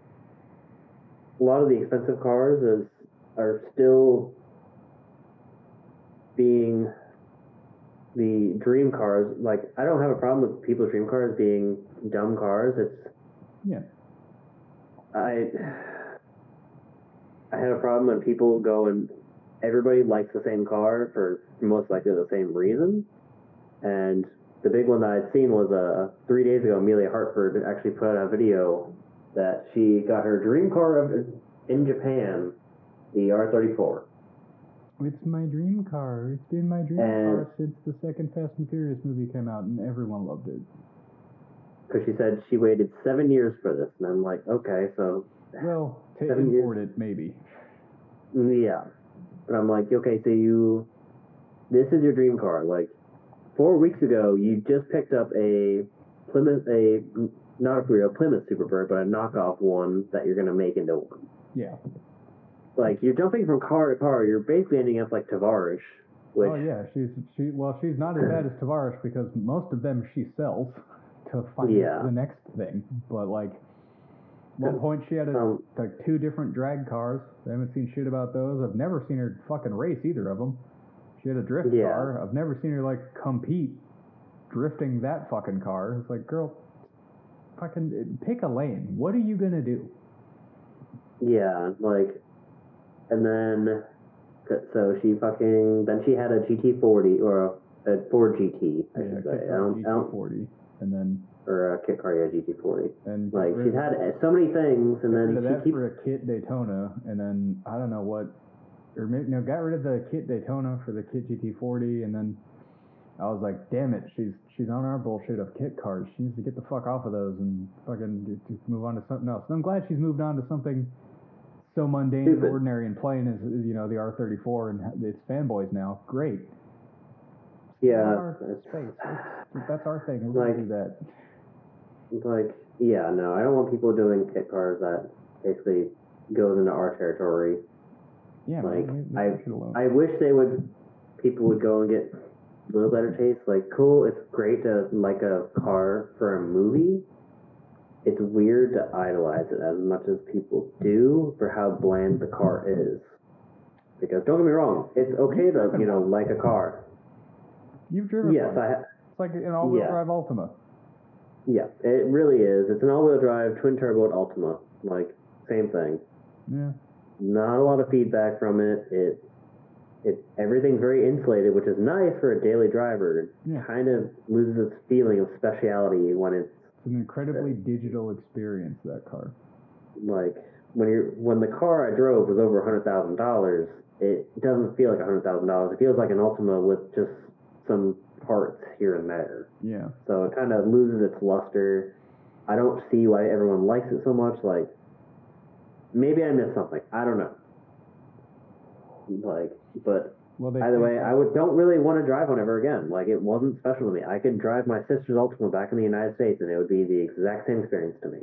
A lot of the expensive cars are still being the dream cars. Like, I don't have a problem with people's dream cars being dumb cars. I have a problem when people go and everybody likes the same car for most likely the same reason. And the big one that I'd seen was 3 days ago, Amelia Hartford actually put out a video that she got her dream car in Japan, the R34. It's my dream car. It's been my dream car since the second Fast and Furious movie came out, and everyone loved it. Because she said she waited 7 years for this, and I'm like, okay, so. Well, to import it, maybe. Yeah. But I'm like, okay, so this is your dream car. Like, 4 weeks ago, you just picked up a Plymouth, not a real Plymouth Superbird, but a knockoff one that you're going to make into one. Yeah. Like, you're jumping from car to car. You're basically ending up like Tavares. Which, oh yeah, she's not as bad as Tavares because most of them she sells to find the next thing. But like, one point she had like 2 different drag cars. I haven't seen shit about those. I've never seen her fucking race either of them. She had a drift car. I've never seen her like compete drifting that fucking car. It's like, girl, fucking pick a lane. What are you gonna do? Yeah, like, and then, so she then she had a GT40 or a Ford GT, I should say. Kit Car GT40, and then or a Kit Car, yeah, GT40. and Like, she's had so many things, and then rid of she that keeps. for a Kit Daytona, and then I don't know what, or maybe no, got rid of the Kit Daytona for the Kit GT40, and then I was like, damn it, she's on our bullshit of Kit cars. She needs to get the fuck off of those and fucking just move on to something else. And I'm glad she's moved on to something so mundane and ordinary and plain as the R34 and it's fanboys now. Great. Yeah. Space. That's our thing. We're Like, gonna do that. Like, yeah, no, I don't want people doing kit cars that basically goes into our territory. Yeah, like, man, I wish people would go and get a little better taste. Like, cool, it's great to like a car for a movie. It's weird to idolize it as much as people do for how bland the car is. Because don't get me wrong, it's okay to like a car. You've driven. Yes, one. It's like an all-wheel drive Altima. Yeah, it really is. It's an all-wheel drive twin-turbo Altima. Like, same thing. Yeah. Not a lot of feedback from it. Everything's very insulated, which is nice for a daily driver. Yeah. It kind of loses its feeling of speciality when it's an incredibly digital experience, that car. Like, when the car I drove was over $100,000, it doesn't feel like $100,000. It feels like an Altima with just some parts here and there. Yeah. So it kind of loses its luster. I don't see why everyone likes it so much. Like, maybe I missed something. I don't know. Like, but either way, don't really want to drive one ever again. Like, it wasn't special to me. I could drive my sister's Altima back in the United States, and it would be the exact same experience to me.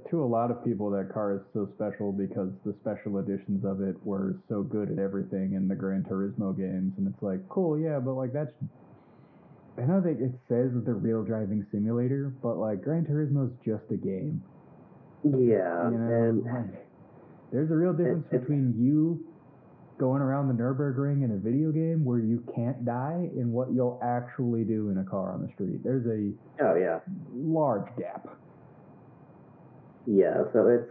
To a lot of people, that car is so special because the special editions of it were so good at everything in the Gran Turismo games, and it's like, cool, yeah, but like that's. I know that it says that the real driving simulator, but like Gran Turismo is just a game. Yeah, and like, there's a real difference between you going around the Nürburgring in a video game where you can't die and what you'll actually do in a car on the street. There's a large gap. Yeah, so it's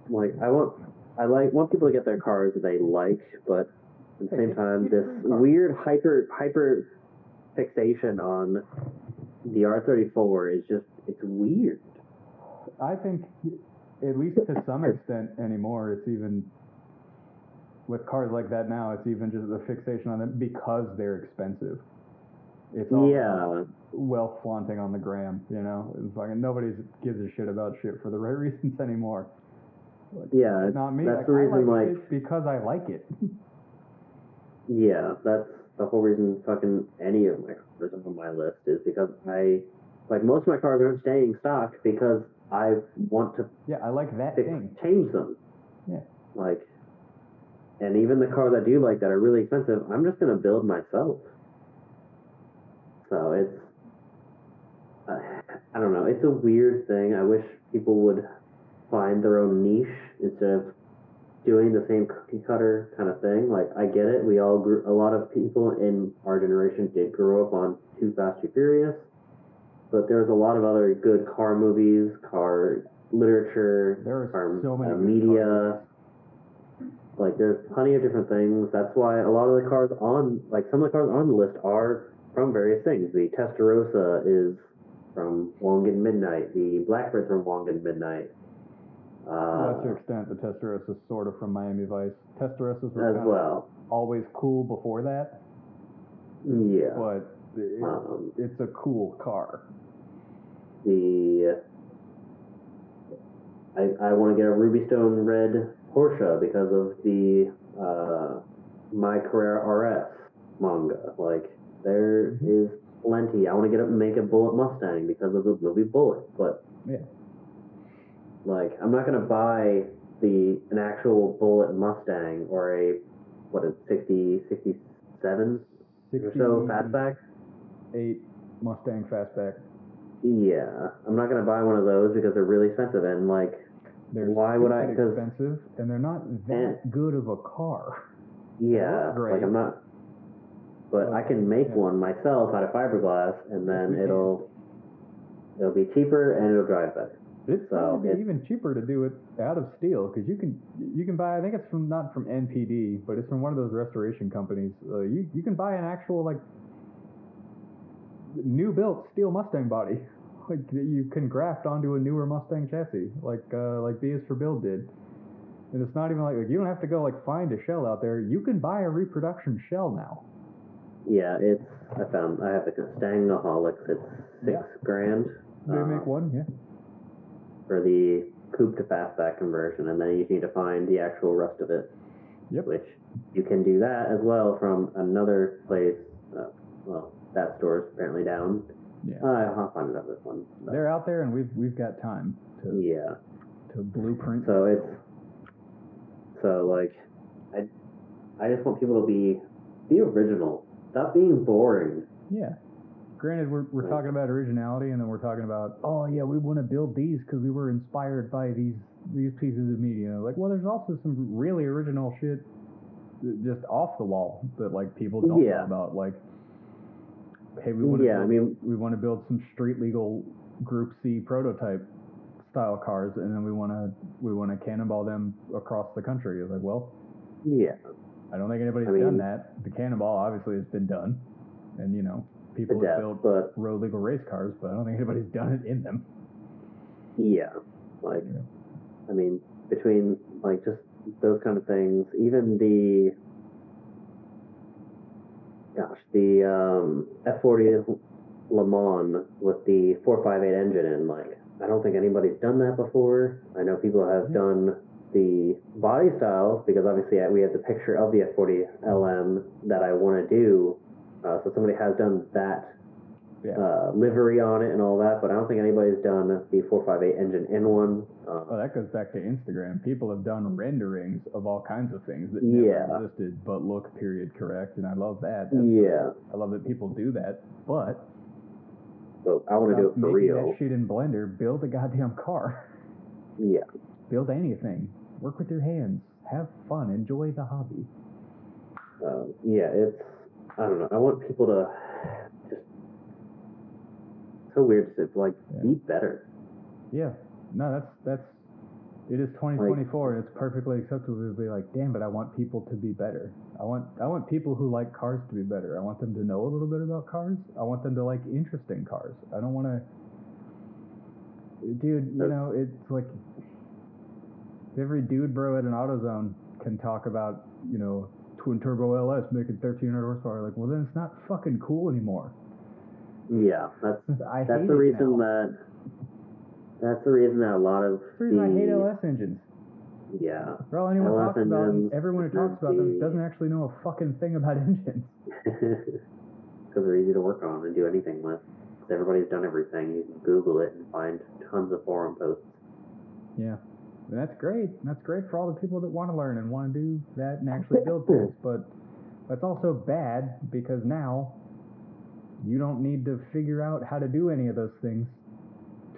like I want people to get their cars that they like, but at the same time, this weird hyper fixation on the R34 is just, it's weird. I think, at least to some extent anymore, it's even with cars like that now, it's even just a fixation on them because they're expensive. It's all wealth flaunting on the gram, It's fucking nobody gives a shit about shit for the right reasons anymore. Like, yeah, not me. That's the reason, it because I like it. Yeah, that's the whole reason fucking any of my cars are on my list is because most of my cars aren't staying stock because I want to. Yeah, I like that thing. Change them. Yeah. Like, and even the cars I do like that are really expensive, I'm just gonna build myself. So it's, I don't know, it's a weird thing. I wish people would find their own niche instead of doing the same cookie cutter kind of thing. Like, I get it. A lot of people in our generation did grow up on Too Fast, Too Furious, but there's a lot of other good car movies, car literature, so many media. Like, there's plenty of different things. That's why a lot of the cars some of the cars on the list are from various things. The Testarossa is from Wangan Midnight. The Blackbird's from Wangan Midnight. To a lesser extent, the Testarossa is sort of from Miami Vice. Testarossas were as always cool before that. Yeah. But it's a cool car. I want to get a Ruby Stone red Porsche because of the My Carrera RS manga. Like, there is plenty. I want to make a Bullet Mustang because of the movie Bullet, but like, I'm not gonna buy an actual Bullet Mustang or a 67 or so fastback. 8 Mustang fastback. Yeah, I'm not gonna buy one of those because they're really expensive and like. Why would I? They're expensive, and they're not that good of a car. Yeah, like I'm not. but I can make Yeah. one myself out of fiberglass, and then it'll be cheaper and it'll drive better. It's So probably it's- even cheaper to do it out of steel because you can buy. I think it's not from NPD, but it's from one of those restoration companies. You can buy an actual like new built steel Mustang body, like that you can graft onto a newer Mustang chassis, like B is for Build did. And it's not even like you don't have to go like find a shell out there. You can buy a reproduction shell now. Yeah, I have the Stangaholics. It's $6,000. They make one, yeah. For the coupe to fastback conversion, and then you need to find the actual rest of it. Yep. Which you can do that as well from another place. That store's apparently down. Yeah. I'll find another one. They're out there, and we've got time to blueprint. So like, I just want people to be original. Stop being boring. Yeah. Granted, we're talking about originality, and then we're talking about, oh yeah, we want to build these because we were inspired by these pieces of media. Like, well, there's also some really original shit just off the wall that like people don't know about. Like, hey, we want to build some street legal Group C prototype style cars, and then we want to cannonball them across the country. It's like, well, yeah, I don't think anybody's done that. The cannonball obviously has been done, and people have built road legal race cars, but I don't think anybody's done it in them. Yeah, like, I mean, between like just those kind of things, even the F40 Le Mans with the 458 engine in, like, I don't think anybody's done that before. I know people have done the body styles because obviously we have the picture of the F40 LM that I want to do. So somebody has done that livery on it and all that, but I don't think anybody's done the 458 engine in one. Well, that goes back to Instagram. People have done renderings of all kinds of things that never existed, but look period correct, and I love that. I love that people do that, but I want to do it for real. That shit in Blender. Build a goddamn car. Yeah. Build anything. Work with your hands. Have fun. Enjoy the hobby. I don't know. I want people to just. So weird to say, like, be better. Yeah. No, that's. It is 2024, and it's perfectly acceptable to be like, damn, but I want people to be better. I want people who like cars to be better. I want them to know a little bit about cars. I want them to like interesting cars. I don't want to. Dude, it's like every dude bro at an AutoZone can talk about, twin turbo LS making 1,300 horsepower. Like, well, then it's not fucking cool anymore. Yeah, that's the reason that. That's the reason that a lot of I hate LS engines. Yeah. For all anyone talks about them, everyone who talks about them doesn't actually know a fucking thing about engines. Because they're easy to work on and do anything with. Because everybody's done everything. You can Google it and find tons of forum posts. Yeah. And that's great. That's great for all the people that want to learn and want to do that and actually build things. But that's also bad because now you don't need to figure out how to do any of those things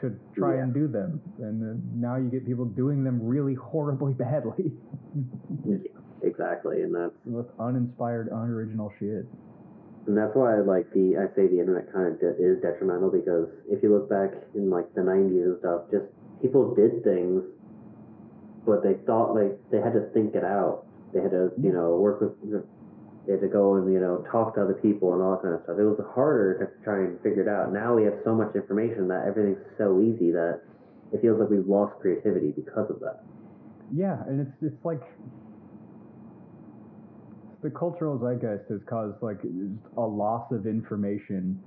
to try and do them, and now you get people doing them really horribly badly. Exactly, and that's the most uninspired, unoriginal shit. And that's why I say the internet kind of is detrimental, because if you look back in like the 90s and stuff, just people did things, but they thought like they had to think it out. They had to work with. They had to go and talk to other people and all that kind of stuff. It was harder to try and figure it out. Now we have so much information that everything's so easy that it feels like we've lost creativity because of that. Yeah, and it's like the cultural zeitgeist has caused like a loss of information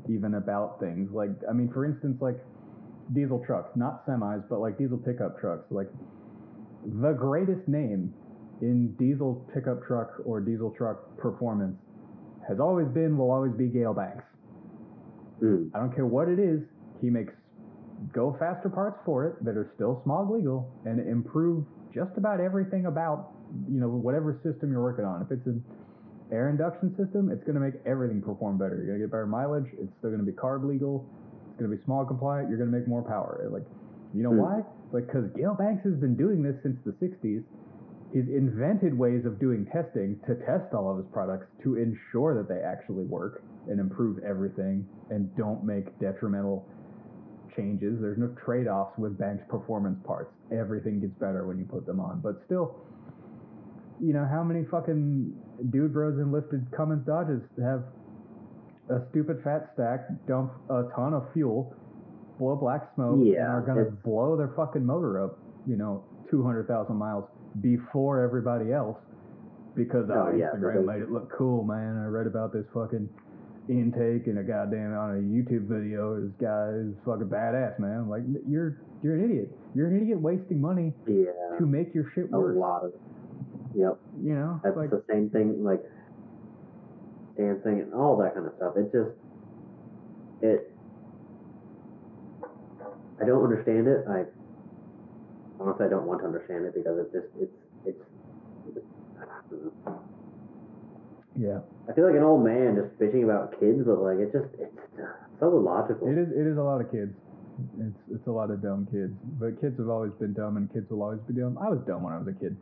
even about things. Like, I mean, for instance, like diesel trucks, not semis, but like diesel pickup trucks. Like the greatest name in diesel pickup truck or diesel truck performance has always been, will always be Gale Banks. I don't care what it is, he makes go faster parts for it that are still smog legal and improve just about everything about, whatever system you're working on. If it's an air induction system, it's going to make everything perform better. You're going to get better mileage, it's still going to be carb legal, it's going to be smog compliant, you're going to make more power. Like, why? Like, because Gale Banks has been doing this since the 60s. he's invented ways of doing testing to test all of his products to ensure that they actually work and improve everything and don't make detrimental changes. There's no trade-offs with Banks performance parts. Everything gets better when you put them on. But still, you know, how many fucking dude bros in lifted Cummins Dodges have a stupid fat stack, dump a ton of fuel, blow black smoke, and are gonna blow their fucking motor up, you know, 200,000 miles before everybody else because Instagram made it look cool, man. I read about this fucking intake and a goddamn on a YouTube video. This guy is fucking badass, man. Like, you're an idiot. You're an idiot wasting money to make your shit worse. A lot of Yep. You know? That's like, the same thing, like dancing and all that kind of stuff. I don't understand it. Honestly, I don't want to understand it because it's yeah. I feel like an old man just bitching about kids, but like it's so illogical. It is a lot of kids. It's a lot of dumb kids. But kids have always been dumb, and kids will always be dumb. I was dumb when I was a kid.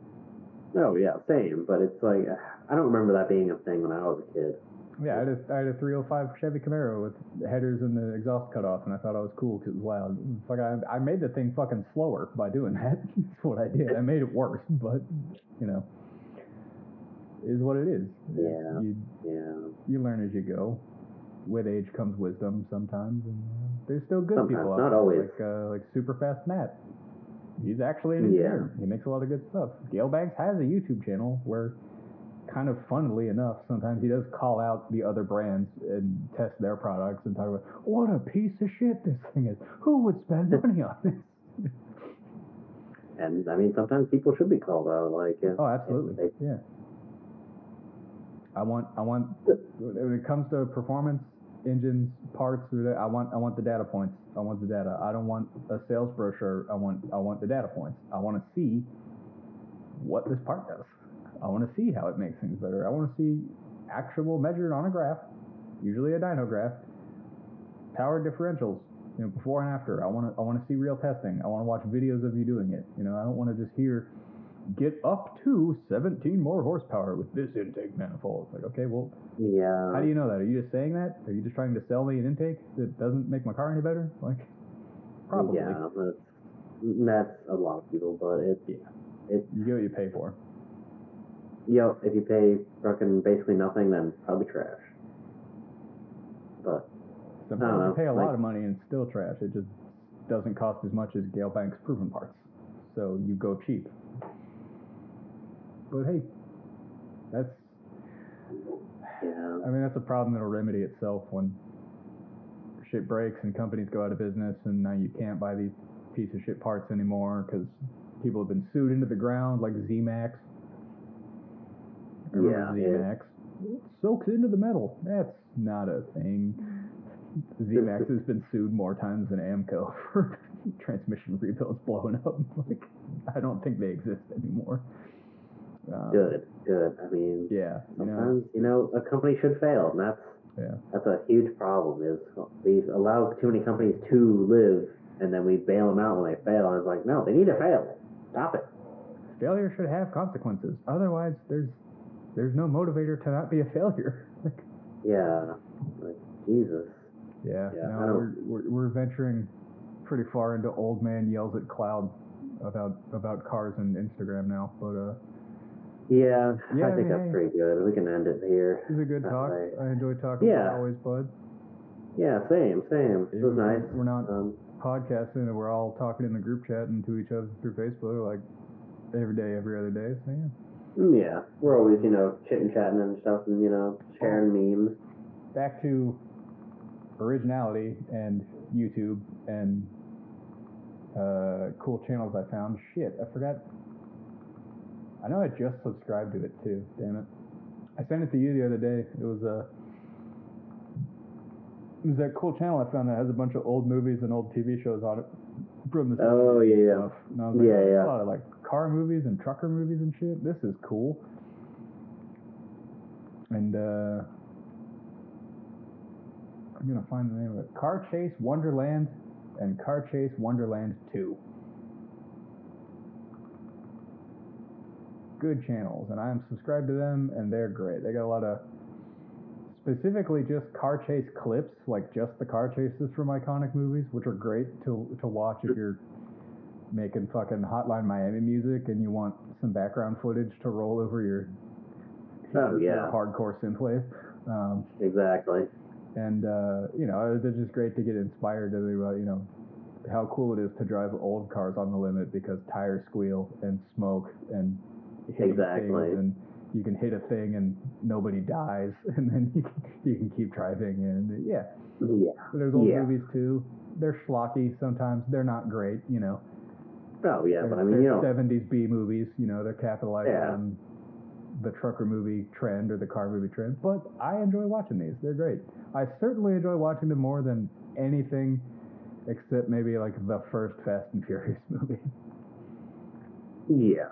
Oh yeah, same. But it's like I don't remember that being a thing when I was a kid. Yeah, I had a 305 Chevy Camaro with the headers and the exhaust cut off, and I thought I was cool because it was loud. Fuck, I made the thing fucking slower by doing that. That's what I did. I made it worse, but you know, it is what it is. Yeah. You learn as you go. With age comes wisdom sometimes, and there's still good Sometimes, people out not there, always. like Super Fast Matt. He's actually an engineer. He makes a lot of good stuff. Gale Banks has a YouTube channel where, kind of funnily enough, sometimes he does call out the other brands and test their products and talk about what a piece of shit this thing is. Who would spend money on this? And I mean, sometimes people should be called out. Like, oh, absolutely, yeah. I want when it comes to performance engines, parts, I want the data points. I want the data. I don't want a sales brochure. I want the data points. I want to see what this part does. I want to see how it makes things better. I want to see actual measured on a graph, usually a dyno graph, power differentials, you know, before and after. I want to see real testing. I want to watch videos of you doing it. You know, I don't want to just hear get up to 17 more horsepower with this intake manifold. It's like, okay, well, yeah. How do you know that? Are you just saying that? Are you just trying to sell me an intake that doesn't make my car any better? Like, probably. Yeah, that's a lot of people, but you get what you pay for. Yep, if you pay fucking basically nothing, then probably trash. But sometimes you pay a lot of money and it's still trash. It just doesn't cost as much as Gale Banks proven parts. So you go cheap. But hey, that's a problem that'll remedy itself when shit breaks and companies go out of business and now you can't buy these piece of shit parts anymore because people have been sued into the ground, like Z-Max. Z-Max. It soaks into the metal. That's not a thing. Z-Max has been sued more times than AMCO for transmission rebuilds blowing up. Like, I don't think they exist anymore. Good. I mean, yeah. Sometimes, a company should fail, and that's a huge problem. Is we allow too many companies to live, and then we bail them out when they fail. And it's like, no, they need to fail. Stop it. Failure should have consequences. Otherwise, there's no motivator to not be a failure. Yeah. Like, Jesus. Yeah. No, we're venturing pretty far into old man yells at cloud about cars and Instagram now, but yeah, I think that's pretty good. We can end it here. It was a good talk. I enjoyed talking to you always, bud. Yeah, same. It was nice. We're not podcasting, and we're all talking in the group chat and to each other through Facebook, like every day, every other day. So yeah, we're always chitting chatting and stuff, and sharing memes. Back to originality and YouTube and cool channels I found. Shit, I forgot. I know I just subscribed to it too. Damn it! I sent it to you the other day. It was that cool channel I found that has a bunch of old movies and old TV shows on it from the 70s stuff. And I was like, a lot of like car movies and trucker movies and shit. This is cool. And I'm gonna find the name of it. Car Chase Wonderland and Car Chase Wonderland 2. good channels, and I'm subscribed to them, and they're great. They got a lot of specifically just car chase clips, like just the car chases from iconic movies, which are great to watch if you're making fucking Hotline Miami music and you want some background footage to roll over your hardcore synthwave. Exactly. And you know, they're just great to get inspired to you know how cool it is to drive old cars on the limit because tires squeal and smoke and hitting things, and you can hit a thing and nobody dies, and then you can keep driving. And yeah. There's old movies too. They're schlocky sometimes. They're not great, you know. Oh yeah, but I mean, you know, 70s B movies, you know, they're capitalizing on the trucker movie trend or the car movie trend. But I enjoy watching these. They're great. I certainly enjoy watching them more than anything except maybe like the first Fast and Furious movie. Yeah.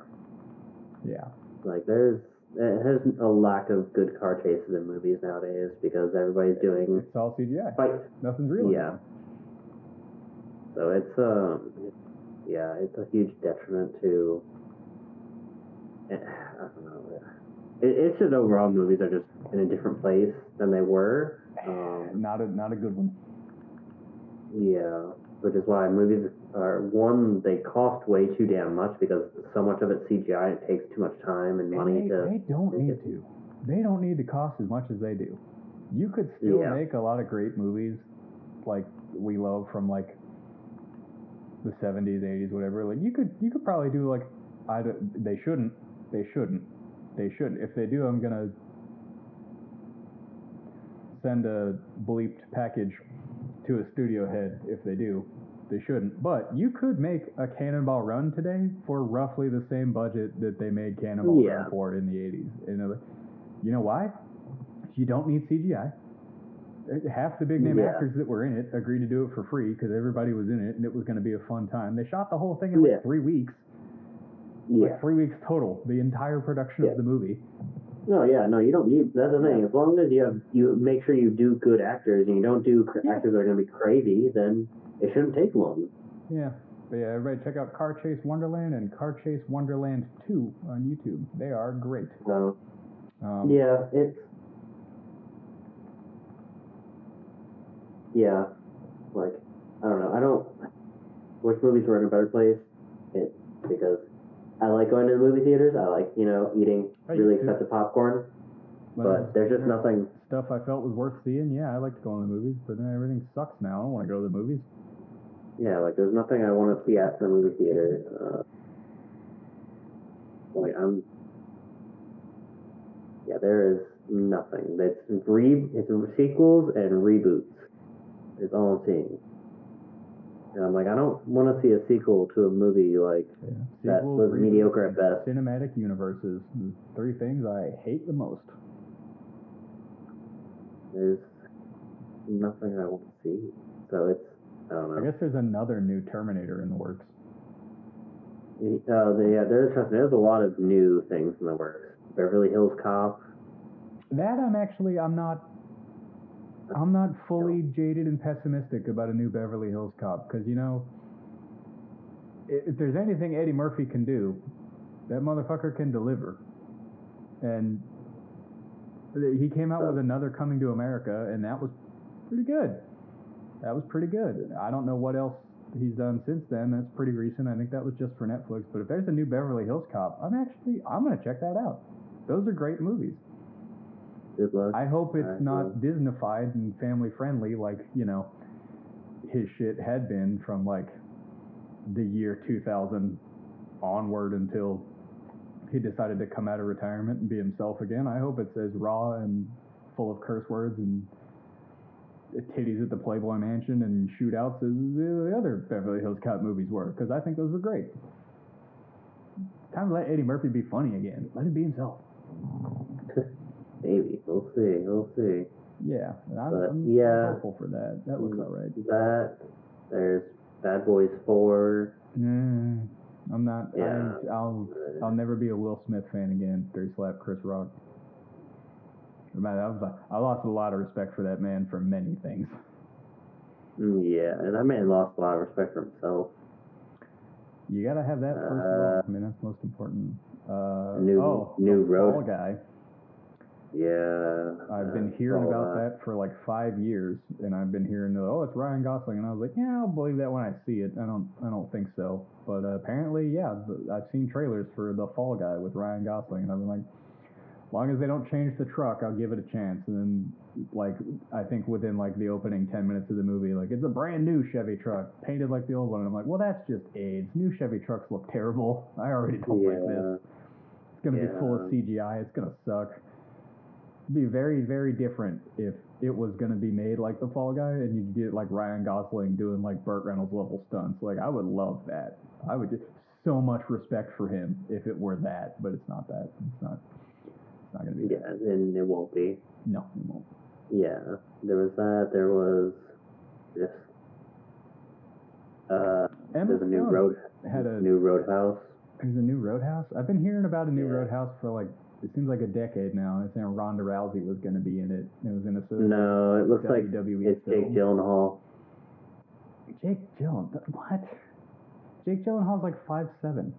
Yeah. Like there's a lack of good car chases in movies nowadays because everybody's doing It's all CGI. fight. Nothing's real. Yeah. So it's a huge detriment to. I don't know. It's just overall movies are just in a different place than they were. Not a good one. Yeah, which is why movies are they cost way too damn much because so much of it's CGI and it takes too much time and money to. They don't need to. They don't need to cost as much as they do. You could still make a lot of great movies like we love from like the 70s, 80s, whatever. Like you could probably do like they shouldn't. If they do, I'm gonna send a bleeped package to a studio head if they do. They shouldn't. But you could make a Cannonball Run today for roughly the same budget that they made Cannonball Run for in the 80s. And you know why? You don't need CGI. Half the big name actors that were in it agreed to do it for free because everybody was in it and it was going to be a fun time. They shot the whole thing in like 3 weeks. Like 3 weeks total, the entire production of the movie. No, you don't need. That's the thing. As long as you make sure you do good actors and you don't do actors that are going to be crazy, then it shouldn't take long. Yeah, but yeah, everybody check out Car Chase Wonderland and Car Chase Wonderland 2 on YouTube. They are great. So, like I don't know. Which movies were in a better place? Because I like going to the movie theaters. I like, eating really expensive popcorn. But there's just nothing. Stuff I felt was worth seeing. Yeah, I like to go in the movies, but then everything sucks now. I don't want to go to the movies. Yeah, like there's nothing I want to see at the movie theater. There is nothing. It's sequels and reboots. Is all I'm seeing. And I'm like, I don't want to see a sequel to a movie that was mediocre at best. Cinematic universes. The 3 things I hate the most. There's nothing I want to see. So I don't know. I guess there's another new Terminator in the works. There's a lot of new things in the works. Beverly Hills Cop. That I'm not fully jaded and pessimistic about a new Beverly Hills Cop, because, if there's anything Eddie Murphy can do, that motherfucker can deliver. And he came out with another Coming to America, and that was pretty good. I don't know what else he's done since then. That's pretty recent. I think that was just for Netflix. But if there's a new Beverly Hills Cop, I'm going to check that out. Those are great movies. Good luck. I hope it's not Disney-fied and family-friendly like, his shit had been from, the year 2000 onward until he decided to come out of retirement and be himself again. I hope it's as raw and full of curse words and titties at the Playboy Mansion and shootouts as the other Beverly Hills Cop movies were, because I think those were great. Time to let Eddie Murphy be funny again. Let him be himself. Maybe. We'll see. Yeah. I'm hopeful for that. That looks alright. There's Bad Boys 4. I'm not. Yeah. I'll never be a Will Smith fan again after he slapped Chris Rock. Man, I lost a lot of respect for that man for many things. Yeah, and that man lost a lot of respect for himself. You gotta have that first goal. I mean, that's most important. New the road. Fall Guy. Yeah. I've been hearing Fall about that for like 5 years, and I've been hearing, oh, it's Ryan Gosling, and I was like, yeah, I'll believe that when I see it. I don't think so, but apparently, yeah, I've seen trailers for the Fall Guy with Ryan Gosling, and I've been like, as long as they don't change the truck, I'll give it a chance. And then, like, I think within like the opening 10 minutes of the movie, like, it's a brand new Chevy truck painted like the old one, and I'm like, well, that's just AIDS. New Chevy trucks look terrible. I already don't like this. It's gonna be full of CGI. It's gonna suck. It'd be very, very different if it was going to be made like the Fall Guy and you get like Ryan Gosling doing like Burt Reynolds level stunts. Like, I would love that. I would just so much respect for him if it were that, but it's not that. It's not going to be. Yeah, and it won't be. No, it won't. Yeah, there was that. There was this. There's a new new Roadhouse. There's a new Roadhouse. I've been hearing about a new Roadhouse for like. It seems like a decade now. They're saying Ronda Rousey was going to be in it. It was in a No, it looks like WWE it's Jake Gyllenhaal. Jake Gyllenhaal? What? Jake Gyllenhaal's like 5'7".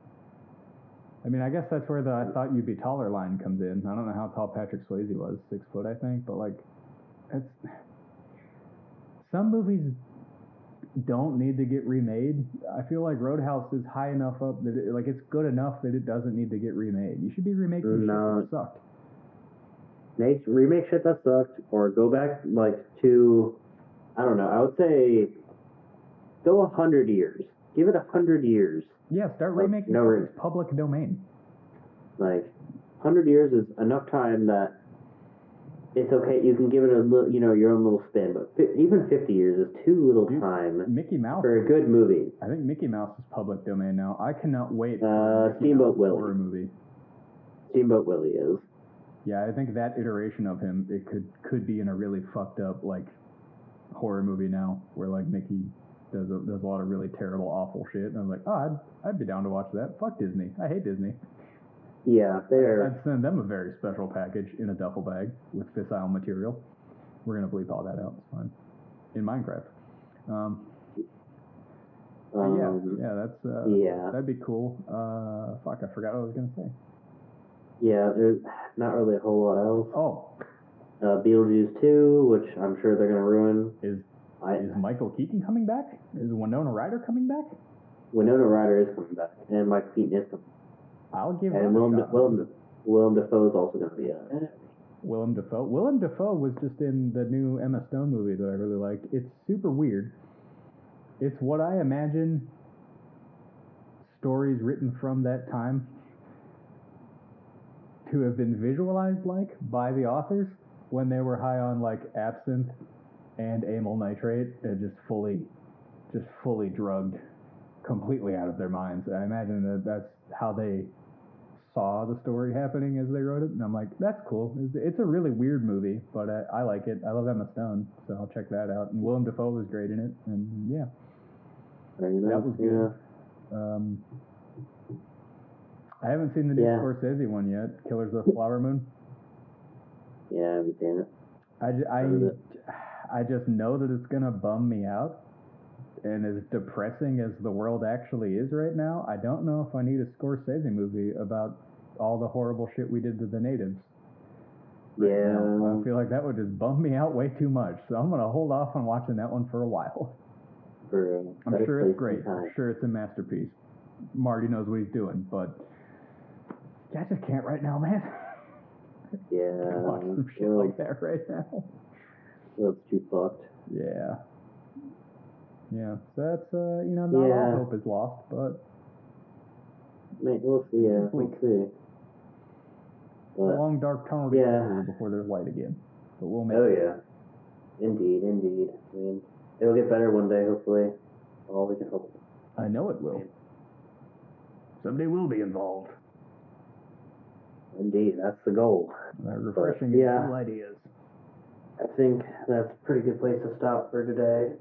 I mean, I guess that's where the I thought you'd be taller line comes in. I don't know how tall Patrick Swayze was, 6 foot, I think, but like, it's some movies don't need to get remade. I feel like Roadhouse is high enough up that it's good enough that it doesn't need to get remade. You should be remaking shit that sucked. Remake shit that sucked, or go back like to, I don't know. I would say go 100 years. Give it 100 years. Yeah, start remaking it's public domain. Like 100 years is enough time that it's okay. You can give it a little, your own little spin. But even 50 years is too little time. Mickey Mouse for a good movie. I think Mickey Mouse is public domain now. I cannot wait. Steamboat Willie horror movie. Steamboat Willie is. Yeah, I think that iteration of him it could be in a really fucked up like horror movie now, where like Mickey does a lot of really terrible, awful shit, and I'm like, oh, I'd be down to watch that. Fuck Disney. I hate Disney. Yeah, I'd send them a very special package in a duffel bag with fissile material. We're gonna bleep all that out. It's fine. In Minecraft. That'd be cool. Fuck, I forgot what I was gonna say. Yeah, there's not really a whole lot else. Oh. Beetlejuice 2, which I'm sure they're gonna ruin. Is Michael Keaton coming back? Is Winona Ryder coming back? Winona Ryder is coming back, and Michael Keaton is coming back. I'll give and Willem Dafoe is also going to be in it. Willem Dafoe was just in the new Emma Stone movie that I really liked. It's super weird. It's what I imagine stories written from that time to have been visualized like by the authors when they were high on like absinthe and amyl nitrate and just fully drugged, completely out of their minds. I imagine that's how they saw the story happening as they wrote it, and I'm like, that's cool. It's a really weird movie, but I like it. I love Emma Stone, so I'll check that out. And Willem Dafoe was great in it, and yeah, that was good. I haven't seen the new Scorsese one yet, Killers of the Flower Moon. Yeah, I haven't seen it. I just know that it's gonna bum me out. And as depressing as the world actually is right now, I don't know if I need a Scorsese movie about all the horrible shit we did to the natives. Yeah. I feel like that would just bum me out way too much. So I'm going to hold off on watching that one for a while. I'm sure it's great. I'm sure it's a masterpiece. Marty knows what he's doing, but I just can't right now, man. Yeah. Watch some shit like that right now. That's too fucked. Yeah. Yeah, so that's, not all hope is lost, but... Mate, we'll see, we'll see. But, a long, dark tunnel to go through before there's light again. But we'll make it. Yeah. Indeed. I mean, it'll get better one day, hopefully. All we can hope. I know it will. Someday we'll be involved. Indeed, that's the goal. Refreshing cool ideas. I think that's a pretty good place to stop for today.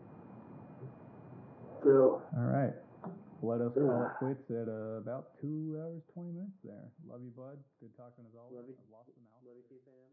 So, all right. Let us call it quits at about 2 hours, 20 minutes there. Love you, bud. Good talking as always. Love you. I've lost the mouse. Love you, fam.